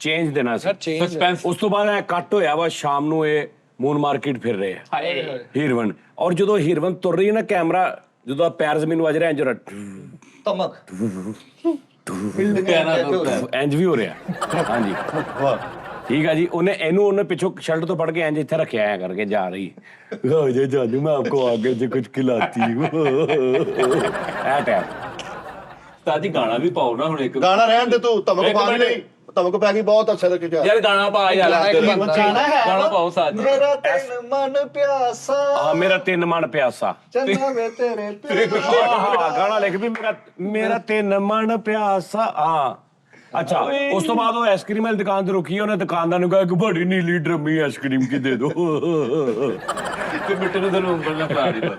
ਚੇਂਜ ਦੇਣਾ ਸੀ ਸਸਪੈਂਸ ਉਸ ਤੋਂ ਬਾਅਦ ਇਹ ਕੱਟ ਹੋਇਆ ਵਾ ਸ਼ਾਮ ਨੂੰ ਇਹ ਮੂਨ ਮਾਰਕੀਟ ਫਿਰ ਰਹੇ ਆ ਹੀਰਵਨ ਔਰ ਜਦੋਂ ਹੀਰਵਨ ਤੁਰ ਰਹੀ ਹੈ ਨਾ ਕੈਮਰਾ ਜਦੋਂ ਪੈਰ ਜ਼ਮੀਨ ਵੱਜ ਰਿਹਾ ਇੰਜ ਤਮਕ ਇੰਜ ਵੀ ਹੋ ਰਿਹਾ ਹਾਂਜੀ ਠੀਕ ਆ ਜੀ ਉਹਨੇ ਪਿੱਛੋਂ ਸ਼ਰਟ ਤੋਂ ਫੜ ਕੇ ਇੰਜ ਇੱਥੇ ਰੱਖਿਆ ਐ ਕਰਕੇ ਜਾ ਰਹੀ ਹੋ ਜੇ ਜਾਨੂ ਮੈਂ ਆਪਕੋ ਆਗੇ ਜੇ ਕੁਝ ਖਿਲਾਤੀ ਐ ਟੈਪ ਸਾਜੀ ਗਾਣਾ ਵੀ ਪਾਓ ਨਾ ਹੁਣ ਇੱਕ ਗਾਣਾ ਰਹਿਣ ਦੇ ਤੂੰ ਤਮਕ ਪਾ ਨਹੀਂ ਤਮਕ ਪੈ ਗਈ ਬਹੁਤ ਅੱਛਾ ਲੱਗਿਆ ਯਾਰ ਗਾਣਾ ਪਾ ਯਾਰ ਗਾਣਾ ਹੈ ਗਾਣਾ ਪਾਓ ਸਾਜੀ ਮੇਰਾ ਤਨ ਮਨ ਪਿਆਸਾ ਆ ਮੇਰਾ ਤਿੰਨ ਮਨ ਪਿਆਸਾ ਚੰਨਾ ਵੇ ਤੇਰੇ ਹਾਂ ਗਾਣਾ ਲਿਖ ਵੀ ਮੇਰਾ ਤਿੰਨ ਮਨ ਪਿਆਸਾ ਹਾਂ ਅੱਛਾ ਉਸ ਤੋਂ ਬਾਅਦ ਉਹ ਆਈਸਕ੍ਰੀਮ ਵਾਲੀ ਦੁਕਾਨ ਤੇ ਰੁਕੀ ਉਹਨੇ ਦੁਕਾਨਦਾਰ ਨੂੰ ਕਿਹਾ ਕਿ ਬੜੀ ਨੀਲੀ ਡਰਮੀ ਆਈਸਕ੍ਰੀਮ ਕੀ ਦੇ ਦੋ ਤੇ ਮਿੱਟੇ ਨੂੰ ਤੈਨੂੰ ਉਂਗਲ ਨਾ ਫੜਾ ਦੇ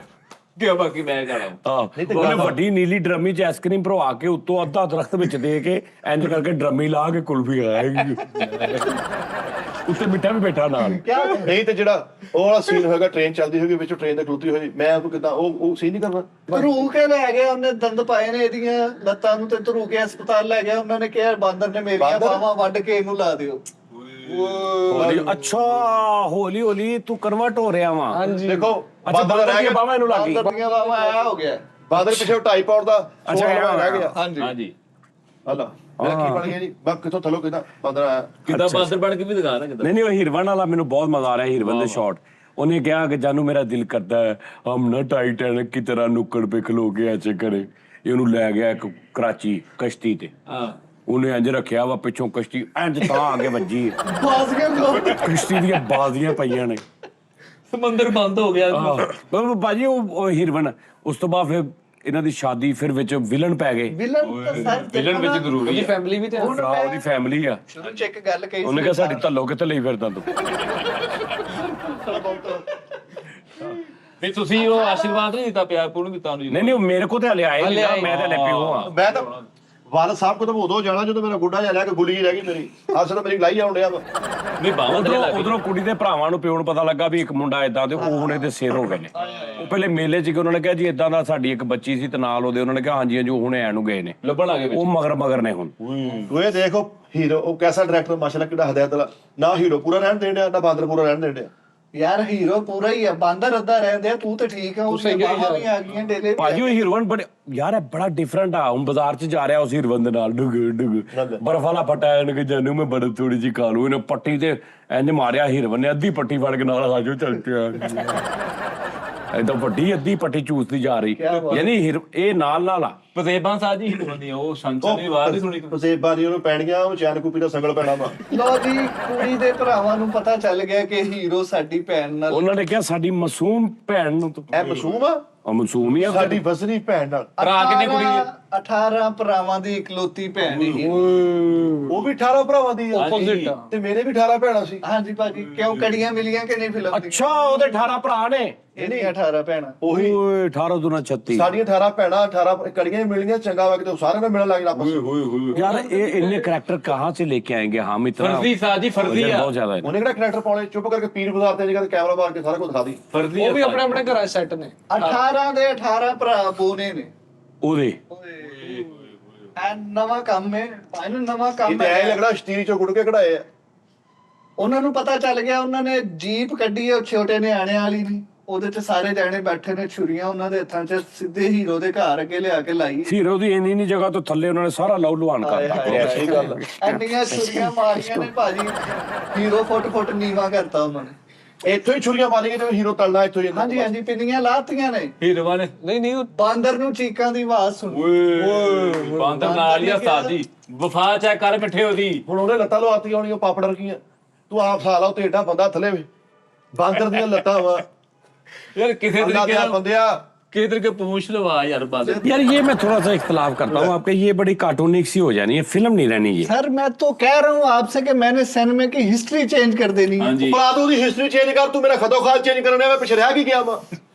ਕਿ ਬਾਕੀ ਮੈਂ ਗਾਣਾ ਉਹਨੇ ਵੱਡੀ ਨੀਲੀ ਡਰਮੀ ਚ ਆਈਸਕ੍ਰੀਮ ਭਰਵਾ ਕੇ ਉੱਤੋਂ ਅੱਧਾ ਦਰਖਤ ਵਿੱਚ ਦੇ ਕੇ ਇੰਜ ਕਰਕੇ ਡਰਮੀ ਲਾ ਕੇ ਕੁਲਫੀ ਖਾਏਗੀ ਉੱਤੇ ਮਿੱਠਾ ਵੀ ਬੈਠਾ ਨਾਲ ਨਹੀਂ ਤੇ ਜਿਹੜਾ ਉਹ ਵਾਲਾ ਸੀਨ ਹੋਏਗਾ ਟ੍ਰੇਨ ਚੱਲਦੀ ਹੋਏਗੀ ਵਿੱਚ ਟ੍ਰੇਨ ਦੇ ਖਲੋਤੀ ਹੋਈ ਮੈਂ ਉਹ ਕਿਦਾਂ ਉਹ ਸੀਨ ਨਹੀਂ ਕਰਨਾ ਧਰੂ ਕੇ ਲੈ ਗਿਆ ਉਹਨੇ ਦੰਦ ਪਾਏ ਨੇ ਇਹਦੀਆਂ ਲੱਤਾਂ ਨੂੰ ਤੇ ਧਰੂ ਕੇ ਹਸਪਤਾਲ ਲੈ ਗਿਆ ਉਹਨਾਂ ਨੇ ਕਿਹਾ ਬਾਂਦਰ ਨੇ ਮੇਰੀਆਂ ਬਾਹਾਂ ਵੱਢ ਕੇ ਇਹਨੂੰ ਲਾ ਦਿਓ ਅੱਛਾ ਹੌਲੀ ਹੌਲੀ ਤੂੰ ਕਨਵਰਟ ਹੋ ਰਿਹਾ ਵਾ ਦੇਖੋ ਅੱਛਾ ਬਾਂਦਰ ਰਹਿ ਗਿਆ ਬਾਵਾ ਇਹਨੂੰ ਲੱਗ ਗਈ ਬਾਂਦਰ ਦੀਆਂ ਬਾਹਾਂ ਆਇਆ ਹੋ ਗਿਆ ਬਾਂਦਰ ਪਿੱਛੇ ਟਾਈਪਾਊਡ ਦਾ ਅੱਛਾ ਰਹਿ ਗਿਆ ਹਾਂਜੀ ਹਲਾ ਮੇਰਾ ਕੀ ਬਣ ਗਿਆ ਜੀ ਮੈਂ ਕਿਥੋਂ ਥੱਲੋਂ ਕਿਦਾਂ ਬਾਂਦਰ ਆਇਆ ਕਿਦਾਂ ਬਾਂਦਰ ਬਣ ਕੇ ਵੀ ਦਿਖਾ ਨਾ ਕਿਦਾਂ ਨਹੀਂ ਉਹ ਹੀਰਵਨ ਵਾਲਾ ਮੈਨੂੰ ਬਹੁਤ ਮਜ਼ਾ ਆ ਰਿਹਾ ਹੀਰਵਨ ਦੇ ਸ਼ਾਟ ਉਹਨੇ ਕਿਹਾ ਕਿ ਜਾਨੂ ਮੇਰਾ ਦਿਲ ਕਰਦਾ ਹੈ ਹਮ ਨਾ ਟਾਈਟੈਨਿਕ की तरह ਨੁੱਕੜ पे ਖਲੋ ਕੇ ਐਸੇ ਕਰੇ ਇਹਨੂੰ ਲੈ ਗਿਆ ਇੱਕ ਕਰਾਚੀ ਕਸ਼ਤੀ ਤੇ ਹਾਂ ਉਹਨੇ ਇੰਜ ਰੱਖਿਆ ਵਾ ਪਿੱਛੋਂ ਕਸ਼ਤੀ ਇੰਜ ਤਾਂ ਆ ਕੇ ਵੱਜੀ ਬਾਜ਼ੀਆਂ ਲੋ ਕਸ਼ਤੀ ਦੀਆਂ ਬਾਜ਼ੀਆਂ ਪਈਆਂ ਨੇ ਸਮੁੰਦਰ ਬੰਦ ਹੋ ਗਿਆ ਬਾਜੀ ਉਹ ਹੀਰਵਨ ਉਸ ਤੋਂ ਬਾਅਦ ਫਿਰ ਇਹਨਾਂ ਦੀ ਸ਼ਾਦੀ ਫਿਰ ਵਿੱਚ ਵਿਲਨ ਪੈ ਗਏ ਵਿਲਨ ਤਾਂ ਸਰ ਵਿਲਨ ਵਿੱਚ ਜ਼ਰੂਰੀ ਉਹਦੀ ਹੈ ਫੈਮਿਲੀ ਵੀ ਤੇ ਉਹਦੀ ਫੈਮਿਲੀ ਆ ਸ਼ੁਰੂ ਚ ਇੱਕ ਗੱਲ ਕਹੀ ਉਹਨੇ ਕਿਹਾ ਸਾਡੀ ਧੱਲੋ ਕਿੱਥੇ ਲਈ ਫਿਰਦਾ ਤੂੰ ਵੀ ਤੁਸੀਂ ਉਹ ਆਸ਼ੀਰਵਾਦ ਨਹੀਂ ਦਿੱਤਾ ਪਿਆਰ ਪੂਰਨ ਕੀਤਾ ਉਹਨੂੰ ਨਹੀਂ ਉਹ ਮੇਰੇ ਕੋਲ ਤੇ ਹਲੇ ਆਏ ਨਹੀਂ ਮੈਂ ਤੇ ਹਲੇ ਪਿਓ ਆ ਮੈਂ ਤਾਂ ਵਾਲਦ ਸਾਹਿਬ ਕੋਲ ਤਾਂ ਉਦੋਂ ਜਾਣਾ ਜਦੋਂ ਮੇਰਾ ਗੁੱਡਾ ਜਿਹਾ ਲੈ ਕੇ ਗੁੱਲੀ ਰਹਿ ਗਈ ਮੇਰੀ ਅਸਲ ਮੇਰੀ ਲਾਈ ਆਉਣ ਡਿਆ ਵਾ ਨਹੀਂ ਬਾਹਾਂ ਤੇ ਲੱਗ ਉਧਰੋਂ ਕੁੜੀ ਦੇ ਭਰਾਵਾਂ ਨੂੰ ਪਿਓ ਨੂੰ ਪਤਾ ਲੱਗਾ ਵੀ ਇੱਕ ਮੁੰਡਾ ਇਦਾਂ ਤੇ ਉਹ ਹੁਣ ਇਹਦੇ ਸਿਰ ਹੋ ਗਏ ਨੇ ਉਹ ਪਹਿਲੇ ਮੇਲੇ 'ਚ ਕਿ ਉਹਨਾਂ ਨੇ ਕਿਹਾ ਜੀ ਇਦਾਂ ਦਾ ਸਾਡੀ ਇੱਕ ਬੱਚੀ ਸੀ ਤੇ ਨਾਲ ਉਹਦੇ ਉਹਨਾਂ ਨੇ ਕਿਹਾ ਹਾਂਜੀ ਹਾਂਜੀ ਉਹ ਹੁਣ ਐ ਨੂੰ ਗਏ ਨੇ ਲੱਭਣ ਲੱਗੇ ਉਹ ਮਗਰ ਨੇ ਹੁਣ ਤੂੰ ਇਹ ਦੇਖੋ ਹੀਰੋ ਉਹ ਕੈਸਾ ਡਾਇਰੈਕਟਰ ਮਾਸ਼ਾਅੱਲਾ ਕਿਹੜਾ ਹਦਾਇਤ ਵਾਲਾ ਨਾ ਹੀਰੋ ਪੂਰਾ ਰਹਿਣ ਦੇਣ ਡਿਆ ਨਾ ਬਾਂਦਰ ਪੂਰਾ ਰਹਿਣ ਦੇਣ ਡਿਆ ਯਾਰ ਹੀਰੋ ਪੂਰਾ ਹੀ ਆ ਬਾਂਦਰ ਅੱਧਾ ਰਹਿੰਦੇ ਆ ਤੂੰ ਤੇ ਠੀਕ ਆ ਉਸ ਬਾਹਾਂ ਵੀ ਆ ਗਈਆਂ ਡੇਲੇ ਭਾਜੀ ਉਹ ਹੀਰੋਇਨ ਬੜੇ ਯਾਰ ਇਹ ਬੜਾ ਡਿਫਰੈਂਟ ਆ ਹੁਣ ਬਾਜ਼ਾਰ 'ਚ ਜਾ ਰਿਹਾ ਉਸ ਹੀਰੋਇਨ ਦੇ ਨਾਲ ਡੁਗ ਬਰਫ ਵਾਲਾ ਫਟਾ ਇਹਨੇ ਕਿ ਜਾਨੂ ਮੈਂ ਬੜਾ ਥੋੜੀ ਜੀ ਖਾ ਲੂ ਇਹਨੇ ਪੱਟੀ ਤੇ ਇੰਜ ਮਾਰਿਆ ਹੀਰੋਇਨ ਨੇ ਅੱਧੀ ਪੱਟੀ ਫੜ ਕੇ ਨਾਲ ਆਜੋ ਚੱਲ ਪਿਆ ਏਦਾਂ ਵੱਡੀ ਅੱਧੀ ਪੱਟੀ ਚੂਸਦੀ ਜਾ ਰਹੀ ਯਾਨੀ ਇਹ ਨਾਲ ਆ ਪਸੇਬਾਂ ਸਾਜੀ ਹੁੰਦੀਆਂ ਉਹ ਸੰਚਾਂ ਦੀ ਆਵਾਜ਼ ਨਹੀਂ ਸੁਣੀ ਪਸੇਬਾਂ ਦੀ ਉਹਨੂੰ ਪੈਣਗੀਆਂ ਉਹ ਚੈਨ ਕੁਪੀ ਦਾ ਸੰਗਲ ਪੈਣਾ ਵਾ ਲੋ ਜੀ ਕੁੜੀ ਦੇ ਭਰਾਵਾਂ ਨੂੰ ਪਤਾ ਚੱਲ ਗਿਆ ਕਿ ਹੀਰੋ ਸਾਡੀ ਭੈਣ ਨਾਲ ਉਹਨਾਂ ਨੇ ਕਿਹਾ ਸਾਡੀ ਮਾਸੂਮ ਭੈਣ ਨੂੰ ਇਹ ਮਾਸੂਮ ਆ ਮਾਸੂਮ ਹੀ ਆ ਸਾਡੀ ਵਸਨੀ ਭੈਣ ਨਾਲ ਭਰਾ ਕਿੰਨੇ ਕੁੜੀ 18 ਭਰਾਵਾਂ ਦੀ ਇਕਲੌਤੀ ਭੈਣ ਹੀ ਉਹ ਉਹ ਵੀ 18 ਭਰਾਵਾਂ ਦੀ ਆ Opposite ਆ। ਤੇ ਮੇਰੇ ਵੀ 18 ਭੈਣਾਂ ਸੀ। ਹਾਂਜੀ ਭਾਜੀ ਕਿਉਂ ਕੜੀਆਂ ਮਿਲੀਆਂ ਕਿ ਨਹੀਂ ਫਿਲਮ ਦੀ? ਅੱਛਾ ਉਹਦੇ 18 ਭਰਾ ਨੇ। ਇਹਦੀਆਂ 18 ਭੈਣਾਂ। ਉਹੀ ਓਏ 18 ਦੁਨਾ 36। ਸਾਡੀਆਂ 18 ਭੈਣਾਂ 18 ਕੜੀਆਂ ਹੀ ਮਿਲਣੀਆਂ, ਚੰਗਾ ਵਾ ਕਿਤੇ ਸਾਰਿਆਂ ਨੂੰ ਮਿਲਣ ਲੱਗ ਜਾਣਾ ਆਪਸ यार ये इतने करैक्टर कहाँ से लेके आएंगे हम इतना फर्जी साजी फर्जी है बहुत ज्यादा है। ਉਹਨੇ ਕਿਹੜਾ ਕਨੈਕਟਰ ਪਾਉਣੇ, ਚੁੱਪ ਕਰਕੇ ਪੀਰ ਬਾਜ਼ਾਰ ਤੇ ਜਗ੍ਹਾ ਕੈਮਰਾ ਮਾਰ ਕੇ ਸਾਰਾ ਕੁਝ ਦਿਖਾ ਦੀ। फर्जी ਉਹ ਵੀ ਆਪਣੇ ਆਪਣੇ ਘਰਾਂ ਸੈੱਟ ਨੇ। 18 ਦੇ 18 ਭਰਾ ਬੋਨੇ ਨੇ। ओदे ਐ ਨਵਾਂ ਕੰਮ ਹੈ ਫਾਈਨਲ ਨਵਾਂ ਇਹ ਕੰਮ ਤੇ ਐ ਹੈ। ਲੱਗਦਾ ਸਟੀਰੀ ਚੋਂ ਗੁੜ ਕੇ ਕਢਾਏ ਆ। ਉਹਨਾਂ ਨੂੰ ਪਤਾ ਚੱਲ ਗਿਆ, ਉਹਨਾਂ ਨੇ ਜੀਪ ਕੱਢੀ ਹੈ ਉਹ ਛੋਟੇ ਨਿਆਣਿਆਂ ਵਾਲੀ ਨੇ, ਉਹਦੇ ਚ ਸਾਰੇ ਜਾਣੇ ਬੈਠੇ ਨੇ, ਛੁਰੀਆਂ ਉਹਨਾਂ ਦੇ ਹੱਥਾਂ 'ਚ, ਸਿੱਧੇ ਹੀਰੋ ਦੇ ਘਰ ਅੱਗੇ ਲਿਆ ਕੇ ਲਾਈ। हीरो दी इन्नी जगह तो थल्ले उन्होंने सारा लहू लुहान करता। ਸਹੀ ਗੱਲ ਆ। ਐਨੀਆਂ ਛੁਰੀਆਂ ਮਾਰੀਆਂ ਨੇ ਭਾਜੀ, ਹੀਰੋ ਫੁੱਟ ਨੀਵਾ ਕਰਤਾ ਉਹਨਾਂ ਨੇ। ਇੱਥੋਂ ਹੀ ਛੁਰੀਆਂ ਮਾਰੀਆਂ ਜਿਵੇਂ ਹੀਰੋ ਤਲਣਾ ਇੱਥੋਂ ਹੀ। ਹਾਂਜੀ ਹਾਂਜੀ ਪਿੰਨੀਆਂ ਲਾਤੀਆਂ ਨੇ। हीरो ने ਨਹੀਂ ਉਹ ਬਾਂਦਰ ਨੂੰ ਚੀਕਾਂ ਦੀ ਆਵਾਜ਼ ਸੁਣ। ਓਏ ਬਾਂਦਰ ਨਾਲ ਹੀ ਆ ਸਾਜੀ ਵਫਾ ਚੈੱਕ ਕਰ ਮਿੱਠੇ ਉਹਦੀ। ਹੁਣ ਉਹਨੇ ਲੱਤਾਂ ਲਵਾਤੀਆਂ ਹੋਣੀਆਂ ਪਾਪੜ ਰਕੀਆਂ, ਤੂੰ ਆਪ ਸਾਲਾ ਉਹ ਏਡਾ ਬੰਦਾ ਥੱਲੇ ਵੇ, ਬਾਂਦਰ ਦੀਆਂ ਲੱਤਾਂ ਵਾ। ਯਾਰ ਕਿਸੇ ਅੱਲਾ ਤਰੀਕੇ ਦੇ ਨਾਲ ਬੰਦਿਆ ਕਿਸੇ ਤਰੀਕੇ ਪੂੰਛ ਲਵਾ ਯਾਰ ਬਾਂਦਰ। यार ये मैं थोड़ा सा इख्तलाफ करता हूँ आपके, ये बड़ी कार्टूनिक सी हो जानी है, फिल्म नहीं रहनी ये। सर मैं तो कह रहा हूँ आपसे कि मैंने सिनेमा की हिस्ट्री चेंज कर देनी है। ਹਾਂਜੀ ਬਲਾ ਤੂੰ ਦੀ ਹਿਸਟਰੀ ਚੇਂਜ ਕਰ, ਤੂੰ ਮੇਰਾ ਖਤੋਖਾਲ ਚੇਂਜ ਕਰਨੇ ਮੈਂ ਪਿਛੇ ਰਹਿ ਕੀ ਗਿਆ ਵਾ।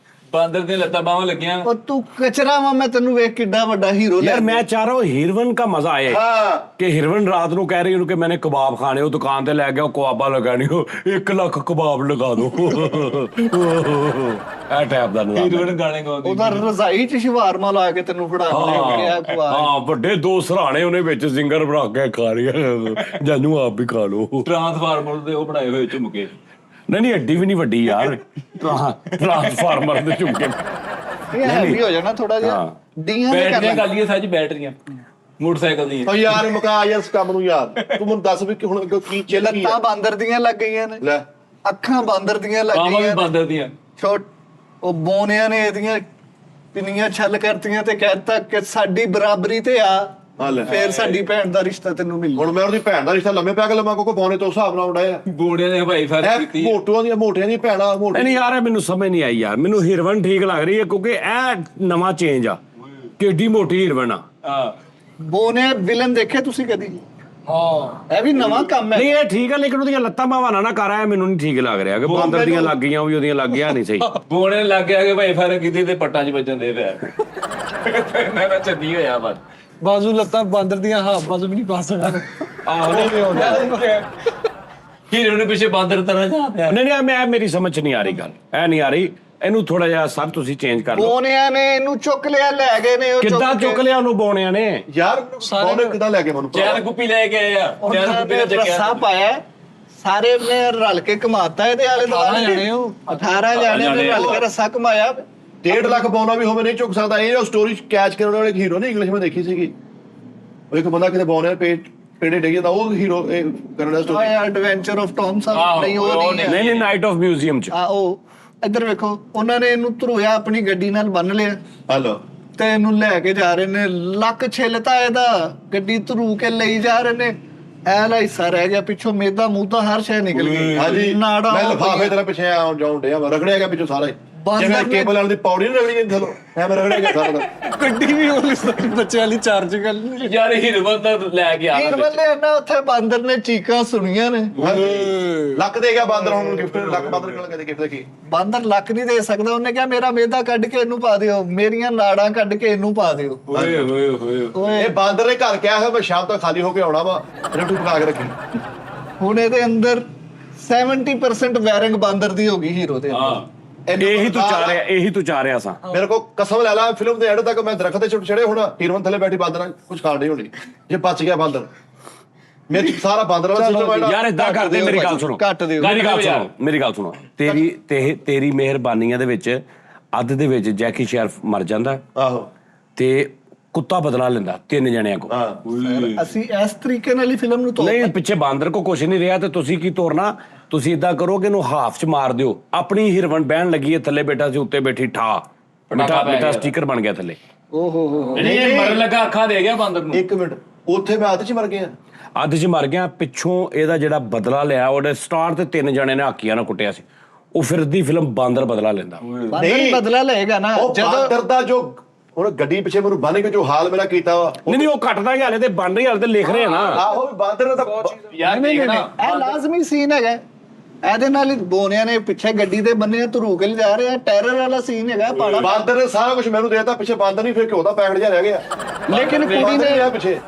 ਬਾਂਦਰ ਦੀਆਂ ਲੱਤਾਂ ਬਾਹਾਂ ਲੱਗੀਆਂ। और तू कचरा वा, मैं तेनू वेख किड्डा वड्डा हीरो यार मैं चाह रहा हूँ हीरवन का मजा आए ਹਾਂ कि हीरवन रात ਨੂੰ ਕਹਿ ਰਹੀ ਉਹਨੂੰ ਕਿ मैंने कबाब खाने, वो दुकान ते ले गया, कबाबा लगानी हो, 1 ਲੱਖ कबाब लगा दो। ਇਹ ਟਾਈਪ ਦਾ ਨਜ਼ਾਰਾ। ਹੀਰੋ ਨੇ ਗਾਣੇ ਗਾਉਂਦੀ। ਉਹਦਾ ਰਜ਼ਾਈ ਚ ਸ਼ਵਾਰਮਾ ਲਾ ਕੇ ਤੈਨੂੰ ਫੜਾ ਕੇ ਆ ਖਵਾ। ਹਾਂ ਵੱਡੇ 2 ਸਰਾਣੇ ਉਹਨੇ ਵਿੱਚ ਜ਼ਿੰਗਰ ਬਣਾ ਕੇ ਖਾ ਲਿਆ, ਜਾਨੂ ਆਪ ਵੀ ਖਾ ਲੋ। ਟਰਾਂਸਫਾਰਮਰ ਦੇ ਉਹ ਬਣਾਏ ਹੋਏ ਝੁਮਕੇ। ਨਹੀਂ ਐਡੀ ਵੀ ਨਹੀਂ ਵੱਡੀ ਯਾਰ, ਟਰਾਂਸਫਾਰਮਰ ਦੇ ਝੁਮਕੇ। ਇਹ ਹੈਵੀ ਹੋ ਜਾਣਾ ਥੋੜਾ ਜਿਹਾ। ਹਾਂ। ਡੀਆਂ ਦੇ ਬੈਟਰੀਆਂ ਕਰ ਕਰ ਲਈਏ ਸਾਜੀ, ਬੈਟਰੀਆਂ ਮੋਟਰਸਾਈਕਲ ਦੀਆਂ। ਓ ਯਾਰ ਮੁਕਾ ਯਾਰ ਇਸ ਕੰਮ ਨੂੰ ਯਾਰ, ਤੂੰ ਮੈਨੂੰ ਦੱਸ ਵੀ ਕਿ ਹੁਣ ਅੱਗੇ ਕੀ ਚੱਲ ਕੀ ਲੱਤਾਂ ਆ। ਬਾਂਦਰ ਦੀਆਂ ਲੱਗ ਗਈਆਂ ਨੇ, ਲੈ ਅੱਖਾਂ ਬਾਂਦਰ ਦੀਆਂ ਲੱਗ ਬਾਹਾਂ ਵੀ ਗਈਆਂ ਨੇ। ਬਾਂਦਰ ਦੀਆਂ। ਛੋਟ ਉਹ ਬੋਨਿਆਂ ਨੇ ਇਹਦੀਆਂ ਪਿੰਨੀਆਂ ਛੱਲ ਕਰਤੀਆਂ ਤੇ ਕਹਿਤਾ ਕਿ ਸਾਡੀ ਬਰਾਬਰੀ ਤੇ ਆ, ਹਾਂ ਲੈ। ਫੇਰ ਸਾਡੀ ਭੈਣ ਦਾ ਰਿਸ਼ਤਾ ਤੈਨੂੰ ਮਿਲ ਹੁਣ ਮੈਂ ਉਹਦੀ ਭੈਣ ਦਾ ਰਿਸ਼ਤਾ ਲੰਮੇ ਪਿਆ ਕੇ ਲਵਾਂ, ਕੋ ਬੋਨੇ ਤੋਂ ਹਿਸਾਬ ਨਾਲ ਉਡਾਇਆ ਗੋੜਿਆਂ ਨੇ ਹਵਾਈ ਫਾਇਰ ਇਹ ਕੀਤੀ। ਮੋਟੂਆਂ ਦੀਆਂ ਮੋਟਿਆਂ ਦੀਆਂ ਭੈਣਾਂ ਮੋਟੇ। ਨਹੀਂ ਯਾਰ ਇਹ ਮੈਨੂੰ ਸਮਝ ਨਹੀਂ ਆਈ ਯਾਰ, ਮੈਨੂੰ ਹੀਰਵਨ ਠੀਕ ਲੱਗ ਰਹੀ ਹੈ ਕਿਉਂਕਿ ਇਹ ਨਵਾਂ ਚੇਂਜ ਆ, ਕਿੱਡੀ ਮੋਟੀ ਹੀਰਵਨ ਆ। ਹਾਂ ਬੋਨੇ ਵਿਲਨ ਦੇਖੇ ਤੁਸੀਂ ਕਦੀ? ਹਾਂ ਇਹ ਵੀ ਨਵਾਂ ਕੰਮ ਹੈ। ਨਹੀਂ ਇਹ ਠੀਕ ਹੈ, ਲੇਕਿਨ ਉਹਦੀਆਂ ਲੱਤਾਂ ਬਾਹਾਂ ਨਾ ਕਰ ਆਇਆ, ਮੈਨੂੰ ਨਹੀਂ ਠੀਕ ਲੱਗ ਰਿਹਾ ਕਿ ਬਾਂਦਰ ਦੀਆਂ ਲੱਗ ਗਈਆਂ, ਉਹ ਵੀ ਉਹਦੀਆਂ ਲੱਗ ਗਿਆ ਨਹੀਂ ਸਹੀ। ਗੋੜੇ ਨੇ ਲੱਗ ਗਿਆ ਕਿ ਭਾਈ ਫਾਇਰ ਕੀਤੀ ਤੇ ਪੱਟਾਂ 'ਚ ਵੱਜਣ ਦੇ ਫਿਰ ਮੈਂ ਚੱਦੀ ਹੋਇਆ ਬਸ। ਬਾਜ਼ੂ ਲੱਤਾਂ ਬਾਂਦਰ ਦੀਆਂ, ਹਾਂ ਬਾਜ਼ੂ ਵੀ ਨਹੀਂ ਪਾ ਸਕਦਾ। ਆਹੋ ਨਹੀਂ ਹੀਰੋ ਨੇ ਪਿੱਛੇ ਬਾਂਦਰ ਤਰ੍ਹਾਂ ਜਾ ਪਿਆ। ਨਹੀਂ ਮੈਂ ਮੇਰੀ ਸਮਝ 'ਚ ਨਹੀਂ ਆ ਰਹੀ ਗੱਲ, ਇਹ ਨਹੀਂ ਆ ਰਹੀ, ਇਹਨੂੰ ਥੋੜਾ ਜਿਹਾ ਸਰ ਤੁਸੀਂ ਚੇਂਜ ਕਰ ਲਓ। ਬੋਨਿਆਂ ਨੇ ਇਹਨੂੰ ਚੁੱਕ ਲਿਆ, ਲੈ ਗਏ ਨੇ ਉਹ ਕਿੱਦਾਂ ਕੇ। ਚੁੱਕ ਲਿਆ ਉਹਨੂੰ ਬੋਣਿਆਂ ਨੇ? ਯਾਰ ਬੋਨੇ ਕਿਦਾਂ ਲੈ ਕੇ ਮੈਨੂੰ ਚੈਨ ਗੁੱਪੀ ਲੈ ਕੇ ਆਏ ਆ। ਚੈਨ ਉਹਨਾਂ ਗੁੱਪੀ ਨੇ ਨੇ ਚੱਕਿਆ। ਰੱਸਾ ਪਾਇਆ, ਸਾਰੇ ਨੇ ਰਲ ਕੇ ਕਮਾਤਾ ਇਹਦੇ ਆਲੇ 18 ਜਾਣੇ ਉਹ। 18 ਜਾਣੇ ਨੇ ਰਲ ਕੇ ਰੱਸਾ ਕਮਾਇਆ। 1.5 ਲੱਖ ਬੋਨਾ ਵੀ ਹੋਵੇ ਨਹੀਂ ਚੁੱਕ ਸਕਦਾ। ਇਹ ਜੋ ਸਟੋਰੀ ਕੈਚ ਕਰਨ ਵਾਲੇ ਹੀਰੋ ਨੇ ਇੰਗਲਿਸ਼ ਵਿੱਚ ਦੇਖੀ ਸੀਗੀ, ਉਹ ਇੱਕ ਬੰਦਾ ਕਿਤੇ ਬੋਨੇ ਪੇੜੇ ਡਿੱਗ ਜਾਂਦਾ, ਉਹ ਹੀਰੋ ਇਹ ਕਰਨ ਦਾ ਸਟੋਰੀ। ਐਡਵੈਂਚਰ ਆਫ ਟੌਮ ਸਮ ਆਹੋ, ਨਹੀਂ ਉਹ ਉਹ ਨਹੀਂ ਹੈ। ਨਹੀਂ ਨਾਈਟ ਆਫ ਮਿਊਜ਼ੀਅਮ 'ਚ। ਆ ਉਹ ਇੱਧਰ ਵੇਖੋ, ਉਹਨਾਂ ਨੇ ਇਹਨੂੰ ਧਰੋਇਆ, ਆਪਣੀ ਗੱਡੀ ਨਾਲ ਬੰਨ ਲਿਆ ਹਲੋ ਤੇ ਇਹਨੂੰ ਲੈ ਕੇ ਜਾ ਰਹੇ ਨੇ। ਲੱਕ ਛਿੱਲਤਾ ਇਹਦਾ, ਗੱਡੀ ਧਰੂ ਕੇ ਲਈ ਜਾ ਰਹੇ ਨੇ। ਐਲਾ ਹਿੱਸਾ ਰਹਿ ਗਿਆ ਪਿੱਛੋਂ, ਮੇਦਾ ਮੂਦਾ ਹਰ ਸ਼ੈ ਨਿਕਲ ਗਈ। ਹਾਂਜੀ ਨਾੜਾ ਮੈਂ ਲਫਾਫੇ ਤੇਰਾ ਪਿੱਛੇ ਆਉਂ ਜਾਉਂ ਡਿਆ ਵਾ, ਰਗੜਿਆ ਗਿਆ ਪਿੱਛੋਂ ਸਾਰਾ ਹੀ। ਬਾਂਦਰ ਜਿਵੇਂ ਨੇ- ਕੇਬਲ ਵਾਲੀ ਦੀ ਪੌੜੀ ਨਹੀਂ ਰਗੜੀ ਗਈ ਥੱਲੋਂ, ਐਵੇਂ ਰਗੜਿਆ ਗਿਆ ਸਾਰਾ। ਗੱਡੀ ਵੀ ਉਹ ਬੱਚੇ ਵਾਲੀ ਚਾਰਜ ਕਰ ਲਈ। ਯਾਰ ਹੀਰੋ ਬੰਦਾ ਲੈ ਕੇ ਆਣਾ ਹੀਰਵਨ ਨੇ ਨਾ ਉੱਥੇ ਬਾਂਦਰ ਨੇ ਚੀਕਾਂ ਸੁਣੀਆਂ ਨੇ। ਲੱਕ ਦੇ ਗਿਆ ਬਾਂਦਰ, ਹੁਣ ਗਿਫਟ ਲੱਕ ਬਾਂਦਰ ਕੋਲ ਕਹਿੰਦੇ ਗਿਫਟ ਕੀ। ਬਾਂਦਰ ਲੱਕ ਨਹੀਂ ਦੇ ਸਕਦਾ, ਉਹਨੇ ਕਿਹਾ ਮੇਰਾ ਮੇਦਾ ਕੱਢ ਕੇ ਇਹਨੂੰ ਪਾ ਦਿਓ, ਮੇਰੀਆਂ ਨਾੜਾਂ ਕੱਢ ਕੇ ਇਹਨੂੰ ਪਾ ਦਿਓ। ਓਏ ਓਏ ਓਏ ਓਏ ਇਹ ਬਾਂਦਰ ਨੇ ਘਰ ਕਿਹਾ ਹੈ ਮੈਂ ਸ਼ਾਮ ਤੱਕ ਖਾਲੀ ਹੋ ਕੇ ਆਉਣਾ ਵਾ, ਰੋਟੀ ਪਕਾ ਕੇ ਰੱਖੀ। ਹੁਣ ਇਹਦੇ ਅੰਦਰ 70% ਵਾਇਰਿੰਗ ਬਾਂਦਰ ਦੀ ਹੋ ਗਈ ਹੀਰੋ ਦੇ ਅੰਦਰ। ਹਾਂ ਇਹੀ ਤੂੰ ਚਾਹ ਰਿਹਾ, ਇਹੀ ਤੂੰ ਚਾਹ ਰਿਹਾ ਸਾਂ। ਮੇਰੇ ਕੋ ਕਸਮ ਲੈ ਲਾ, ਫਿਲਮ ਦੇ ਐਂਡ ਤੱਕ ਮੈਂ ਦਰਖਤ ਤੇ ਚੜੇ ਹੋਣਾ, ਹੀਰੋਇਨ ਥੱਲੇ ਬੈਠੀ ਬਾਂਦਰ ਕੁਝ ਖਾਣ ਨਹੀਂ ਹੋਣੀ ਜੇ ਬਚ ਗਿਆ ਬਾਂਦਰ। ਮੇਰੇ ਚ ਸਾਰਾ ਬਾਂਦਰ ਵਾਲਾ ਸਿਸਟਮ ਹੈ ਯਾਰ ਏਦਾਂ ਕਰਦੇ, ਮੇਰੀ ਗੱਲ ਸੁਣੋ, ਕੱਟ ਦਿਓ। ਮੇਰੀ ਗੱਲ ਸੁਣੋ, ਮੇਰੀ ਗੱਲ ਸੁਣੋ। ਤੇਰੀ ਮਿਹਰਬਾਨੀਆਂ ਦੇ ਵਿੱਚ ਅੱਧ ਦੇ ਵਿੱਚ ਜੈਕੀ ਸ਼ੈਰਫ ਮਰ ਜਾਂਦਾ ਆਹੋ ਤੇ ਕੁੱਤਾ ਬਦਲਾ ਲੈਂਦਾ 3 ਜਣਿਆਂ ਕੋ। ਹਾਂ ਅਸੀਂ ਇਸ ਤਰੀਕੇ ਨਾਲ ਹੀ ਫਿਲਮ ਨੂੰ ਤੋੜ ਨਹੀਂ ਪਿੱਛੇ ਬਾਂਦਰ ਕੋ ਕੁਛ ਨਹੀਂ ਰਿਹਾ ਤੇ ਤੁਸੀਂ ਕੀ ਤੋੜਨਾ? ਤੁਸੀਂ ਇਦਾਂ ਕਰੋ ਕਿ ਇਹਨੂੰ ਹਾਫ ਚ ਮਾਰ ਦਿਓ। ਆਪਣੀ ਹੀਰਵਨ ਬਹਿਣ ਲੱਗੀ ਹੈ, ਥੱਲੇ ਬੈਠਾ ਸੀ, ਉੱਤੇ ਬੈਠੀ ਠਾ ਮਿੱਠਾ ਸਟicker ਬਣ ਗਿਆ ਥੱਲੇ। ਓਹੋ ਹੋ ਨਹੀਂ ਮਰਨ ਲੱਗਾ ਅੱਖਾਂ ਦੇ ਗਿਆ ਬਾਂਦਰ ਨੂੰ। 1 ਮਿੰਟ, ਉੱਥੇ ਮੈਂ ਹੱਥ 'ਚ ਮਰ ਗਿਆ। ਅੱਧ ਚ ਮਰ ਗਿਆ। ਪਿੱਛੋਂ ਇਹਦਾ ਜਿਹੜਾ ਬਦਲਾ ਲਿਆ, ਉਹਦੇ ਸਟਾਰ ਤੇ 3 ਜਣੇ ਨੇ ਹਾਕੀਆਂ ਨਾਲ ਕੁੱਟਿਆ ਸੀ। ਉਹ ਫਿਰ ਦੀ ਫਿਲਮ ਬਾਂਦਰ ਬਦਲਾ ਲੈਂਦਾ। ਬਾਂਦਰ ਬਦਲਾ ਲਏਗਾ ਨਾ ਉਹ ਜਦੋਂ ਬਾਂਦਰ ਦਾ ਜੋ ਹੁਣ ਗੱਡੀ ਪਿੱਛੇ ਮੈਨੂੰ ਬੰਨ ਕੇ ਜੋ ਹਾਲ ਮੇਰਾ ਕੀਤਾ ਵਾ ਨਹੀਂ ਉਹ ਕੱਟਦਾ ਹਾਲੇ ਤੇ ਬਣ ਰਹੀ ਹਾਲੇ ਤੇ ਲਿਖ ਰਹੇ ਆ ਨਾ। ਆਹੋ ਵੀ ਬਾਂਦਰ ਨੇ ਤਾਂ ਯਾਰ ਨਹੀਂ ਦੇਖ ਨਹੀਂ ਨਾ ਇਹ ਲਾਜ਼ਮੀ ਸੀਨ ਹੈਗਾ। ਇਹਦੇ ਨਾਲ ਹੀ ਬੋਨਿਆਂ ਨੇ ਪਿੱਛੇ ਗੱਡੀ ਦੇ ਬੰਨੇ ਧਰੂ ਕੇ ਲਿਜਾ ਰਹੇ ਆ। ਟੈਰਰ ਵਾਲਾ ਸੀਨ ਹੈਗਾ ਪਾੜਾ। ਬਾਂਦਰ ਨੇ ਸਾਰਾ ਕੁਝ ਮੈਨੂੰ ਦੇਤਾ, ਪਿੱਛੇ ਬਾਂਦਰ ਨਹੀਂ, ਫਿਰ ਘਿਓ ਦਾ ਪੈਕਟ ਜਿਹਾ ਰਹਿ ਗਿਆ। ਲੇਕਿਨ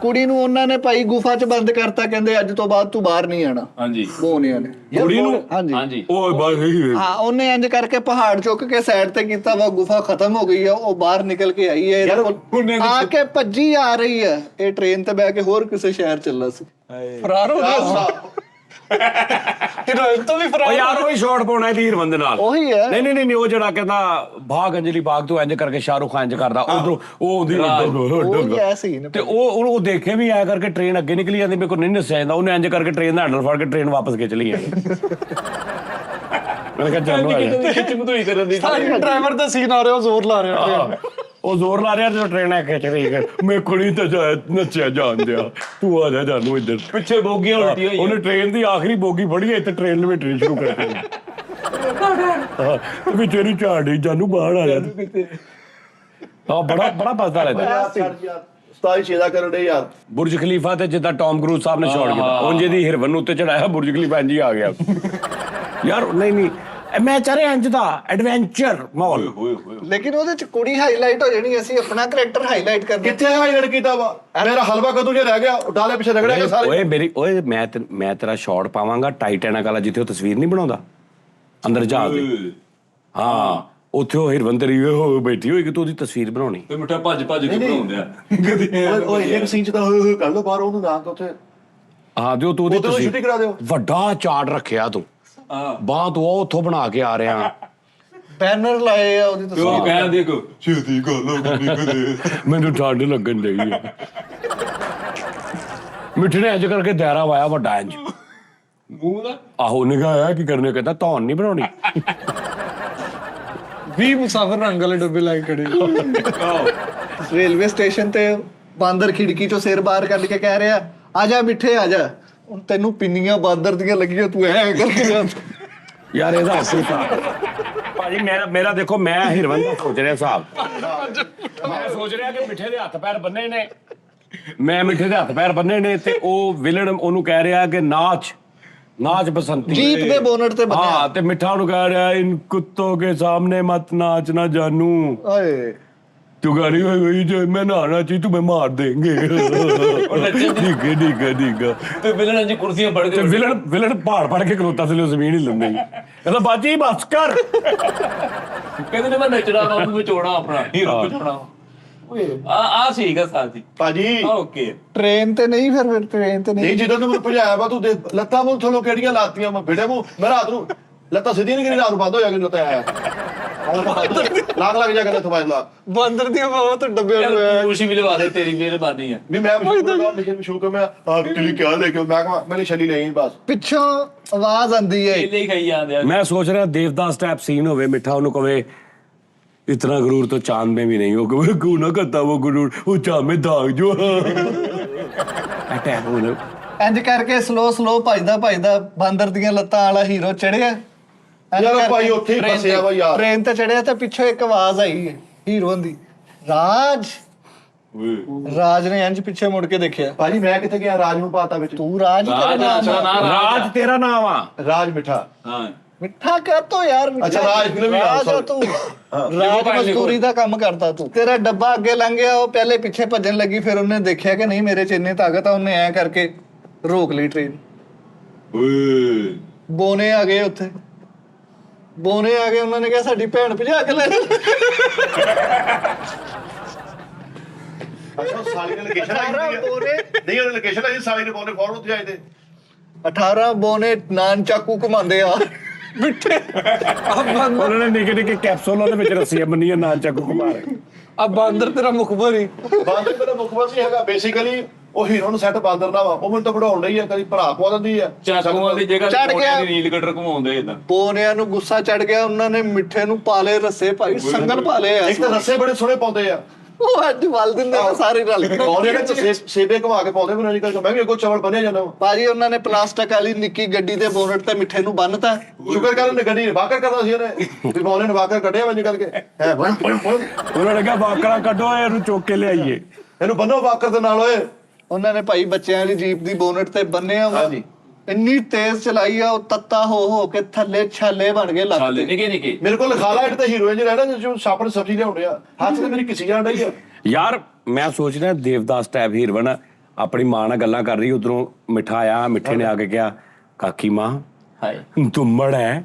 ਕੁੜੀ ਨੂੰ ਉਹਨਾਂ ਨੇ ਭਾਈ ਗੁਫਾ 'ਚ ਬੰਦ ਕਰਤਾ, ਕਹਿੰਦੇ ਅੱਜ ਤੋਂ ਬਾਅਦ ਤੂੰ ਬਾਹਰ ਨਹੀਂ ਆਣਾ। ਹਾਂਜੀ ਬੋਨਿਆਂ ਨੇ ਕੁੜੀ ਨੂੰ ਹਾਂਜੀ ਹਾਂਜੀ ਉਹ ਬਸ ਹਾਂ ਉਹਨੇ ਇੰਜ ਕਰਕੇ ਪਹਾੜ ਚੁੱਕ ਕੇ ਸਾਈਡ ਤੇ ਕੀਤਾ ਵਾ, ਗੁਫਾ ਖਤਮ ਹੋ ਗਈ ਆ, ਉਹ ਬਾਹਰ ਨਿਕਲ ਕੇ ਆਈ ਹੈ ਇਹਦੇ ਕੋਲ ਆ ਕੇ ਭੱਜੀ ਆ ਰਹੀ ਹੈ। ਇਹ ਟ੍ਰੇਨ ਤੇ ਬਹਿ ਕੇ ਹੋਰ ਕਿਸੇ ਸ਼ਹਿਰ ਚੱਲਾ ਸੀ, ਫਰਾਰ ਹੋ ਗਿਆ। ਹੀਰੋਇਨ ਤੋਂ ਵੀ ਉਹ ਫਰਾਰ। ਯਾਰ ਉਹ ਹੀ ਸ਼ਾਟ ਪਾਉਣਾ ਇਹਦੀ ਹੀਰਵੰਦ ਨਾਲ। ਉਹੀ ਹੈ। ਨਹੀਂ ਨਹੀਂ ਨਹੀਂ ਉਹ ਜਿਹੜਾ ਕਹਿੰਦਾ ਭਾਗ ਅੰਜਲੀ ਭਾਗ ਤੋਂ ਇੰਜ ਕਰਕੇ ਸ਼ਾਹਰੁਖ ਖਾਨ ਇੰਜ ਕਰਦਾ ਉਧਰੋਂ ਉਹ ਉਹਦੀ ਉਹ ਐ ਸੀਨ ਤੇ ਉਹ ਦੇਖੇ ਵੀ ਆਇਆ ਕਰਕੇ ਟ੍ਰੇਨ ਅੱਗੇ ਨਿਕਲੀ ਜਾਂਦੀ, ਮੇਰੇ ਕੋਲ ਨਹੀਂ ਨਸਿਆ ਜਾਂਦਾ, ਉਹਨੇ ਇੰਜ ਕਰਕੇ ਟ੍ਰੇਨ ਦਾ ਹੈਂਡਲ ਫੜ ਕੇ ਟ੍ਰੇਨ ਵਾਪਸ ਖਿੱਚ ਲਈ। ਮੈਂ ਕਿਹਾ ਜਾਨੋ ਆ ਗਿਆ। ਖਿੱਚ ਮਧੂਈ ਕਰਨ ਦੀ ਡਰਾਈਵਰ ਦਾ ਸੀਨ ਆ ਰਿਹਾ, ਉਹ ਜ਼ੋਰ ਲਾ ਰਿਹਾ। ਉਹ ਜ਼ੋਰ ਲਾ ਰਿਹਾ ਤੇ ਟ੍ਰੇਨ ਖਿੱਚ ਰਹੀ ਹੈ। ਮੇਰੇ ਕੋਲ ਨਹੀਂ ਤਾਂ ਨੱਚਿਆ ਜਾਣ ਦਿਆ, ਤੂੰ ਆ ਜਾ ਜਾਨੂ ਇੱਧਰ। ਪਿੱਛੇ ਬੋਗੀਆਂ ਉਲਟੀ ਹੋਈ ਉਹਨੇ ਟ੍ਰੇਨ ਦੀ ਆਖਰੀ ਬੋਗੀ ਫੜੀ ਹੈ ਤੇ ਟ੍ਰੇਨ ਲਵੇਟਣੀ ਸ਼ੁਰੂ ਕਰ ਦਿੱਤੀ। ਹਾਂ ਵੀ ਤੇਰੀ ਝਾੜੀ ਜਾਨੂ ਬਾਹਰ ਆ ਜਾ। ਹਾਂ ਬੜਾ ਬਸਦਾ ਰਹਿੰਦਾ। 27 ਕਰਨ ਦੇ ਯਾਰ ਬੁਰਜ ਖਲੀਫਾ ਤੇ ਜਿੱਦਾਂ ਟੌਮ ਕਰੂਜ਼ ਸਾਹਿਬ ਨੇ ਸ਼ਾਟ ਕੀਤਾ, ਉਂਝ ਦੀ ਹਿਰਵਨ ਉੱਤੇ ਚੜਾਇਆ, ਬੁਰਜ ਖਲੀਫਾ ਇੰਜ ਹੀ ਆ ਗਿਆ ਯਾਰ। ਨਹੀਂ ਮੈਂ ਚਾਹ ਰਿਹਾ ਇੰਜ ਦਾ ਐਡਵੈਂਚਰ ਮਾਹੌਲ। ਲੇਕਿਨ ਉਹਦੇ ਚ ਕੁੜੀ ਹਾਈਲਾਈਟ ਹੋ ਜਾਣੀ, ਅਸੀਂ ਆਪਣਾ ਕਰੈਕਟਰ ਹਾਈਲਾਈਟ ਕਰਨਾ। ਕਿੱਥੇ ਹਾਈਲਾਈਟ ਕੀਤਾ ਵਾ? ਮੇਰਾ ਹਲਵਾ ਕਦੋਂ ਜਿਹਾ ਰਹਿ ਗਿਆ, ਡਾਲੇ ਪਿੱਛੇ ਰਗੜਿਆ ਸਾਰੇ। ਓਏ ਮੈਂ ਤੇਰਾ ਸ਼ਾਟ ਪਾਵਾਂਗਾ ਟਾਈਟੈਨਿਕ ਵਾਲਾ, ਜਿੱਥੇ ਉਹ ਤਸਵੀਰ ਨਹੀਂ ਬਣਾਉਂਦਾ ਅੰਦਰ ਜਹਾਜ਼ ਦੀ। ਹਾਂ ਉੱਥੇ ਉਹ ਹਿਰਵੰਤਰੀ ਉਹ ਬੈਠੀ ਹੋਏਗੀ ਤੂੰ ਉਹਦੀ ਤਸਵੀਰ ਬਣਾਉਣੀ। ਤੇ ਮਿੱਠਾ ਭੱਜ ਕੇ ਬਣਾਉਂਦੇ ਆ। ਓਏ ਇੱਕ ਸੀਨ ਚ ਤਾਂ ਕਰ ਲੋ ਬਾਹਰ, ਉਹਨੂੰ ਨਾ ਉੱਥੇ ਹਾਂ ਦਿਓ ਤੂੰ ਉਹਦੀ ਉਹਦੀ ਸ਼ੂਟਿੰਗ ਕਰਾ ਦਿਓ। ਵੱਡਾ ਚਾਰਟ ਰੱਖਿਆ ਤੂੰ ਬਾਹ ਤੂੰ ਉਹ ਉੱਥੋਂ ਬਣਾ ਕੇ ਆ ਰਿਹਾ। ਬੈਨਰ ਲਾਏ ਆ ਉਹਦੀ ਤਸਵੀਰ। ਉਹ ਕਹਿਣ ਦੇਖੋ ਛੇਤੀ ਗੱਲ ਮੈਨੂੰ ਠੰਡ ਲੱਗਣ ਡਈ ਆ। ਮਿੱਠੇ ਨੇ ਇੰਜ ਕਰਕੇ ਦਾਇਰਾ ਵਾਇਆ ਵੱਡਾ ਇੰਜ ਮੂੰਹ ਦਾ। ਆਹੋ ਨਿਗਾਹ ਕੀ ਕਰਨੇ, ਕਹਿੰਦਾ ਧੌਣ ਨਹੀਂ ਬਣਾਉਣੀ। 20 ਮੁਸਾਫਰ ਰੰਗ ਵਾਲੇ ਡੱਬੇ ਲੈ ਕੇ ਖੜੇ। ਰੇਲਵੇ ਸਟੇਸ਼ਨ ਤੇ ਬਾਂਦਰ ਖਿੜਕੀ ਚੋਂ ਸਿਰ ਬਾਹਰ ਕੱਢ ਕੇ ਕਹਿ ਰਿਹਾ, ਆ ਜਾ ਮਿੱਠੇ ਆ ਜਾ। ਹੁਣ ਤੈਨੂੰ ਪਿੰਨੀਆਂ ਬਾਂਦਰ ਦੀਆਂ ਲੱਗੀਆਂ, ਤੂੰ ਐ ਕਰਕੇ ਜਾ। ਯਾਰ ਇਹਦਾ ਅਸਲ ਭਾਜੀ ਮੇਰਾ ਦੇਖੋ, ਮੈਂ ਹਿਰਵਨ ਦਾ ਸੋਚ ਰਿਹਾ ਹਿਸਾਬ। ਮੈਂ ਸੋਚ ਰਿਹਾ ਕਿ ਮਿੱਠੇ ਦੇ ਹੱਥ ਪੈਰ ਬੰਨੇ ਨੇ, ਮੈਂ ਮਿੱਠੇ ਦੇ ਹੱਥ ਪੈਰ ਬੰਨੇ ਨੇ ਤੇ ਉਹ ਵਿਲਨ ਉਹਨੂੰ ਕਹਿ ਰਿਹਾ ਕਿ ਨਾਚ ਬਸੰਤੀ ਜੀਪ ਦੇ ਬੋਨਟ ਤੇ ਬੰਨਿਆ। ਹਾਂ ਤੇ ਮਿੱਠਾ ਉਹਨੂੰ ਕਹਿ ਰਿਹਾ ਇਨ ਕੁੱਤੋਂ ਕੇ ਸਾਹਮਣੇ ਮਤ ਨਾਚ ਨਾ ਜਾਨੂ। ਓਏ ਤੂੰ ਗਾਲੀ ਹੋਈ ਹੋਈ ਜੇ ਮੈਂ ਨਹਾਣਾ ਚਾਹੀ ਤੂੰ ਮੈਂ ਮਾਰ ਦੇਂਗੇ। ਠੀਕ ਤੇ ਵਿਲਨ ਜੀ ਕੁਰਸੀਆਂ ਫੜ ਕੇ ਵਿਲਨ ਪਹਾੜ ਕੇ ਖਲੋਤਾ ਸੀ, ਜ਼ਮੀਨ ਹੀ ਲੰਦੇ ਕਹਿੰਦਾ ਬਾਜੀ ਬਸ ਕਰ। ਕਹਿੰਦੇ ਨੇ ਮੈਂ ਨੱਚਣਾ ਵਾ, ਉਹਨੂੰ ਵਿਚੋਣਾ ਆਪਣਾ ਹੀਰੋ ਵਿਚੋਣਾ। ਆ ਠੀਕ ਆ ਸਾਥੀ ਭਾਜੀ ਓਕੇ। ਟ੍ਰੇਨ ਤੇ ਨਹੀਂ, ਫਿਰ ਟ੍ਰੇਨ ਤੇ ਨਹੀਂ। ਨਹੀਂ ਜਦੋਂ ਤੂੰ ਮੈਨੂੰ ਭਜਾਇਆ ਵਾ, ਤੂੰ ਲੱਤਾਂ ਮੂੰਹ ਥੋੜੋ ਕਿਹੜੀਆਂ ਲਾਤੀਆਂ ਮੈਂ ਫਿੜੇ ਮੂੰਹ। ਮੈਂ ਰਾਤ ਨੂੰ ਲੱਤਾਂ ਸਿੱਧੀਆਂ ਨਹੀਂ ਕਰੀ, ਰਾਤ ਨੂੰ ਬੰਦ ਹੋ ਜਾ ਕੇ ਲੱਤਾਂ ਆਇਆ ਲੱਗ ਜਾ ਕੇ ਥਵਾਜ ਲਾ। ਬਾਂਦਰ ਦੀਆਂ ਬਾਹਾਂ ਤੋਂ ਡੱਬੇ ਖੁਸ਼ੀ ਵੀ ਲਵਾ ਦੇ, ਤੇਰੀ ਮਿਹਰਬਾਨੀ ਆ। ਵੀ ਮੈਂ ਲਿਖਣ ਸ਼ੁਰੂ ਕਰ, ਮੈਂ आपके लिए क्या लेके मैं कहा मैंने छली नहीं बस। ਪਿੱਛੋਂ ਆਵਾਜ਼ ਆਂਦੀ ਹੈ। ਪਹਿਲੇ ਹੀ ਖਾਈ ਜਾਂਦੇ ਆ। ਮੈਂ ਸੋਚ ਰਿਹਾ ਦੇਵਦਾਸ ਟਾਈਪ ਸੀਨ ਹੋਵੇ, ਮਿੱਠਾ ਉਹਨੂੰ ਕਵੇ इतना गुरूर तो चांद में भी नहीं हो, क्यों ना करता वो गुरूर, वो चांद में दाग जो अटैक होने। ਇੰਜ ਕਰਕੇ ਸਲੋ ਭਜਦਾ ਬਾਂਦਰ ਦੀਆਂ ਲੱਤਾਂ ਵਾਲਾ ਹੀਰੋ ਚੜਿਆ। ਯਾਰ ਭਾਈ ਉੱਥੇ ਹੀ ਫਸਿਆ ਵਾ ਯਾਰ। ਟ੍ਰੇਨ ਤੇ ਚੜਿਆ ਤੇ ਪਿੱਛੋਂ ਇੱਕ ਆਵਾਜ਼ ਆਈ ਹੈ ਹੀਰੋ ਦੀ, ਰਾਜ ਨੇ ਇੰਜ ਪਿੱਛੇ ਮੁੜ ਕੇ ਦੇਖਿਆ। ਭਾਜੀ ਮੈਂ ਕਿੱਥੇ ਗਿਆ? ਰਾਜ ਨੂੰ ਪਾਤਾ ਵਿੱਚ। ਤੂੰ ਰਾਜ ਰਾਜ ਤੇਰਾ ਨਾਮ ਆ? ਰਾਜ ਮਿੱਠਾ। ਹਾਂ ਮਿੱਠਾ ਕਰ ਤੋ ਯਾਰ। ਅੱਛਾ ਰਾਜ ਫਿਲਮ ਹੀ ਰਾਜ ਆ ਤੂੰ, ਰਾਜ ਮਜ਼ਦੂਰੀ ਦਾ ਕੰਮ ਕਰਦਾ ਤੂੰ। ਤੇਰਾ ਡੱਬਾ ਅੱਗੇ ਲੰਘ ਗਿਆ, ਉਹ ਪਹਿਲੇ ਪਿੱਛੇ ਭੱਜਣ ਲੱਗੀ, ਫਿਰ ਉਹਨੇ ਦੇਖਿਆ ਕਿ ਨਹੀਂ ਮੇਰੇ ਚ ਇੰਨੀ ਤਾਕਤ ਆ, ਉਹਨੇ ਐ ਕਰਕੇ ਰੋਕ ਲਈ ਟ੍ਰੇਨ। ਬੋਨੇ ਆ ਗਏ ਉੱਥੇ, ਉਹਨਾਂ ਨੇ ਕਿਹਾ ਸਾਡੀ ਭੈਣ ਭਜਾ ਕੇ ਲੈ ਅੱਛਾ ਸਾਲੀ ਨੇ ਲੋਕੇਸ਼ਨ ਆਈ ਨਹੀਂ, ਉਹਨੇ ਲੋਕੇਸ਼ਨ ਆਈ, ਸਾਲੀ ਨੇ ਬੋਨੇ ਫੌਰਨ ਉੱਥੇ ਆਏ ਤੇ 18 ਬੋਨੇ ਨਾਨ ਚਾਕੂ ਘੁਮਾਉਂਦੇ ਆ ਮਿੱਠੇ। ਉਹਨਾਂ ਨੇ ਨਿੱਕੇ ਕੈਪਸੂਲ ਉਹਦੇ ਵਿੱਚ ਰੱਸੀਆਂ ਬੰਨੀਆਂ ਨਾਲ ਚਾਕੂ ਘੁਮਾ ਰਹੇ। ਆ ਬਾਂਦਰ ਤੇਰਾ ਮੁਖਬਰ ਹੀ। ਬਾਂਦਰ ਮੇਰਾ ਮੁਖਬਰ ਸੀ ਹੈਗਾ ਬੇਸਿਕਲੀ। ਉਹ ਹੀਰੋ ਨੂੰ ਸੈੱਟ ਬਾਂਦਰ ਦਾ ਵਾ, ਉਹ ਮੈਨੂੰ ਤਾਂ ਪੜਾਉਣ ਲਈ ਆ, ਕਦੀ ਭਰਾ ਪਵਾ ਦਿੰਦੀ ਆ ਚਾਕੂਆਂ ਦੀ ਜਗ੍ਹਾ ਚੜ ਗਿਆ। ਨੀਲ ਕਟਰ ਘੁਮਾਉਂਦੇ ਇਦਾਂ। ਬੋਨਿਆਂ ਨੂੰ ਗੁੱਸਾ ਚੜ ਗਿਆ, ਉਹਨਾਂ ਨੇ ਮਿੱਠੇ ਨੂੰ ਪਾਲੇ ਰੱਸੇ ਭਾਈ, ਸੰਗਲ ਪਾਲੇ ਆ। ਇੱਕ ਤਾਂ ਰੱਸੇ ਬੜੇ ਸੋਹਣੇ ਪਾਉਂਦੇ ਆ, ਉਹ ਅੱਜ ਵੱਲ ਦਿੰਦੇ ਨੇ ਸਾਰੇ ਰਲ ਕੇ ਉਹਨੇ ਨਾ ਸੇਬੇ ਘੁਮਾ ਕੇ ਪਾਉਂਦੇ ਮੈਨੂੰ ਅੱਜ ਮੈਂ ਵੀ ਅੱਗੋਂ ਚਵਲ ਬੰਨਿਆ ਜਾਂਦਾ ਵਾਂ। ਭਾਜੀ ਉਹਨਾਂ ਨੇ ਪਲਾਸਟਿਕ ਵਾਲੀ ਨਿੱਕੀ ਗੱਡੀ ਦੇ ਬੋਨਟ ਤੇ ਮਿੱਠੇ ਨੂੰ ਬੰਨਤਾ। ਸ਼ੁਕਰ ਕਰ ਉਹਨੇ ਗੱਡੀ ਵਾਕਰ ਕਰਦਾ ਸੀ ਉਹਨੇ ਵੀ ਬੋਲੇ ਨੇ ਵਾਕਰ ਕੱਢਿਆ ਵਾ ਨਿਕਲ ਕੇ ਹੈ ਉਹਨਾਂ ਨੇ ਕਿਹਾ ਵਾਕਰਾਂ ਕੱਢੋ ਇਹਨੂੰ ਚੁੱਕ ਕੇ ਲਿਆਈਏ। ਇਹਨੂੰ ਬੰਨੋ ਵਾਕਰ ਦੇ ਨਾਲ ਓਏ। ਉਹਨਾਂ ਨੇ ਭਾਈ ਬੱਚਿਆਂ ਵਾਲੀ ਜੀਪ ਦੀ ਬੋਨਟ ਤੇ ਬੰਨਿਆ ਵਾ। ਹਾਂਜੀ। ਇੰਨੀ ਤੇਜ਼ ਚਲਾਈ ਆ ਉਹ ਤੱਤਾ ਹੋ ਕੇ ਥੱਲੇ ਛਾਲੇ ਬਣ ਗਏ ਲੱਗ ਹਾਲੇ ਤੇ। ਨਿੱਕੇ ਨਿੱਕੇ ਮੇਰੇ ਕੋਲ ਲਿਖਾ ਲਾ ਇੱਥੇ ਤੇ ਹੀਰੋਇਨ ਜਿਹੜਾ ਨਾ ਜੋ ਸਾਪਣ ਸਬਜ਼ੀ ਲਿਆਉਣ ਡਿਆ ਹੱਥ ਤੇ ਮੇਰੀ ਕਿਸੇ ਜਾਣ ਡਈ ਆ। ਯਾਰ ਮੈਂ ਸੋਚ ਰਿਹਾ ਦੇਵਦਾਸ ਟੈਪ ਹੀਰੋਇਨ ਆਪਣੀ ਮਾਂ ਨਾਲ ਗੱਲਾਂ ਕਰ ਰਹੀ, ਉਧਰੋਂ ਮਿੱਠਾ ਆਇਆ, ਮਿੱਠੇ ਨੇ ਆ ਕੇ ਕਿਹਾ ਕਾਕੀ ਮਾਂ ਹਾਏ ਤੁੰਮੜ ਹੈ।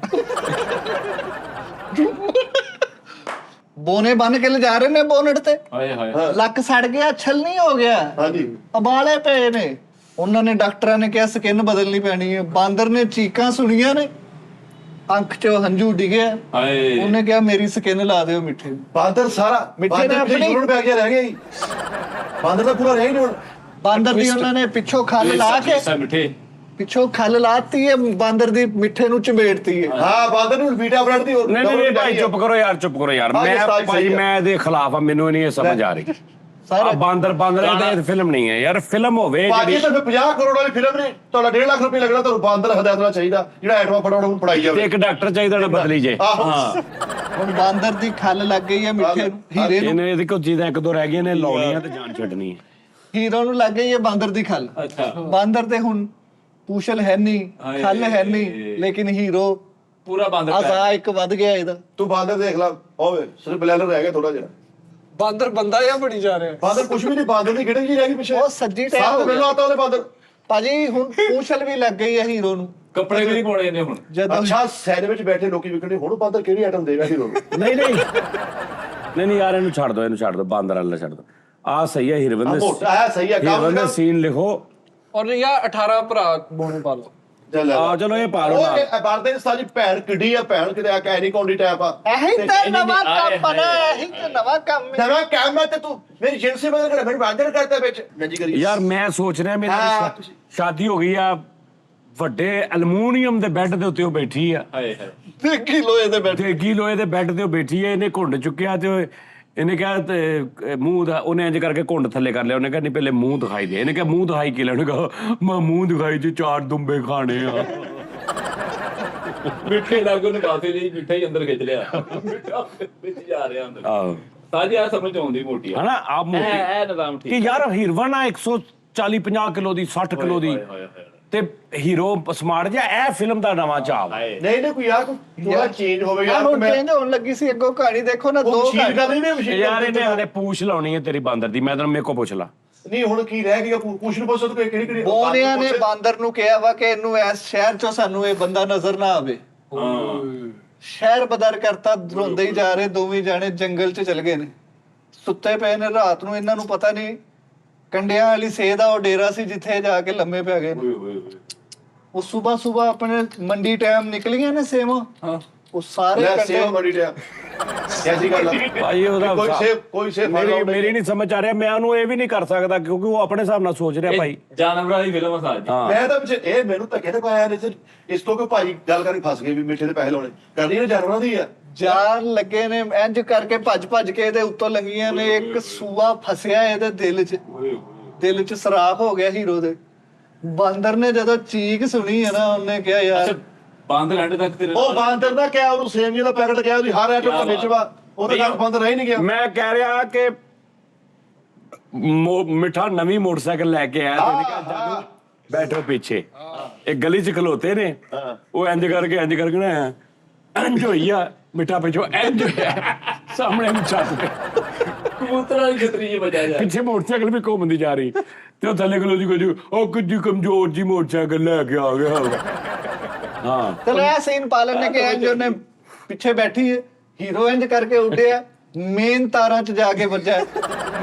ਬੋਨੇ ਬੰਨ ਕੇ ਲਿਜਾ ਰਹੇ ਨੇ ਬੋਨਟ ਤੇ। ਹਾਏ ਹਾਏ ਲੱਕ ਸੜ ਗਿਆ, ਛਲ ਨਹੀਂ ਹੋ ਗਿਆ, ਹਾਂਜੀ ਉਬਾਲੇ ਪਏ ਨੇ। ਉਹਨਾਂ ਨੇ ਡਾਕਟਰਾਂ ਨੇ ਕਿਹਾ ਸਕਿਨ ਬਦਲਣੀ ਪੈਣੀ ਹੈ। ਬਾਂਦਰ ਨੇ ਚੀਕਾਂ ਸੁਣੀਆਂ ਨੇ, ਅੱਖ 'ਚੋਂ ਹੰਝੂ ਡਿੱਗਿਆ। ਹਾਏ ਉਹਨੇ ਕਿਹਾ ਮੇਰੀ ਸਕਿਨ ਲਾ ਦਿਓ ਮਿੱਠੇ ਨੂੰ। ਬਾਂਦਰ ਸਾਰਾ ਮਿੱਠੇ ਨੇ ਆਪਣੀ- ਜੁੜਨ ਪੈ ਗਿਆ ਰਹਿ ਗਿਆ ਜੀ। ਬਾਂਦਰ ਦਾ ਪੂਰਾ ਰਹਿ ਹੀ ਨਹੀਂ ਹੁਣ। ਬਾਂਦਰ ਦੀ ਉਹਨਾਂ ਨੇ ਪਿੱਛੋਂ ਖੱਲ ਲਾ ਕੇ ਮਿੱਠੇ ਪਿੱਛੋਂ ਖੱਲ ਲਾਤੀ ਹੈ, ਬਾਂਦਰ ਦੀ ਮਿੱਠੇ ਨੂੰ ਚਿਬੇੜਤੀ ਹੈ। ਹਾਂ ਬਾਂਦਰ ਨੂੰ ਬੀਟਾ ਬ੍ਰੈਡ ਦੀ ਨਹੀਂ ਨਹੀਂ ਭਾਈ ਚੁੱਪ ਕਰੋ ਯਾਰ, ਚੁੱਪ ਕਰੋ ਯਾਰ। ਹਾਂ, ਮੈਂ ਉਸਤਾਦ ਭਾਈ ਸਹੀ ਆ। ਮੈਂ ਇਹਦੇ ਖਿਲਾਫ ਆ, ਮੈਨੂੰ ਨਹੀਂ ਇਹ ਸਮਝ ਆ ਰਹੀ। ਸਾਰਾ ਬਾਂਦਰ ਬਾਂਦਰ ਇਹ ਫਿਲਮ ਨਹੀਂ ਹੈ ਯਾਰ। ਫਿਲਮ ਹੋਵੇ ਬਾਕੀ ਜਿਹੜੀ ਤਾਂ ਫਿਰ 50 ਕਰੋੜ ਵਾਲੀ ਫਿਲਮ ਨੇ ਤੁਹਾਡਾ 1.5 ਲੱਖ ਰੁਪਏ ਲੱਗਣਾ, ਤੁਹਾਨੂੰ ਬਾਂਦਰ ਹਦਾਇਤਣਾ ਚਾਹੀਦਾ ਜਿਹੜਾ ਐਟਮਾ ਫੜਾਉਣਾ ਉਹਨੂੰ ਫੜਾਈ ਤੇ ਜਾਵੇ। ਇੱਕ ਡਾਕਟਰ ਚਾਹੀਦਾ ਨਾ ਬਦਲੀ ਜੇ। ਆਹੋ। ਹੁਣ ਬਾਂਦਰ ਦੀ ਖੱਲ ਲੱਗ ਗਈ ਹੈ ਮਿੱਠੇ ਨੂੰ, ਹੀਰੇ ਨੂੰ। ਇਹਨੇ ਇਹਦੇ ਕੋਲ ਚੀਜ਼ਾਂ ਇੱਕ ਦੋ ਰਹਿ ਗਈਆਂ ਨੇ ਲਾਉਣੀਆਂ ਤੇ ਜਾਨ ਛੱਡਣੀ ਹੈ। ਹੀਰੋ ਨੂੰ ਲੱਗ ਗਈ ਹੈ ਬਾਂਦਰ ਦੀ ਖੱਲ। ਅੱਛਾ ਬਾਂਦਰ ਤੇ ਹੁਣ ਪੂਛਲ ਹੈ ਨਹੀਂ, ਖੱਲ ਹੈ ਨਹੀਂ, ਲੇਕਿਨ ਹੀਰੋ ਪੂਰਾ ਬੰਦ ਕਰ ਆਜ਼ਾ ਇੱਕ ਵੱਧ ਗਿਆ ਇਹਦਾ। ਤੂੰ ਬਾਂਦਰ ਦੇਖ ਲੈ ਹੋਵੇ ਸਿਰਫ ਬਲੈਲਰ ਰਹਿ ਗਿਆ ਥੋੜਾ ਜਿਹਾ। ਬਾਂਦਰ ਬੰਦਾ ਜਾਂ ਬਣੀ ਜਾ ਰਿਹਾ। ਬਾਂਦਰ ਕੁਝ ਵੀ ਨਹੀਂ, ਬਾਂਦਰ ਦੀ ਕਿਹੜੀ ਜੀ ਰਹਿ ਗਈ ਪਿੱਛੇ। ਉਹ ਸੱਜੀ ਟੈਪ ਸਾਹ ਹੋ ਮੈਨੂੰ ਗਿਆ ਆਤਾ ਉਹਨੇ ਬਾਂਦਰ। ਭਾਜੀ। ਹੁਣ ਪੂਛਲ ਵੀ ਲੱਗ ਗਈ ਹੈ ਹੀਰੋ ਨੂੰ। ਕੱਪੜੇ ਵੀ ਨਹੀਂ ਪਾਉਣੇ ਇਹਨੇ ਹੁਣ। ਜਦੋਂ ਅੱਛਾ ਸੈਨ ਵਿੱਚ ਬੈਠੇ ਲੋਕੀ ਵਿਕਣੇ ਹੁਣ ਬਾਂਦਰ ਕਿਹੜੀ ਆਈਟਮ ਦੇਗਾ ਹੀਰੋ ਨੂੰ। ਨਹੀਂ ਨਹੀਂ ਨਹੀਂ ਨਹੀਂ ਯਾਰ ਇਹਨੂੰ ਛੱਡ ਦੋ, ਇਹਨੂੰ ਛੱਡ ਦੋ, ਬਾਂਦਰ ਵਾਲਾ ਛੱਡ ਦੋ। ਆ ਸਹੀ ਹੈ ਹੀਰੋਇਨ ਦੇ, ਮੋਟਾ ਹੈ ਸਹੀ ਹੈ ਹੀਰੋਇਨ ਦੇ ਸੀਨ ਲਿਖੋ। ਔਰ ਜਾਂ 18 ਭਰਾ ਬੋਨੇ ਪਾ ਲਓ। ਆ ਚਲੋ ਇਹ ਪਾ ਲਓ ਨਾਲ। ਉਹ ਬਾਂਦਰ ਦੀ ਸਾਡੀ ਭੈਣ ਕਿੱਡੀ ਆ, ਭੈਣ ਕਿਤੇ ਆ ਕੈਰੀ ਕੌਂਡੀ ਟੈਪ ਆ। ਇਹੀ ਤਾਂ ਨਵਾਂ ਕੰਮ ਆ ਨਾ, ਇਹੀ ਤਾਂ ਨਵਾਂ ਕੰਮ ਹੈ। ਨਵਾਂ ਕੰਮ ਹੈ ਤੇ ਤੂੰ ਮੇਰੀ ਜਿੰਸੀ ਬਦਲ ਕੇ ਮੈਨੂੰ ਬਾਂਦਰ ਕਰਦਾ ਵਿੱਚ ਨੰਜੀ ਕਰੀ ਯਾਰ ਮੈਂ ਸੋਚ ਰਿਹਾ ਮੇਰੀ ਹਾਂ। ਸ਼ਾਦੀ ਹੋ ਗਈ ਆ, ਵੱਡੇ ਐਲੂਮੀਨੀਅਮ ਦੇ ਬੈੱਡ ਦੇ ਉੱਤੇ ਉਹ ਬੈਠੀ ਆ, ਹਾਏ ਹਾਏ ਦੇਖੀ ਲੋਏ ਦੇ ਬੈਠੇ। ਦੇਗੀ ਲੋਹੇ ਦੇ ਬੈੱਡ ਤੇ ਉਹ ਬੈਠੀ ਹੈ। ਇਹਨੇ ਘੁੰਡ ਚੁੱਕਿਆ ਤੇ ਇਹਨੇ ਕਿਹਾ ਤੇ ਮੂੰਹ ਦਾ ਉਹਨੇ ਇੰਜ ਕਰਕੇ ਘੁੰਡ ਥੱਲੇ ਕਰ ਲਿਆ। ਉਹਨੇ ਕਿਹਾ ਨਹੀਂ ਪਹਿਲੇ ਮੂੰਹ ਦਿਖਾਈ ਦੇ। ਇਹਨੇ ਕਿਹਾ ਮੂੰਹ ਦਿਖਾਈ ਕੀ ਲੈ? ਉਹਨੇ ਕਿਹਾ ਮੈਂ ਮੂੰਹ ਦਿਖਾਈ ਚ 4 ਦੁੰਬੇ ਖਾਣੇ ਆ। ਮਿੱਠੇ ਲੱਗੋ ਨੇ ਕਾਫੀ ਲਈ ਮਿੱਠਾ ਹੀ ਅੰਦਰ ਖਿੱਚ ਲਿਆ। ਮਿੱਠਾ ਵਿੱਚ ਜਾ ਰਿਹਾ ਅੰਦਰ। ਆਹੋ ਸਾਜੀ ਆ ਸਮਝ ਆਉਂਦੀ ਮੋਟੀ ਆ ਹਨਾ ਆ ਮੋਟੀ ਇਹ ਨਿਜ਼ਾਮ ਕਿ ਠੀਕ ਯਾਰ ਹੀਰੋਇਨ ਆ 140-50 ਕਿਲੋ ਦੀ, 60 ਕਿਲੋ ਦੀ, ਹਾਏ ਹਾਏ ਹਾਏ ਤੇ ਹੀਰੋ ਸਮਾਰਟ ਜਿਹਾ। ਇਹ ਫਿਲਮ ਦਾ ਨਵਾਂ ਚਾਵ। ਹਾਏ ਨਹੀਂ ਨਹੀਂ ਕੋਈ ਯਾਰ ਥੋੜਾ ਚੇਂਜ ਹੋਵੇ ਯਾਰ ਯਾਰ। ਹੁਣ ਮੈਂ ਚੇਂਜ ਹੋਣ ਲੱਗੀ ਸੀ ਅੱਗੋਂ ਕਹਾਣੀ ਦੇਖੋ ਨਾ, ਦੋ ਮਸ਼ੀਨ ਕਰ ਕਹਾਣੀ। ਰਹੀ ਨੇ ਮਸ਼ੀਨ ਯਾਰ ਇਹਨੇ ਹਲੇ ਪੂਛ ਲਾਉਣੀ ਹੈ ਤੇਰੀ ਬਾਂਦਰ ਦੀ। ਮੈਂ ਤੈਨੂੰ ਮੇਰੇ ਕੋ ਪੁੱਛ ਲਾ। ਨਹੀਂ ਹੁਣ ਕੀ ਰਹਿ ਗਿਆ ਕੁਛ ਨੂੰ ਪੁੱਛੋ ਤੇ ਕਿਹੜੀ ਕਿਹੜੀ ਬੋਨਿਆਂ ਨੇ ਬਾਂਦਰ ਨੂੰ ਕਿਹਾ ਵਾ ਕਿ ਇਹਨੂੰ ਇਸ ਸ਼ਹਿਰ ਚੋਂ ਸਾਨੂੰ ਇਹ ਬੰਦਾ ਨਜ਼ਰ ਨਾ ਆਵੇ। ਹਾਂ ਸ਼ਹਿਰ ਬਦਰ ਕਰਤਾ, ਰੋਂਦੇ ਹੀ ਜਾ ਰਹੇ ਦੋਵੇਂ ਜਾਣੇ ਜੰਗਲ 'ਚ ਚਲ ਗਏ ਨੇ। ਸੁੱਤੇ ਪਏ ਨੇ ਰਾਤ ਨੂੰ, ਇਹਨਾਂ ਨੂੰ ਪਤਾ ਨਹੀਂ ਕੰਡਿਆਂ ਵਾਲੀ ਸੇਹ ਦਾ ਉਹ ਡੇਰਾ ਸੀ ਜਿੱਥੇ ਜਾ ਕੇ ਲੰਮੇ ਪੈ ਗਏ ਨੇ। ਓਏ ਹੋਏ ਹੋਏ ਉਹ ਸਵੇਰ ਆਪਣੇ ਮੰਡੀ ਟਾਈਮ ਨਿਕਲੀਆਂ ਨੇ ਸੇਵਾਂ। ਹਾਂ ਉਹ ਸਾਰੇ ਲੈ ਕੰਡੇ ਸੇਵ ਬੜੀ ਟਿਆ ਐਸੀ ਗੱਲ ਆ ਭਾਈ ਉਹਦਾ ਕੋਈ ਸੇਵ ਮੇਰੀ ਨਹੀਂ ਸਮਝ ਆ ਰਿਹਾ। ਮੈਂ ਉਹਨੂੰ ਇਹ ਵੀ ਨਹੀਂ ਕਰ ਸਕਦਾ ਕਿਉਂਕਿ ਉਹ ਆਪਣੇ ਹਿਸਾਬ ਨਾਲ ਸੋਚ ਰਿਹਾ ਭਾਈ। ਜਾਨਵਰਾਂ ਦੀ ਫਿਲਮ ਆ ਸਾਜੀ। ਹਾਂ ਮੈਂ ਤਾਂ ਪਿੱਛੇ ਇਹ ਮੈਨੂੰ ਧੱਕੇ ਤੇ ਪਾਇਆ ਨੇ ਇਸ ਤੋਂ ਕਿ ਭਾਜੀ ਗੱਲ ਕਰਕੇ ਫਸ ਗਏ ਵੀ ਮਿੱਠੇ ਦੇ ਪੈਸੇ ਲਾਉਣੇ ਕਰਨੀ ਨੇ ਜਾਨਵਰਾਂ ਦੀ ਆ। ਜਾਨ ਲੱਗੇ ਨੇ ਇੰਜ ਕਰਕੇ ਭੱਜ ਕੇ ਇਹਦੇ ਉੱਤੋਂ ਲੰਗੀਆਂ ਨੇ। ਇੱਕ ਸੂਆ ਫਸਿਆ ਇਹਦੇ ਦਿਲ 'ਚ, ਦਿਲ 'ਚ ਸਰਾਖ ਹੋ ਗਿਆ ਹੀਰੋ ਦੇ। ਬਾਂਦਰ ਨੇ ਜਦੋਂ ਚੀਕ ਸੁਣੀ ਹੈ ਨਾ, ਉਹਨੇ ਕਿਹਾ ਯਾਰ ਬੰਦ ਘੰਟੇ ਤੱਕ ਤੇਰੇ ਉਹ ਬਾਂਦਰ ਦਾ ਕਿਹਾ ਉਹਨੂੰ ਸੇਵੀਆਂ ਦਾ ਪੈਕਟ ਗਿਆ ਉਹਦੀ ਹਰ ਆਈਟਮ ਦਾ ਵੇਚਵਾ ਉਹਦੇ ਨਾਲ ਬੰਦ ਰਹਿ ਨਹੀਂ ਗਿਆ। ਮੈਂ ਕਹਿ ਰਿਹਾ ਕਿ ਮਿੱਠਾ ਨਵੀਂ ਮੋਟਰਸਾਈਕਲ ਲੈ ਕੇ ਆਇਆ ਤੇ ਇਹਨੇ ਕਿਹਾ ਜਾਦੂ ਬੈਠੋ ਪਿੱਛੇ। ਇੱਕ ਗਲੀ 'ਚ ਖਲੋਤੇ ਨੇ, ਉਹ ਇੰਜ ਕਰਕੇ ਨਾ ਇੰਜ ਹੋਈ ਆ ਮਿੱਠਾ ਪਿੱਛੋਂ ਇੰਜ ਹੋਇਆ ਸਾਹਮਣੇ ਨੂੰ ਛੱਤ ਤੇ ਕਬੂਤਰਾਂ ਦੀ ਛਤਰੀ ਜੀ ਬਜਾ ਜਾ। ਪਿੱਛੇ ਮੋਟਰਸਾਈਕਲ ਵੀ ਘੁੰਮਦੀ ਜਾ ਰਹੀ ਤੇ ਉਹ ਥੱਲੇ ਖਲੋ ਜੀ ਉਹ ਕੁਝ ਕਮਜ਼ੋਰ ਜੀ ਮੋਟਰਸਾਈਕਲ ਲੈ ਕੇ ਆ ਗਿਆ। ਹਾਂ ਚਲੋ ਇਹ ਸੀਨ ਪਾਲਨ ਨੇ ਕਿ ਇੰਜ ਉਹਨੇ ਪਿੱਛੇ ਬੈਠੀ ਹੈ, ਹੀਰੋ ਇੰਜ ਕਰਕੇ ਉੱਡਿਆ, ਮੇਨ ਤਾਰਾਂ 'ਚ ਜਾ ਕੇ ਵੱਜਾ,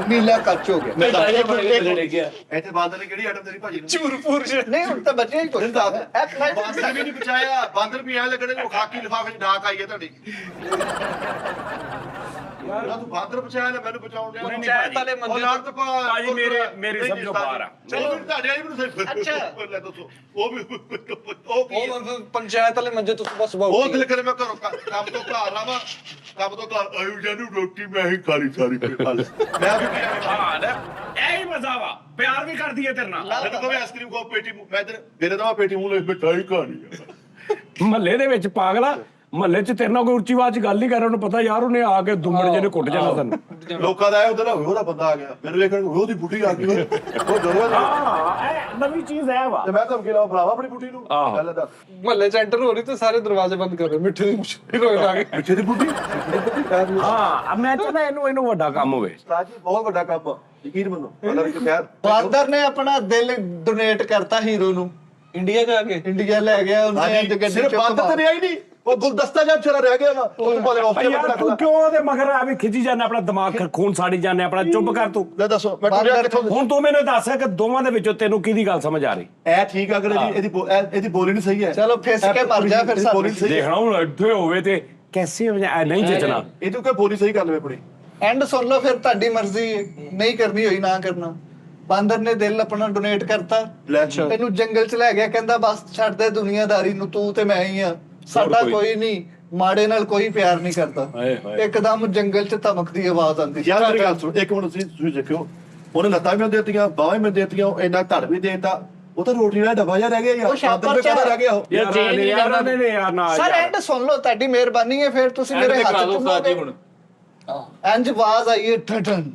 ਨੀਲਾ ਕੱਚ ਹੋ ਗਿਆ। ਮੈਂ ਡਾਇਰੇ ਬਣ ਕੇ ਥੱਲੇ ਡਿੱਗ ਗਿਆ। ਇੱਥੇ ਬਾਂਦਰ ਨੇ ਕਿਹੜੀ ਆਈਟਮ ਤੇਰੀ ਭਾਜੀ ਨੂੰ ਚੂਰਪੁਰ ਚ ਨਹੀਂ ਹੁਣ ਤਾਂ ਬਚਿਆ ਹੀ ਕੁਛ। ਬਾਂਦਰ ਵੀ ਨਹੀਂ ਬਚਾਇਆ। ਬਾਂਦਰ ਵੀ ਐ ਲੱਗਣੇ ਉਹ ਖਾਕੀ ਲਿਫਾਫੇ 'ਚ ਡਾਕ ਆਈ ਹੈ ਤੁਹਾਡੀ। ਯਾਰ ਤੂੰ ਬਾਦਰ ਬਚਾਇਆ ਨਾ ਮੈਨੂੰ ਬਚਾਉਣ ਡਿਆ ਪੰਚਾਇਤ ਵਾਲੇ ਉਹ ਮੰਜੇ ਲੜ ਤਪਾ ਭਾਜੀ ਮੇਰੀ ਸਮਝੋ ਬਾਹਰ ਆ। ਚਲੋ ਤੁਹਾਡੇ ਵਾਲੀ ਮੈਨੂੰ ਸਹੀ ਅੱਛਾ। ਲੈ ਦੱਸੋ ਉਹ ਵੀ ਉਹ ਕੀ ਉਹ ਪੰਚਾਇਤ ਵਾਲੇ ਮੰਜੇ ਤੁਸੀਂ ਬਸ ਉਹ ਦਿਲ ਕਰੇ ਮੈਂ ਘਰੋਂ ਕੰਮ ਤੋਂ ਘਰ ਆਵਾਂ ਕੰਮ ਤੋਂ ਘਰ ਆਇਓ ਜਾਨੂੰ ਰੋਟੀ ਮੈਂ ਹੀ ਖਾਲੀ ਸਾਰੀ ਖਾ ਲੈ ਮੈਂ ਵੀ ਹਾਂ ਨਾ ਇਹ ਹੀ ਮਜ਼ਾ ਵਾ ਪਿਆਰ ਵੀ ਕਰਦੀ ਹੈ ਤੇਰੇ ਨਾਲ ਮੈਨੂੰ ਕੋਈ ਆਈਸਕ੍ਰੀਮ ਖੋ ਪੇਟੀ ਮੈਂ ਤੇਰੇ ਦਾ ਪੇਟੀ ਮੂੰਹ ਲੈ ਮਿਠਾਈ ਖਾਣੀ ਮਹੱਲੇ ਦੇ ਵਿੱਚ ਪਾਗਲਾ ਮਹੱਲੇ 'ਚ ਤੇਰੇ ਨਾਲ ਕੋਈ ਉੱਚੀ ਆਵਾਜ਼ 'ਚ ਗੱਲ ਨਹੀਂ ਕਰ ਰਿਹਾ ਉਹਨੂੰ ਪਤਾ ਯਾਰ ਉਹਨੇ ਆ ਕੇ ਦੁੰਮੜ ਜਿਹਨੇ ਕੁੱਟ ਜਾਣਾ ਸਾਨੂੰ ਲੋਕਾਂ ਦਾ ਇਹ ਉਹਦਾ ਉਹਦਾ ਬੰਦਾ ਆ ਗਿਆ ਮੈਨੂੰ ਵੇਖਣ ਉਹਦੀ ਬੁੱਢੀ ਆ ਗਈ ਉਹ ਜਰੂਰ ਹਾਂ ਇਹ ਨਵੀਂ ਚੀਜ਼ ਹੈ ਵਾ ਤੇ ਮੈਂ ਧਮਕੀ ਲਾਉ ਭਰਾਵਾ ਆਪਣੀ ਬੁੱਢੀ ਨੂੰ ਆਹੋ। ਪਹਿਲਾਂ ਦੱਸ ਮਹੱਲੇ ਚ ਐਂਟਰ ਹੋ ਰਹੀ ਤੇ ਸਾਰੇ ਦਰਵਾਜ਼ੇ ਬੰਦ ਕਰ ਰਹੇ ਮਿੱਠੇ ਦੀ ਮੁਸ਼ਕਿਲ ਹੋਏ ਲਾ ਕੇ ਪਿੱਛੇ ਦੀ ਬੁੱਢੀ ਹਾਂ ਮੈਂ ਚਾਹੁੰਦਾ ਇਹਨੂੰ ਵੱਡਾ ਕੰਮ ਹੋਵੇ ਸਾਜੀ ਬਹੁਤ ਵੱਡਾ ਕੰਮ ਆ ਯਕੀਨ ਮੰਨੋ ਅਗਰ ਕਿ ਖੈਰ ਬਾਂਦਰ ਨੇ ਆਪਣਾ ਦਿਲ ਡੋਨੇਟ ਕਰਤਾ ਹੀਰੋ ਨੂੰ ਇੰਡੀਆ ਜਾ ਕੇ ਇੰਡੀਆ ਲੈ ਗਿਆ ਉਹਨੇ ਅੱਜ ਹਾਂਜੀ ਗੱਡੀ ਸਿਰਫ ਚੁੱਕ ਬੰਦ ਤੇ ਨਹੀਂ ਆਈ ਨਹੀਂ ਉਹ ਗੁਲਦਸਤਾ ਜਾਂ ਚਰਾ ਰਹਿ ਗਿਆ ਵਾ ਉਹ ਭਾਵੇਂ ਆਸਟ੍ਰੇਲੀਆ ਯਾਰ ਤੱਕ ਤੂੰ ਕਿਉਂ ਉਹਦੇ ਮਗਰ ਆ ਵੀ ਖਿੱਚੀ ਜਾਂਦਾ ਆਪਣਾ ਦਿਮਾਗ ਖੂਨ ਸਾੜੀ ਜਾਂਦਾ ਆਪਣਾ ਚੁੱਪ ਕਰ ਤੂੰ ਲੈ ਦੱਸੋ ਮੈਂ ਟੁਰਿਆ ਕਿੱਥੋਂ ਹੁਣ ਤੂੰ ਮੈਨੂੰ ਦੱਸ ਕਿ ਦੋਵਾਂ ਦੇ ਵਿੱਚੋਂ ਤੈਨੂੰ ਕਿਹਦੀ ਗੱਲ ਸਮਝ ਆ ਰਹੀ ਇਹ ਠੀਕ ਆ ਕਿ ਇਹਦੀ ਬੋਲੀ ਨਹੀਂ ਸਹੀ ਹੈ ਚਲੋ ਫਿਸ ਕੇ ਮਰ ਜਾ ਫਿਰ ਸਾਨੂੰ। ਬੋਲੀ ਸਹੀ ਹੈ ਦੇਖਣਾ ਹੁਣ ਇੱਥੇ ਹੋਵੇ ਤੇ ਕੈਸੇ ਨਹੀਂ ਜਚਣਾ ਇਹ ਤੂੰ ਕਿ ਬੋਲੀ ਸਹੀ ਕਰ ਲਵੇ ਆਪਣੀ ਐਂਡ ਸੁਣ ਲਓ ਫਿਰ ਤੁਹਾਡੀ ਮਰਜ਼ੀ ਹੈ ਨਹੀਂ ਕਰਨੀ ਹੋਈ ਨਾ ਕਰਨਾ ਬਾਂਦਰ ਨੇ ਦਿਲ ਆਪਣਾ ਡੋਨੇਟ ਕਰਤਾ ਲੈ ਇਹਨੂੰ ਜੰਗਲ ਚ ਲੈ ਗਿਆ ਕਹਿੰਦਾ ਬਸ ਛੱਡ ਦੇ ਦੁਨੀਆਦਾਰੀ ਨੂੰ ਤੂੰ ਤੇ ਮੈਂ ਹੀ ਆ ਸਾਡਾ ਕੋਈ ਨਹੀਂ ਮਾੜੇ ਨਾਲ ਕੋਈ ਪਿਆਰ ਨਹੀਂ ਕਰਦਾ ਇੱਕਦਮ ਜੰਗਲ ਚ ਧਮਕਦੀ ਆਵਾਜ਼ ਆਉਂਦੀ ਯਾਰ ਮੇਰੀ ਗੱਲ ਸੁਣ ਇੱਕ ਮਿੰਟ ਤੁਸੀਂ ਦੇਖਿਓ ਉਹਨੇ ਲੱਤਾਂ ਵੀ ਦੇਤੀਆਂ ਬਾਹਾਂ ਵੀ ਦੇਤੀਆਂ ਇੰਨਾ ਧੜ ਵੀ ਦੇਤਾ ਉਹ ਤਾਂ ਰੋਟੀ ਦਾ ਡੱਬਾ ਜਿਹਾ ਰਹਿ ਗਿਆ ਯਾਰ ਉਹ ਛਾਪਰ ਬਾਦਰ ਚ ਰਹਿ ਗਿਆ ਉਹ ਯਾਰ ਨਹੀਂ ਯਾਰ ਨਾ ਸਰ ਐਂਡ ਸੁਣ ਲਓ ਤੁਹਾਡੀ ਮਿਹਰਬਾਨੀ ਹੈ ਫਿਰ ਤੁਸੀਂ ਮੇਰੇ ਹੱਥ ਚੁੰਮੋਗੇ ਹੁਣ ਇੰਜ ਆਵਾਜ਼ ਆਈ ਹੈ ਠਠਨ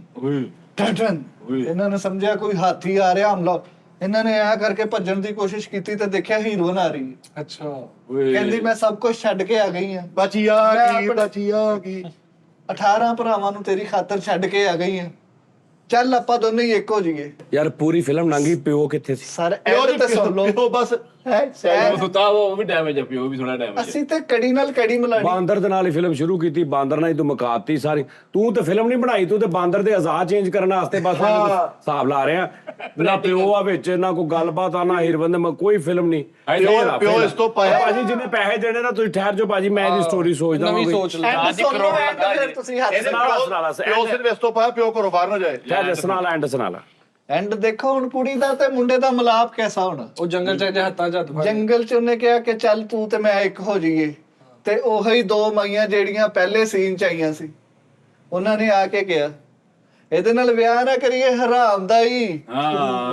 ਠਠਨ ਇਹਨਾਂ ਨੇ ਸਮਝਿਆ ਕੋਈ ਹਾਥੀ ਆ ਰਿਹਾ ਹਮਲਾ ਇਹਨਾਂ ਨੇ ਆ ਕਰਕੇ ਭੱਜਣ ਦੀ ਕੋਸ਼ਿਸ਼ ਕੀਤੀ ਤੇ ਦੇਖਿਆ ਹੀਰੋਇਨ ਆ ਰਹੀ ਹੈ ਅੱਛਾ ਕਹਿੰਦੀ ਮੈਂ ਸਭ ਕੁਝ ਛੱਡ ਕੇ ਆ ਗਈ ਹਾਂ ਬਚੀਆ ਮੈਂ ਕੀ ਆਪਣੇ- ਬਚੀਆ ਕੀ 18 ਭਰਾਵਾਂ ਨੂੰ ਤੇਰੀ ਖਾਤਰ ਛੱਡ ਕੇ ਆ ਗਈ ਹਾਂ ਚੱਲ ਆਪਾਂ ਦੋਨੇ ਹੀ ਇੱਕ ਹੋ ਜਾਈਏ ਯਾਰ ਪੂਰੀ ਫਿਲਮ ਲੰਗੀ ਪਿਓ ਕਿੱਥੇ ਸੀ ਸਰ ਪਿਓ ਐਂਡ ਤੇ ਸੁਣ ਲਓ ਪਿਓ ਬਸ ਉਹ ਸੁਤਾ ਉਹ ਵੀ ਡੈਮੇਜ ਆ ਪਿਓ ਵੀ ਥੋੜਾ ਡੈਮੇਜ ਅਸੀਂ ਤੇ ਕੜੀ ਨਾਲ ਕੜੀ ਮਿਲਾਣੀ ਬਾਂਦਰ ਦੇ ਨਾਲ ਹੀ ਫਿਲਮ ਸ਼ੁਰੂ ਕੀਤੀ ਬਾਂਦਰ ਨਾਲ ਹੀ ਤੂੰ ਮੁਕਾਤੀ ਸਾਰੀ ਤੂੰ ਤੇ ਫਿਲਮ ਨਹੀਂ ਬਣਾਈ ਤੂੰ ਤੇ ਬਾਂਦਰ ਦੇ ਆਜ਼ਾਦ ਚੇਂਜ ਕਰਨ ਵਾਸਤੇ ਬਸ ਹਿਸਾਬ ਲਾ ਰਿਹਾ ਨਾ ਪਿਓ ਆ ਵਿੱਚ ਨਾ ਕੋਈ ਗੱਲਬਾਤ ਆ ਨਾ ਹੀਰਵੰਦ ਮੈਂ ਕੋਈ ਫਿਲਮ ਨਹੀਂ ਪਿਓ ਇਸ ਤੋਂ ਪਾਇਆ ਭਾਜੀ ਜਿਹਨੇ ਪੈਸੇ ਦੇਣੇ ਨਾ ਤੁਸੀਂ ਠਹਿਰ ਜਾਓ ਭਾਜੀ ਮੈਂ ਇਹਦੀ ਸਟੋਰੀ ਸੋਚਦਾ ਨਵੀਂ ਹਾਂ ਸੋਚ ਲੈ ਐਂਡ ਸੁਣ ਲਓ ਐਂਡ ਫਿਰ ਤੁਸੀਂ ਹੱਥ ਇਹਦੇ ਪਿਓ ਸਿਰਫ ਇਸ ਤੋਂ ਪਾਇਆ ਪਿਓ ਘਰੋਂ ਬਾਹਰ ਨਾ ਜਾਏ ਠਹਿਰ ਸੁਣਾ ਐਂਡ ਸੁਣਾ ਲਾ ਐਂਡ ਦੇਖੋ ਹੁਣ ਕੁੜੀ ਦਾ ਤੇ ਮੁੰਡੇ ਦਾ ਮਿਲਾਪ ਕੈਸਾ ਹੋਣਾ ਉਹ ਜੰਗਲ ਚ ਹੱਥਾਂ ਚ ਹੱਥ ਫੜ ਜੰਗਲ ਚ ਉਹਨੇ ਕਿਹਾ ਕਿ ਚੱਲ ਤੂੰ ਤੇ ਮੈਂ ਇੱਕ ਹੋ ਜਾਈਏ ਤੇ ਉਹੀ ਦੋ ਮਾਈਆਂ ਜਿਹੜੀਆਂ ਪਹਿਲੇ ਸੀਨ ਚ ਆਈਆਂ ਸੀ ਉਹਨਾਂ ਨੇ ਆ ਕੇ ਕਿਹਾ ਇਹਦੇ ਨਾਲ ਵਿਆਹ ਨਾ ਕਰੀਏ ਹਰਾਮ ਦਾ ਹੀ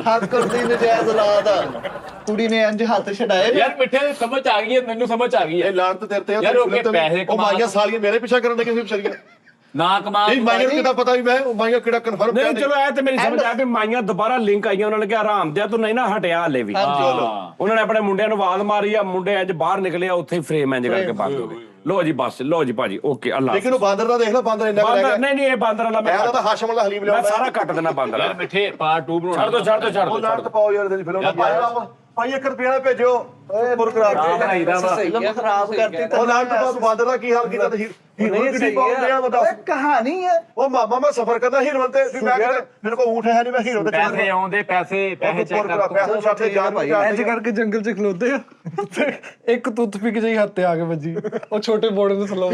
ਹੱਕ ਕਰਦੀ ਨਜਾਇਜ਼ ਔਲਾਦ ਆ ਕੁੜੀ ਨੇ ਇੰਜ ਹੱਥ ਛਡਾਏ ਯਾਰ ਮਿੱਠੇ ਦੀ ਸਮਝ ਆ ਗਈ ਹੈ ਮੈਨੂੰ ਸਮਝ ਆ ਗਈ ਹੈ ਇਹ ਲਾਣ ਤੇ ਤੇਰੇ ਤੇ ਯਾਰ ਉਹ ਕੇ ਪੈਸੇ ਉਹ ਮਾਈਆਂ ਸਾਲੀਆਂ ਮੇਰੇ ਪਿੱਛੇ ਕਰਨ ਦੇ ਕਿਸੇ ਵਿਚਾਰੀਆਂ ਨਾ ਕਮਾ ਨਹੀਂ ਮਾਈਆਂ ਨੂੰ ਕਿਦਾਂ ਪਤਾ ਵੀ ਮੈਂ ਉਹ ਮਾਈਆਂ ਕਿਹੜਾ ਕਨਫਰਮ ਨਹੀਂ ਚਲੋ ਇਹ ਤੇ ਮੇਰੀ ਸਮਝ ਆ ਵੀ ਮਾਈਆਂ ਦੁਬਾਰਾ ਲਿੰਕ ਆਈਆਂ ਉਹਨਾਂ ਨੇ ਕਿਹਾ ਆਰਾਮ ਦਿਆ ਤੂੰ ਨਹੀਂ ਨਾ ਹਟਿਆ ਹਲੇ ਵੀ ਉਹਨਾਂ ਨੇ ਆਪਣੇ ਮੁੰਡਿਆਂ ਨੂੰ ਆਵਾਜ਼ ਮਾਰੀ ਆ ਮੁੰਡੇ ਇੰਜ ਬਾਹਰ ਨਿਕਲੇ ਆ ਉੱਥੇ ਫਰੇਮ ਇੰਜ ਕਰਕੇ ਬੰਦ ਹੋ ਗਏ ਲੋ ਜੀ ਬਸ ਲੋ ਜੀ ਭਾਜੀ ਓਕੇ ਅੱਲਾ ਲੇਕਿਨ ਉਹ ਬਾਂਦਰ ਦਾ ਦੇਖ ਲੈ ਬਾਂਦਰ ਇੰਨਾ ਕੁ ਰਹਿ ਬਾਂਦਰ ਗਿਆ ਨਹੀਂ ਇਹ ਬਾਂਦਰ ਵਾਲਾ ਮੈਂ ਤਾਂ ਹਾਸ਼ਮ ਵਾਲਾ ਹਲੀਮ ਮੈਂ ਲਿਆਉਂਦਾ ਸਾਰਾ ਕੱਟ ਦੇਣਾ ਬਾਂਦਰ ਯਾਰ ਵਾਲਾ ਮਿੱਠੇ ਪਾਰਟ 2 ਬਣਾਉਣਾ ਛੱਡ ਉਹ ਦੋ ਲਾਣ ਤੇ ਪਾਓ ਯਾਰ ਇਹਦੀ ਫਿਲਮ ਭਾਈ 1 ਰੁਪਿਆ ਭੇਜੋ ਪੁਰ ਕਰਾ ਫਿਲਮ ਖਰਾਬ ਕਰਤੀ ਉਹ ਲਾਣ ਤੋਂ ਬਾਅਦ ਬਾਂਦਰ ਦਾ ਕੀ ਹਾਲ ਕੀਤਾ ਤੇ ਹੀਰੋ ਕਿੱਡੀ ਪਾਉਂਦੇ ਆ ਬਤਾ ਕਹਾਣੀ ਹੈ ਉਹ ਮਾਮਾ ਮੈਂ ਸਫਰ ਕਰਦਾ ਹੀਰੋ ਤੇ ਵੀ ਮੈਂ ਮੇਰੇ ਕੋਲ ਊਂਠ ਹੈ ਨਹੀਂ ਮੈਂ ਹੀਰੋ ਤੇ ਚੜ੍ਹ ਪੈਸੇ ਆਉਂਦੇ ਪੈਸੇ ਚੈੱਕ ਕਰ ਪੈਸੇ ਛੱਡ ਜਾਨ ਇੰਜ ਕਰਕੇ ਜੰਗਲ ਚ ਖਲੋਤੇ ਆ ਤੇ ਇੱਕ ਟੁੱਥਪਿਕ ਜਿਹੀ ਹੱਥ ਤੇ ਆ ਕੇ ਵੱਜੀ ਉਹ ਛੋਟੇ ਬੋੜੇ ਨੂੰ ਸਲੋ